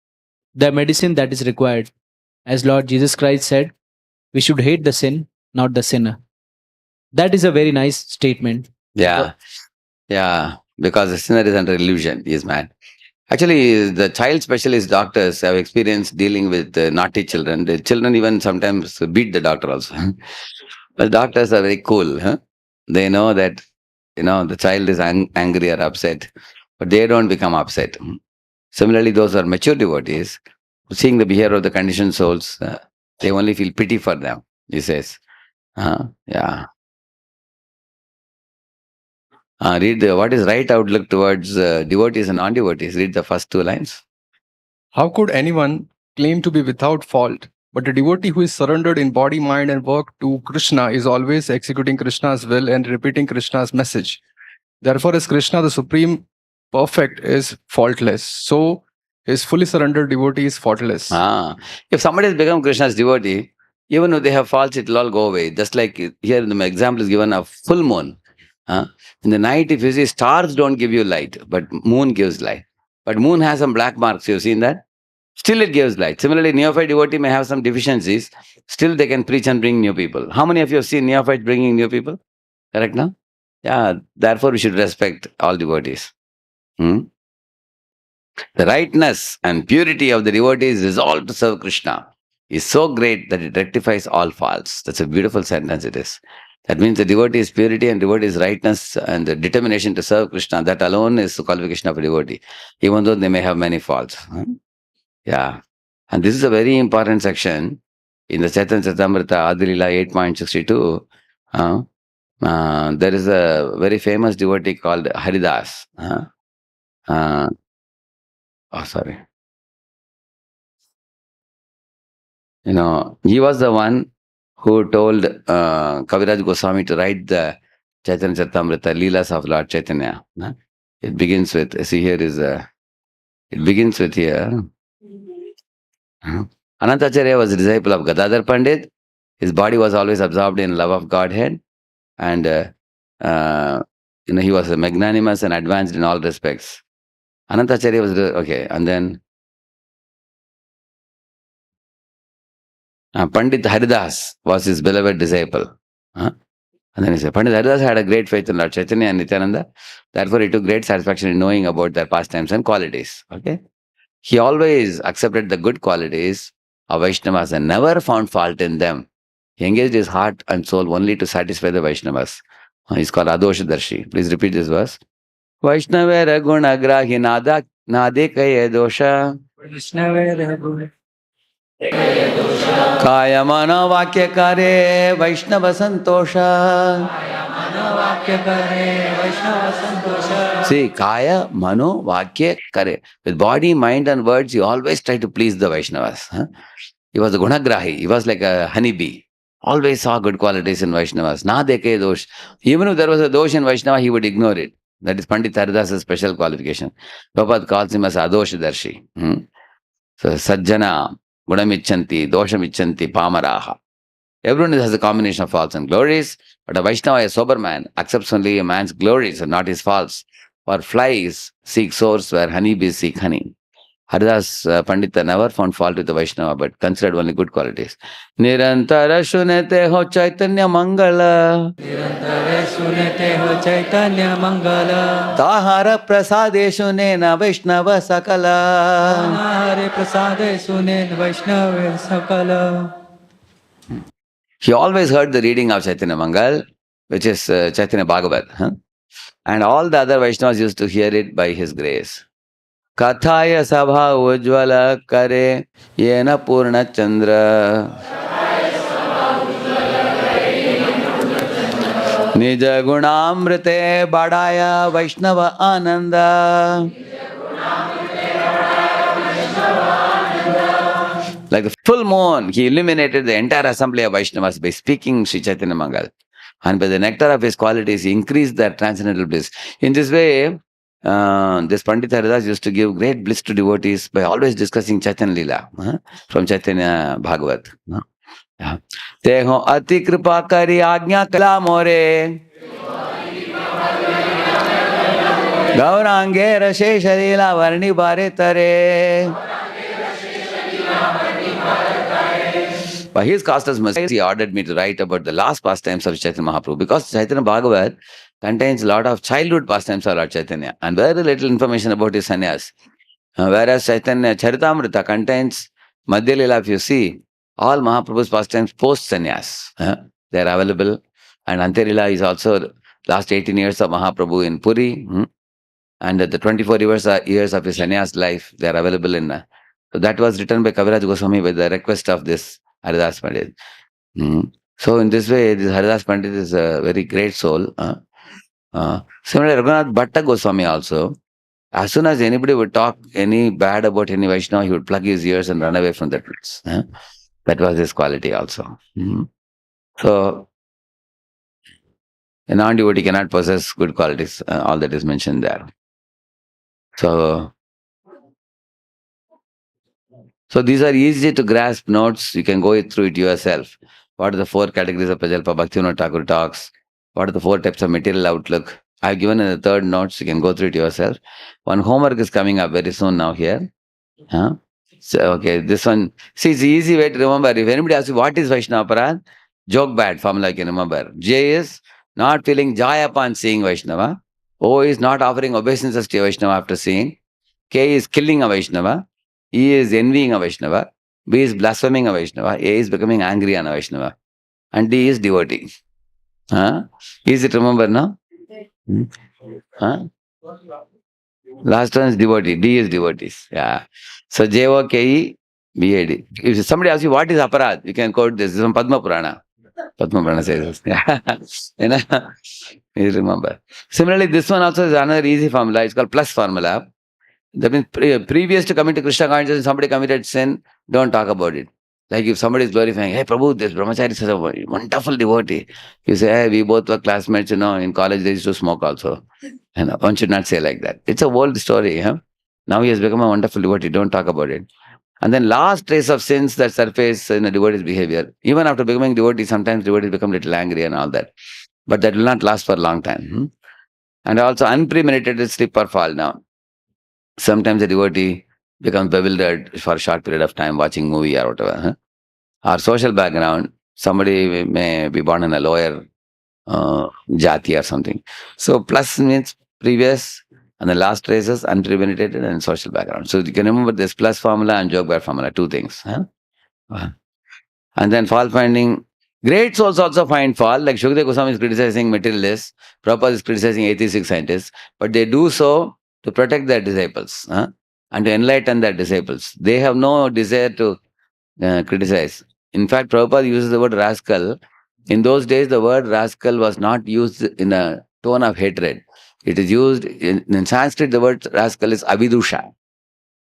the medicine that is required. As Lord Jesus Christ said, we should hate the sin, not the sinner. That is a very nice statement. Yeah. Yeah. Because the sinner is under illusion. He is mad. Actually, the child specialist doctors have experience dealing with naughty children. The children even sometimes beat the doctor also. But doctors are very cool. They know that, the child is angry or upset, but they don't become upset. Similarly, those who are mature devotees, seeing the behavior of the conditioned souls, they only feel pity for them, he says. Yeah. Read what is right outlook towards devotees and non-devotees. Read the first 2 lines. How could anyone claim to be without fault, but a devotee who is surrendered in body, mind, and work to Krishna is always executing Krishna's will and repeating Krishna's message? Therefore, as Krishna, the Supreme Perfect, is faultless. So, his fully surrendered devotee is faultless. If somebody has become Krishna's devotee, even if they have faults, it will all go away. Just like here, the example is given of full moon. In the night, if you see, stars don't give you light, but moon gives light. But moon has some black marks. You've seen that? Still it gives light. Similarly, neophyte devotee may have some deficiencies. Still they can preach and bring new people. How many of you have seen neophyte bringing new people? Correct now? Yeah. Therefore, we should respect all devotees. The rightness and purity of the devotee's resolve to serve Krishna is so great that it rectifies all faults. That's a beautiful sentence it is. That means the devotee's purity and devotee's rightness and the determination to serve Krishna, that alone is the qualification of a devotee, even though they may have many faults. Yeah. And this is a very important section in the Chaitanya Charitamrita Adilila 8.62. There is a very famous devotee called Haridas. Sorry. He was the one who told Kaviraj Goswami to write the Chaitanya Charitamrita, Leelas of Lord Chaitanya. It begins with, see here is it begins with here. Anantacharya was a disciple of Gadadhar Pandit. His body was always absorbed in love of Godhead. And he was magnanimous and advanced in all respects. Anantacharya was, okay, and then Pandit Haridas was his beloved disciple. And then he said, Pandit Haridas had a great faith in Lord Chaitanya and Nityananda. Therefore, he took great satisfaction in knowing about their pastimes and qualities. Okay, he always accepted the good qualities of Vaishnavas and never found fault in them. He engaged his heart and soul only to satisfy the Vaishnavas. He's called Adoshadarshi. Please repeat this verse. Vaishnavera guna grahi nade kaya dosha. Vaishnavera guna Kaya mana vakya kare Vaishnava santosha. See, Kaya mano vakya kare. With body, mind and words, you always try to please the Vaishnavas. He was a gunagrahi. He was like a honeybee. Always saw good qualities in Vaishnavas. Na deke dosh. Even if there was a dosh in Vaishnava, he would ignore it. That is Pandit Haridas' special qualification. Prabhupada calls him as Adoshadarshi. So, Sajjana, Gunamichanti, Doshamichanti, Pamaraha. Everyone has a combination of faults and glories, but a Vaishnava, a sober man, accepts only a man's glories and not his faults. For flies seek source where honeybees seek honey. Haridas Pandita never found fault with the Vaishnava, but considered only good qualities. Nirantara shunete ho Chaitanya Mangala. Nirantara shunete ho Chaitanya Mangala. Tahara prasade shunena Vaishnava sakala. Tahara prasade shunena Vaishnava sakala. He always heard the reading of Chaitanya Mangal, which is Chaitanya Bhagavat. And all the other Vaishnavas used to hear it by his grace. Kathaya sabha ujjvala kare yena purna chandra nija gunamrite badaya Vaishnava ananda. Like the full moon, he illuminated the entire assembly of Vaishnavas by speaking Sri Chaitanya Mangal. And by the nectar of his qualities, he increased their transcendental bliss. In this way, this Pandit Haridas used to give great bliss to devotees by always discussing Chaitanya Leela from Chaitanya Bhagavat. Teho ati kripa kari agnya kala more Gaurange Rashesha Leela Varni Bare Tare. By his customers' mercy, he ordered me to write about the last pastimes of Chaitanya Mahaprabhu, because Chaitanya Bhagavat contains a lot of childhood pastimes of Lord Chaitanya and very little information about his sannyas. Whereas Chaitanya Charitamrita contains Madhya Leela, if you see, all Mahaprabhu's pastimes post sannyas. They are available. And Antya Leela is also last 18 years of Mahaprabhu in Puri. And the 24 years of his sannyas life, they are available in. So that was written by Kaviraj Goswami by the request of this Haridas Pandit. So in this way, this Haridas Pandit is a very great soul. Similarly, Raghunath Bhatta Goswami also, as soon as anybody would talk any bad about any Vaishnava, he would plug his ears and run away from that place. That was his quality also. So, a non-devotee cannot possess good qualities, all that is mentioned there. So these are easy to grasp notes. You can go through it yourself. What are the 4 categories of Prajalpa Bhaktivinoda Thakur talks? What are the 4 types of material outlook? I have given in the 3rd notes. You can go through it yourself. One homework is coming up very soon now here. So, okay, this one. See, it's an easy way to remember. If anybody asks you, what is Vaishnava Parad? Joke bad formula you can remember. J is not feeling joy upon seeing Vaishnava. O is not offering obeisances to Vaishnava after seeing. K is killing a Vaishnava, E is envying a Vaishnava, B is blaspheming a Vaishnava, A is becoming angry on a Vaishnava, and D is devotee. Huh? Easy to remember now? Huh? Last one is devotee. D is devotees. Yeah. So J-O-K-E, B-A-D. If somebody asks you what is aparad, you can quote this. This is from Padma Purana. Padma Purana says this. Yeah. You know? You remember. Similarly, this one also is another easy formula. It's called plus formula. That means previous to coming to Krishna consciousness, somebody committed sin, don't talk about it. Like if somebody is glorifying, hey Prabhu, this brahmachari is such a wonderful devotee. You say, hey, we both were classmates, in college they used to smoke also. One should not say like that. It's a old story. Huh? Now he has become a wonderful devotee, don't talk about it. And then last trace of sins that surface in a devotee's behavior. Even after becoming devotee, sometimes devotees become a little angry and all that. But that will not last for a long time. And also unpremeditated slip or fall now. Sometimes a devotee becomes bewildered for a short period of time watching movie or whatever. Our social background, somebody may be born in a lower jati or something. So plus means previous, and the last traces unpremeditated and social background. So you can remember this plus formula and joke bar formula, two things. And then fault finding. Great souls also find fault, like Shukdev Goswami is criticizing materialists, Prabhupada is criticizing atheistic scientists, but they do so to protect their disciples and to enlighten their disciples. They have no desire to criticize. In fact, Prabhupada uses the word rascal. In those days, the word rascal was not used in a tone of hatred. It is used in Sanskrit, the word rascal is avidusha.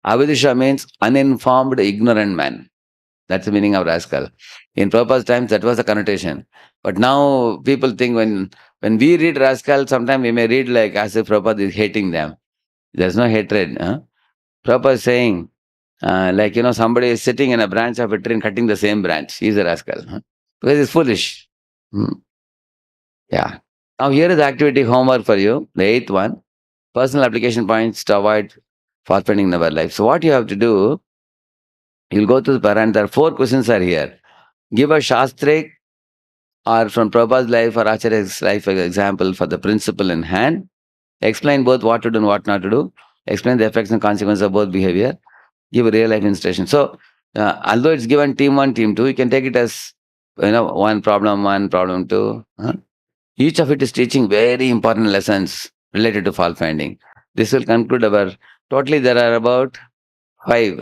Avidusha means uninformed, ignorant man. That's the meaning of rascal. In Prabhupada's times, that was the connotation. But now people think when we read rascal, sometimes we may read like as if Prabhupada is hating them. There's no hatred. Prabhupada is saying, somebody is sitting in a branch of a tree and cutting the same branch. He's a rascal. Because he's foolish. Yeah. Now here is the activity homework for you, the 8th one. Personal application points to avoid forfeiting in our life. So what you have to do, you'll go to the parent. There are 4 questions are here. Give a shastric or from Prabhupada's life or Acharya's life example for the principle in hand. Explain both what to do and what not to do. Explain the effects and consequences of both behavior. Give a real life illustration. So, although it's given team 1, team 2, you can take it as, one problem 2. Each of it is teaching very important lessons related to fault finding. This will conclude our, totally there are about 5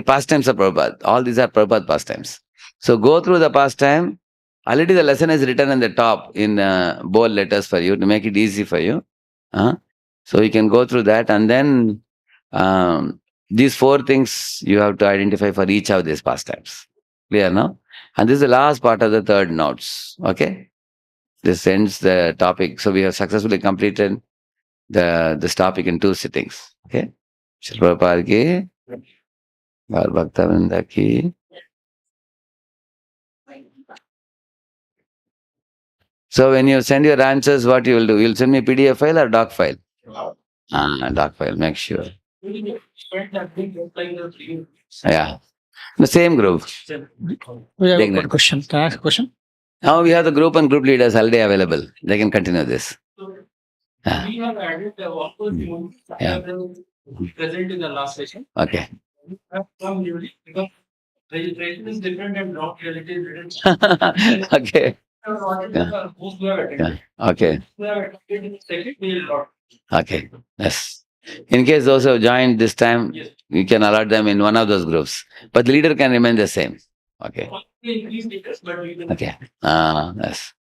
pastimes of Prabhupada. All these are Prabhupada pastimes. So go through the pastime. Already the lesson is written on the top in bold letters for you to make it easy for you. So you can go through that, and then these 4 things you have to identify for each of these pastimes. Clear now? And this is the last part of the 3rd notes. Okay? This ends the topic. So we have successfully completed this topic in 2 sittings. Okay? Shri Prabhupada ki, Gaur Bhakta-vrinda ki. So when you send your answers, what you will do? You'll send me PDF file or doc file? Doc file, make sure. Yeah. The same group. We have a question. Can I ask a question? Now we have the group and group leaders already available. They can continue this. We have added the present in the last session. Okay. Some newly, because registration is different and not reality is different. Okay. Yeah. Okay. We have attended in the second, we will not. Okay. Yes. In case those who have joined this time, you can allot them in one of those groups. But the leader can remain the same. Okay. Okay. Yes.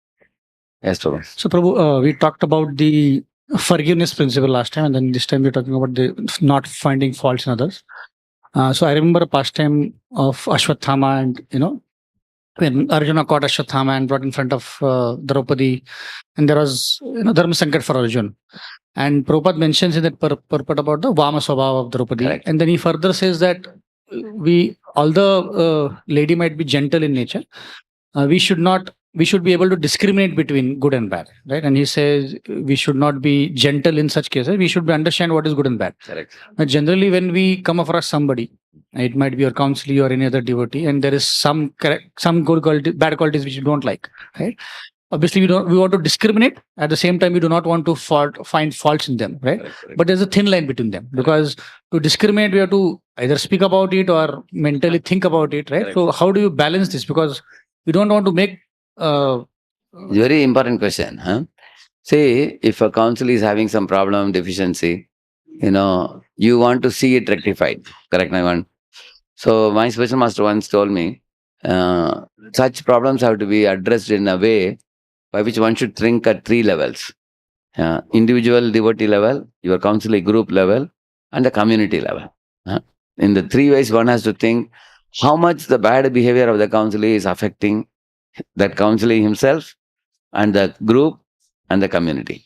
Yes, Prabhu. So, Prabhu, we talked about the forgiveness principle last time, and then this time we're talking about the not finding faults in others. So I remember a pastime of Ashwatthama, and when Arjuna caught Ashwatthama and brought in front of Draupadi, and there was Dharma Sankat for Arjuna. And Prabhupada mentions in that purport about the Vama Swabhava of Draupadi. Correct. And then he further says that although lady might be gentle in nature, we should be able to discriminate between good and bad, right? And he says we should not be gentle in such cases. We should understand what is good and bad. Correct. But generally, when we come across somebody, it might be your counselor or any other devotee, and there is some good quality, bad qualities which you don't like, right? obviously we want to discriminate. At the same time, we do not want to find faults in them, right? But there's a thin line between them, because to discriminate, we have to either speak about it or mentally think about it, right? So how do you balance this? Because we don't want to make very important question, huh? See, if a council is having some problem, deficiency, you want to see it rectified. Correct, my one. So my special master once told me, such problems have to be addressed in a way by which one should think at 3 levels. Individual devotee level, your council group level, and the community level. In the 3 ways, one has to think how much the bad behavior of the councilor is affecting that councilor himself and the group and the community.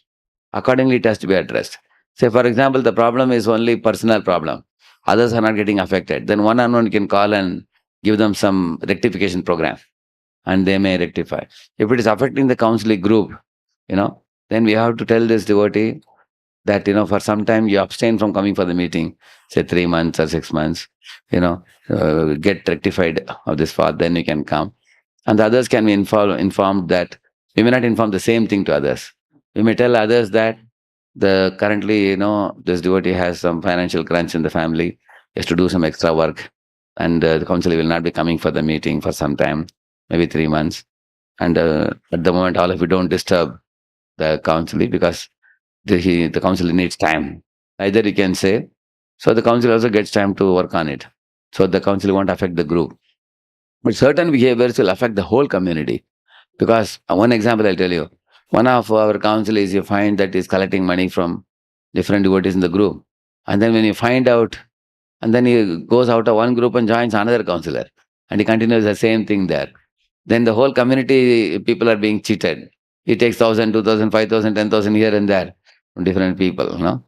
Accordingly, it has to be addressed. Say, for example, the problem is only personal problem. Others are not getting affected. Then one-on-one can call and give them some rectification program, and they may rectify. If it is affecting the counseling group, then we have to tell this devotee that, for some time you abstain from coming for the meeting, say 3 months or 6 months, get rectified of this fault, then you can come. And the others can be informed that we may not inform the same thing to others. We may tell others that currently, this devotee has some financial crunch in the family, he has to do some extra work, and the counselor will not be coming for the meeting for some time, maybe 3 months. And at the moment, all of you don't disturb the counselor, because the counselor needs time. Either you can say, so the counselor also gets time to work on it. So the counselor won't affect the group. But certain behaviors will affect the whole community. Because one example I'll tell you. One of our counselors, you find that is collecting money from different devotees in the group. And then when you find out, and then he goes out of one group and joins another counselor, and he continues the same thing there. Then the whole community people are being cheated. He takes 1,000, 2,000, 5,000, 10,000 here and there from different people,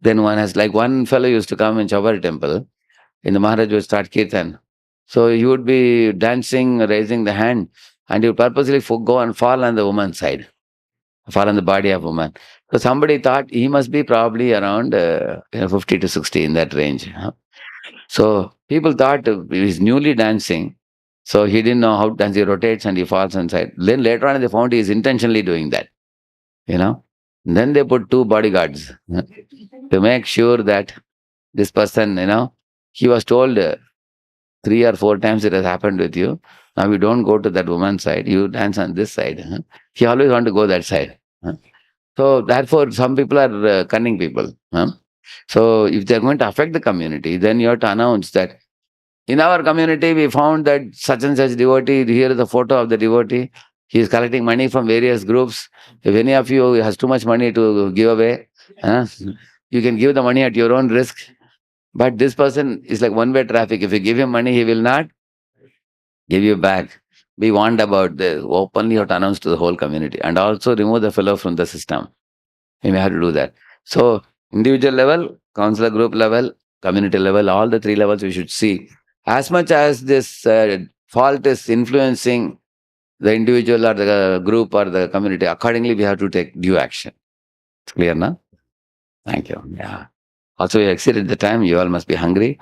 Then one has, like one fellow used to come in Chaubari temple, in the Maharaj would start kirtan. So he would be dancing, raising the hand, and he would purposely go and fall on the woman's side, fall on the body of woman. So somebody thought he must be probably around 50 to 60 in that range. So people thought he's newly dancing, so he didn't know how to dance. He rotates and he falls inside. Then later on they found he is intentionally doing that. Then they put 2 bodyguards to make sure that this person, he was told 3 or 4 times it has happened with you. Now you don't go to that woman's side, you dance on this side. He always want to go that side. So therefore, some people are cunning people. So if they're going to affect the community, then you have to announce that in our community, we found that such and such devotee, here is the photo of the devotee. He is collecting money from various groups. If any of you has too much money to give away, you can give the money at your own risk. But this person is like one-way traffic. If you give him money, he will not give you back. Be warned about this. Openly you have to announce to the whole community. And also remove the fellow from the system. You may have to do that. So individual level, counselor group level, community level, all the 3 levels we should see. As much as this fault is influencing the individual or the group or the community, accordingly we have to take due action. It's clear now? Thank you. Yeah. Also, we exceeded the time. You all must be hungry.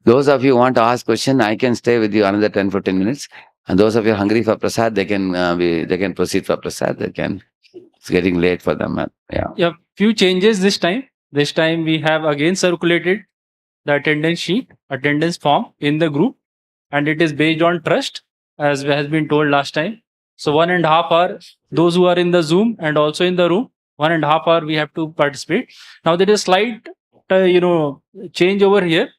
Those of you who want to ask question, I can stay with you another 10-15 minutes. And those of you hungry for prasad, they can proceed for prasad. It's getting late for them. Yeah. Few changes this time. This time we have again circulated the attendance sheet, attendance form in the group, and it is based on trust, as has been told last time. So 1.5 hour, those who are in the Zoom and also in the room, 1.5 hour we have to participate. Now there is slight change over here.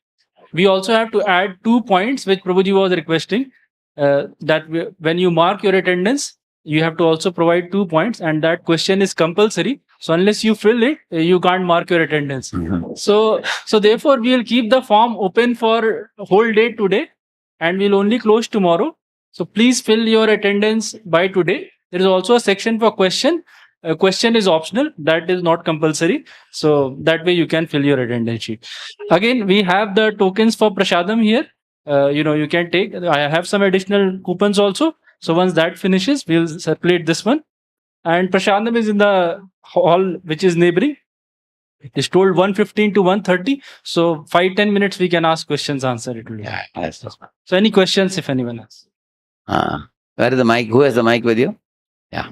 We also have to add 2 points which Prabhuji was requesting, that when you mark your attendance, you have to also provide 2 points, and that question is compulsory. So unless you fill it, you can't mark your attendance. So therefore we will keep the form open for whole day today, and we'll only close tomorrow. So please fill your attendance by today. There is also a section for question. A question is optional, that is not compulsory. So that way you can fill your attendance sheet. Again, we have the tokens for prasadam here. You can take. I have some additional coupons also. So once that finishes, we'll circulate this one. And prasadam is in the hall which is neighboring. It is told 1:15 to 1:30. So 5-10 minutes we can ask questions, answer it. Yes. So any questions if anyone has? Where is the mic? Who has the mic with you? Yeah.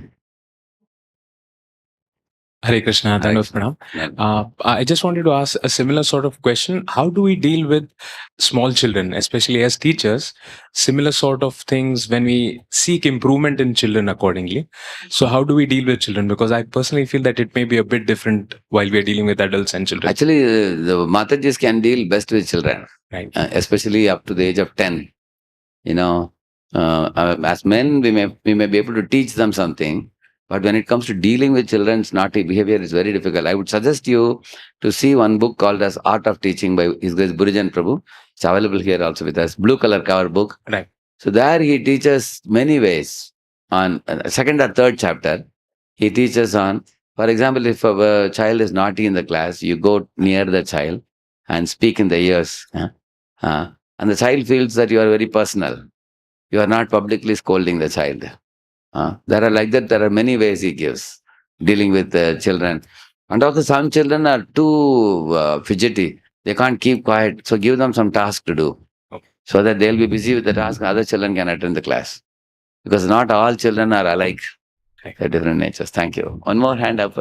Hare Krishna, Thandos Pranam. I just wanted to ask a similar sort of question. How do we deal with small children, especially as teachers? Similar sort of things when we seek improvement in children accordingly. So, how do we deal with children? Because I personally feel that it may be a bit different while we are dealing with adults and children. Actually, the Matajis can deal best with children, right? Especially up to the age of 10. You know, as men, we may be able to teach them something. But when it comes to dealing with children's naughty behavior, it's very difficult. I would suggest you to see one book called as Art of Teaching by His Grace Burujan Prabhu. It's available here also with us. Blue color cover book. Right. So there he teaches many ways. On second or third chapter, he teaches on, for example, if a child is naughty in the class, you go near the child and speak in the ears. And the child feels that you are very personal. You are not publicly scolding the child. There are like that. There are many ways he gives dealing with children. And also some children are too fidgety. They can't keep quiet. So give them some task to do so that they'll be busy with the task. Other children can attend the class. Because not all children are alike. They're different natures. Thank you. One more hand up.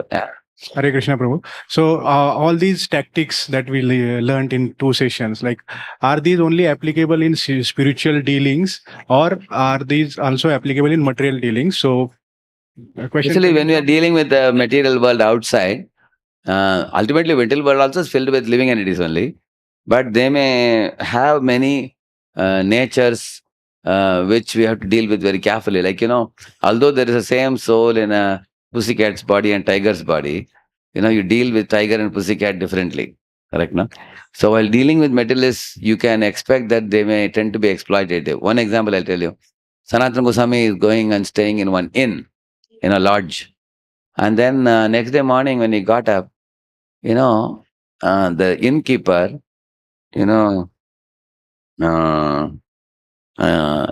Hare Krishna Prabhu. So all these tactics that we learned in 2 sessions, like, are these only applicable in spiritual dealings, or are these also applicable in material dealings? So question. Actually, when we are dealing with the material world outside, ultimately material world also is filled with living entities only. But they may have many natures which we have to deal with very carefully. Like, although there is the same soul in a pussycat's body and tiger's body, you deal with tiger and pussycat differently. Correct, no? So while dealing with materialists, you can expect that they may tend to be exploitative. One example I'll tell you. Sanatana Goswami is going and staying in one inn, in a lodge. And then next day morning when he got up, the innkeeper,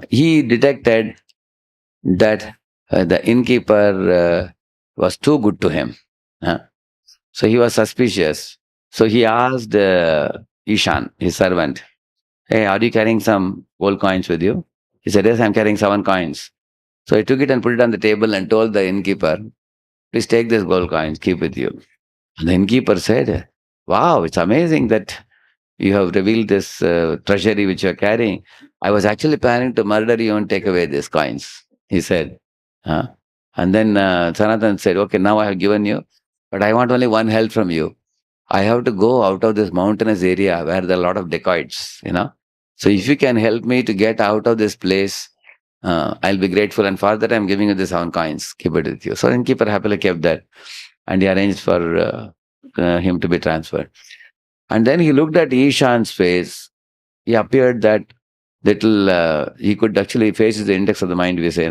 he detected that the innkeeper was too good to him. So he was suspicious. So he asked Ishan, his servant, "Hey, are you carrying some gold coins with you?" He said, "Yes, I'm carrying 7 coins." So he took it and put it on the table and told the innkeeper, "Please take this gold coins, keep with you." And the innkeeper said, "Wow, it's amazing that you have revealed this treasury which you are carrying. I was actually planning to murder you and take away these coins," he said. And then Sanatan said, "Okay, now I have given you, but I want only one help from you. I have to go out of this mountainous area where there are a lot of dacoits, So if you can help me to get out of this place, I'll be grateful. And for that, I'm giving you the 7 coins. Keep it with you." So the innkeeper happily kept that. And he arranged for him to be transferred. And then he looked at Ishan's face. He appeared that little, he could actually face the index of the mind, we say,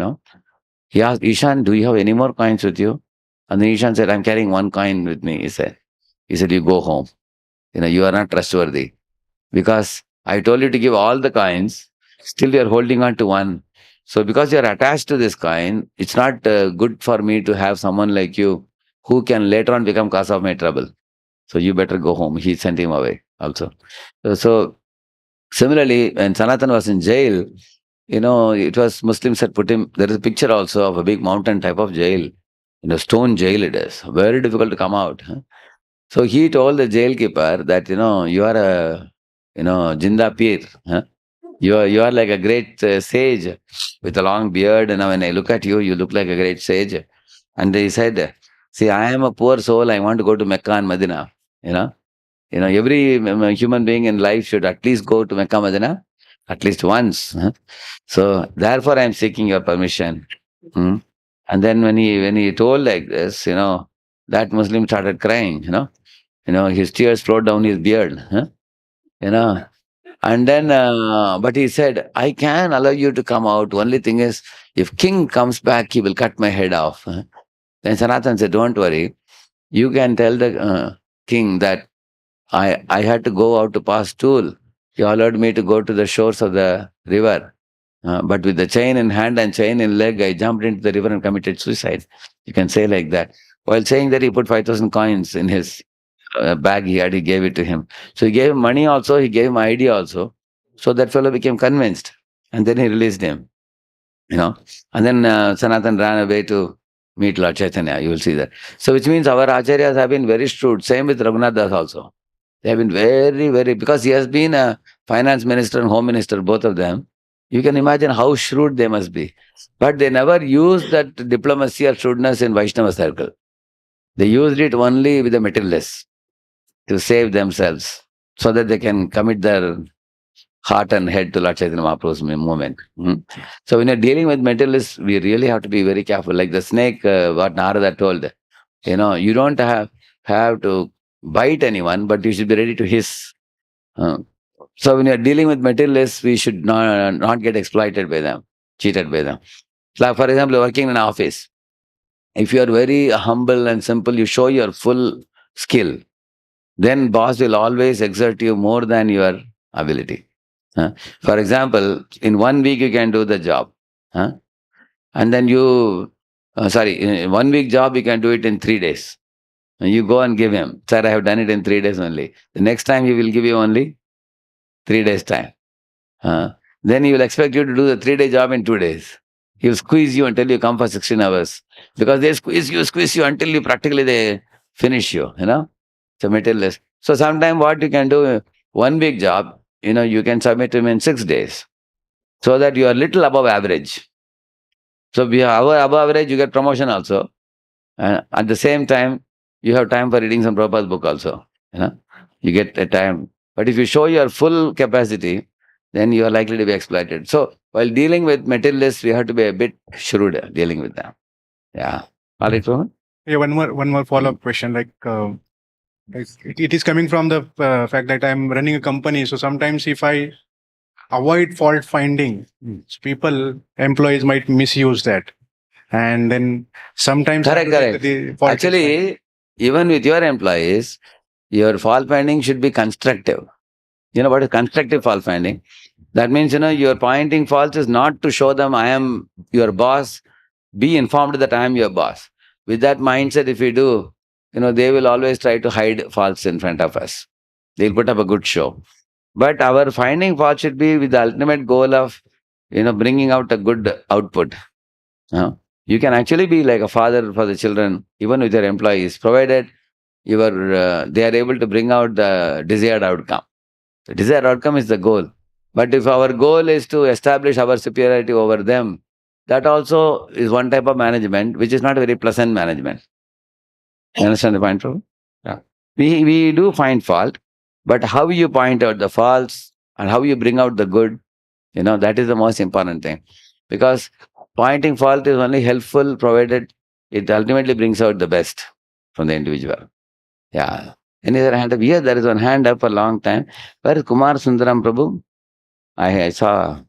He asked, "Ishan, do you have any more coins with you?" And then Ishan said, "I'm carrying 1 coin with me," he said. He said, "You go home. You are not trustworthy. Because I told you to give all the coins, still you are holding on to 1. So because you are attached to this coin, it's not good for me to have someone like you who can later on become cause of my trouble. So you better go home." He sent him away also. So similarly, when Sanatan was in jail, it was Muslims had put him, there is a picture also of a big mountain type of jail. Stone jail it is. Very difficult to come out. So he told the jailkeeper that, you are a, Jinda Peer. You are like a great sage with a long beard. And when I look at you, you look like a great sage. And he said, "See, I am a poor soul. I want to go to Mecca and Medina. Every human being in life should at least go to Mecca, Medina, at least once. So therefore, I am seeking your permission." And then when he told like this, that Muslim started crying. His tears flowed down his beard. And then, but he said, "I can allow you to come out. Only thing is, if king comes back, he will cut my head off." Then Sanatan said, "Don't worry. You can tell the king that I had to go out to pass stool. He allowed me to go to the shores of the river. But with the chain in hand and chain in leg, I jumped into the river and committed suicide." You can say like that. While saying that, he put 5,000 coins in his bag he had, he gave it to him. So he gave him money also, he gave him ID also. So that fellow became convinced. And then he released him. And then Sanatan ran away to meet Lord Chaitanya, you will see that. So which means our acharyas have been very shrewd. Same with Raghunath Das also. They have been very, very, because he has been a finance minister and home minister, both of them. You can imagine how shrewd they must be. But they never used that diplomacy or shrewdness in Vaishnava circle. They used it only with the materialists to save themselves so that they can commit their heart and head to Lord Chaitanya Mahaprabhu's movement. So when you're dealing with materialists, we really have to be very careful. Like the snake, what Narada told, you don't have to bite anyone, but you should be ready to hiss. So when you're dealing with materialists, we should not get exploited by them, cheated by them. Like for example, working in an office. If you are very humble and simple, you show your full skill, then boss will always exert you more than your ability. For example, in 1 week you can do the job. And then in 1 week job you can do it in 3 days. And you go and give him, sir, I have done it in 3 days only. The next time he will give you only 3 days time. Then he will expect you to do the 3-day job in 2 days. He will squeeze you until you come for 16 hours. Because they squeeze you until you practically they finish you, It's a materialist. So sometimes what you can do, 1 week job, you can submit him in 6 days. So that you are little above average. So above average, you get promotion also. And at the same time, you have time for reading some Prabhupada's book also. You get a time. But if you show your full capacity, then you are likely to be exploited. So while dealing with materialists, we have to be a bit shrewd dealing with them. Yeah. All right, Rohan? Yeah, one more follow-up question. Like, it is coming from the fact that I'm running a company. So sometimes if I avoid fault finding, employees might misuse that. And then sometimes... Correct. Actually, even with your employees, your fault finding should be constructive. You know what is constructive fault finding? That means, your pointing faults is not to show them I am your boss. Be informed that I am your boss. With that mindset, if we do, they will always try to hide faults in front of us. They'll put up a good show. But our finding fault should be with the ultimate goal of, bringing out a good output. You can actually be like a father for the children, even with your employees, provided they are able to bring out the desired outcome. The desired outcome is the goal. But if our goal is to establish our superiority over them, that also is one type of management, which is not a very pleasant management. You understand the point, Prabhu? Yeah. We do find fault, but how you point out the faults and how you bring out the good, that is the most important thing. Because pointing fault is only helpful provided it ultimately brings out the best from the individual. Yeah. Any other hand up? Here, there is one hand up for a long time. Where is Kumar Sundaram Prabhu? I saw.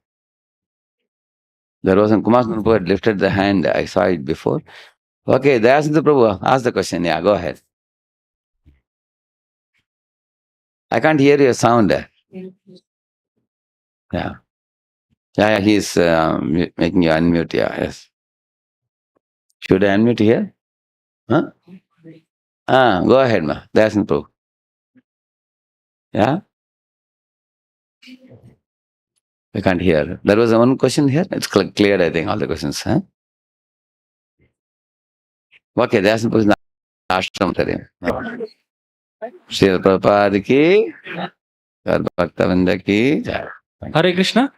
There was some Kumar Sundaram Prabhu had lifted the hand. I saw it before. Okay, Dayasundaram Prabhu, ask the question. Yeah, go ahead. I can't hear your sound. Yeah. Yeah, he's making you unmute. Yeah, yes. Should I unmute here? Huh? Go ahead, ma. Dayasundaram Prabhu. Yeah? I can't hear. There was one question here. It's cleared, I think, all the questions. Huh? Okay, that's the question. Ashram Tarim. Srila Prabhupada ki, Bhakta Vrinda ki. Hare Krishna.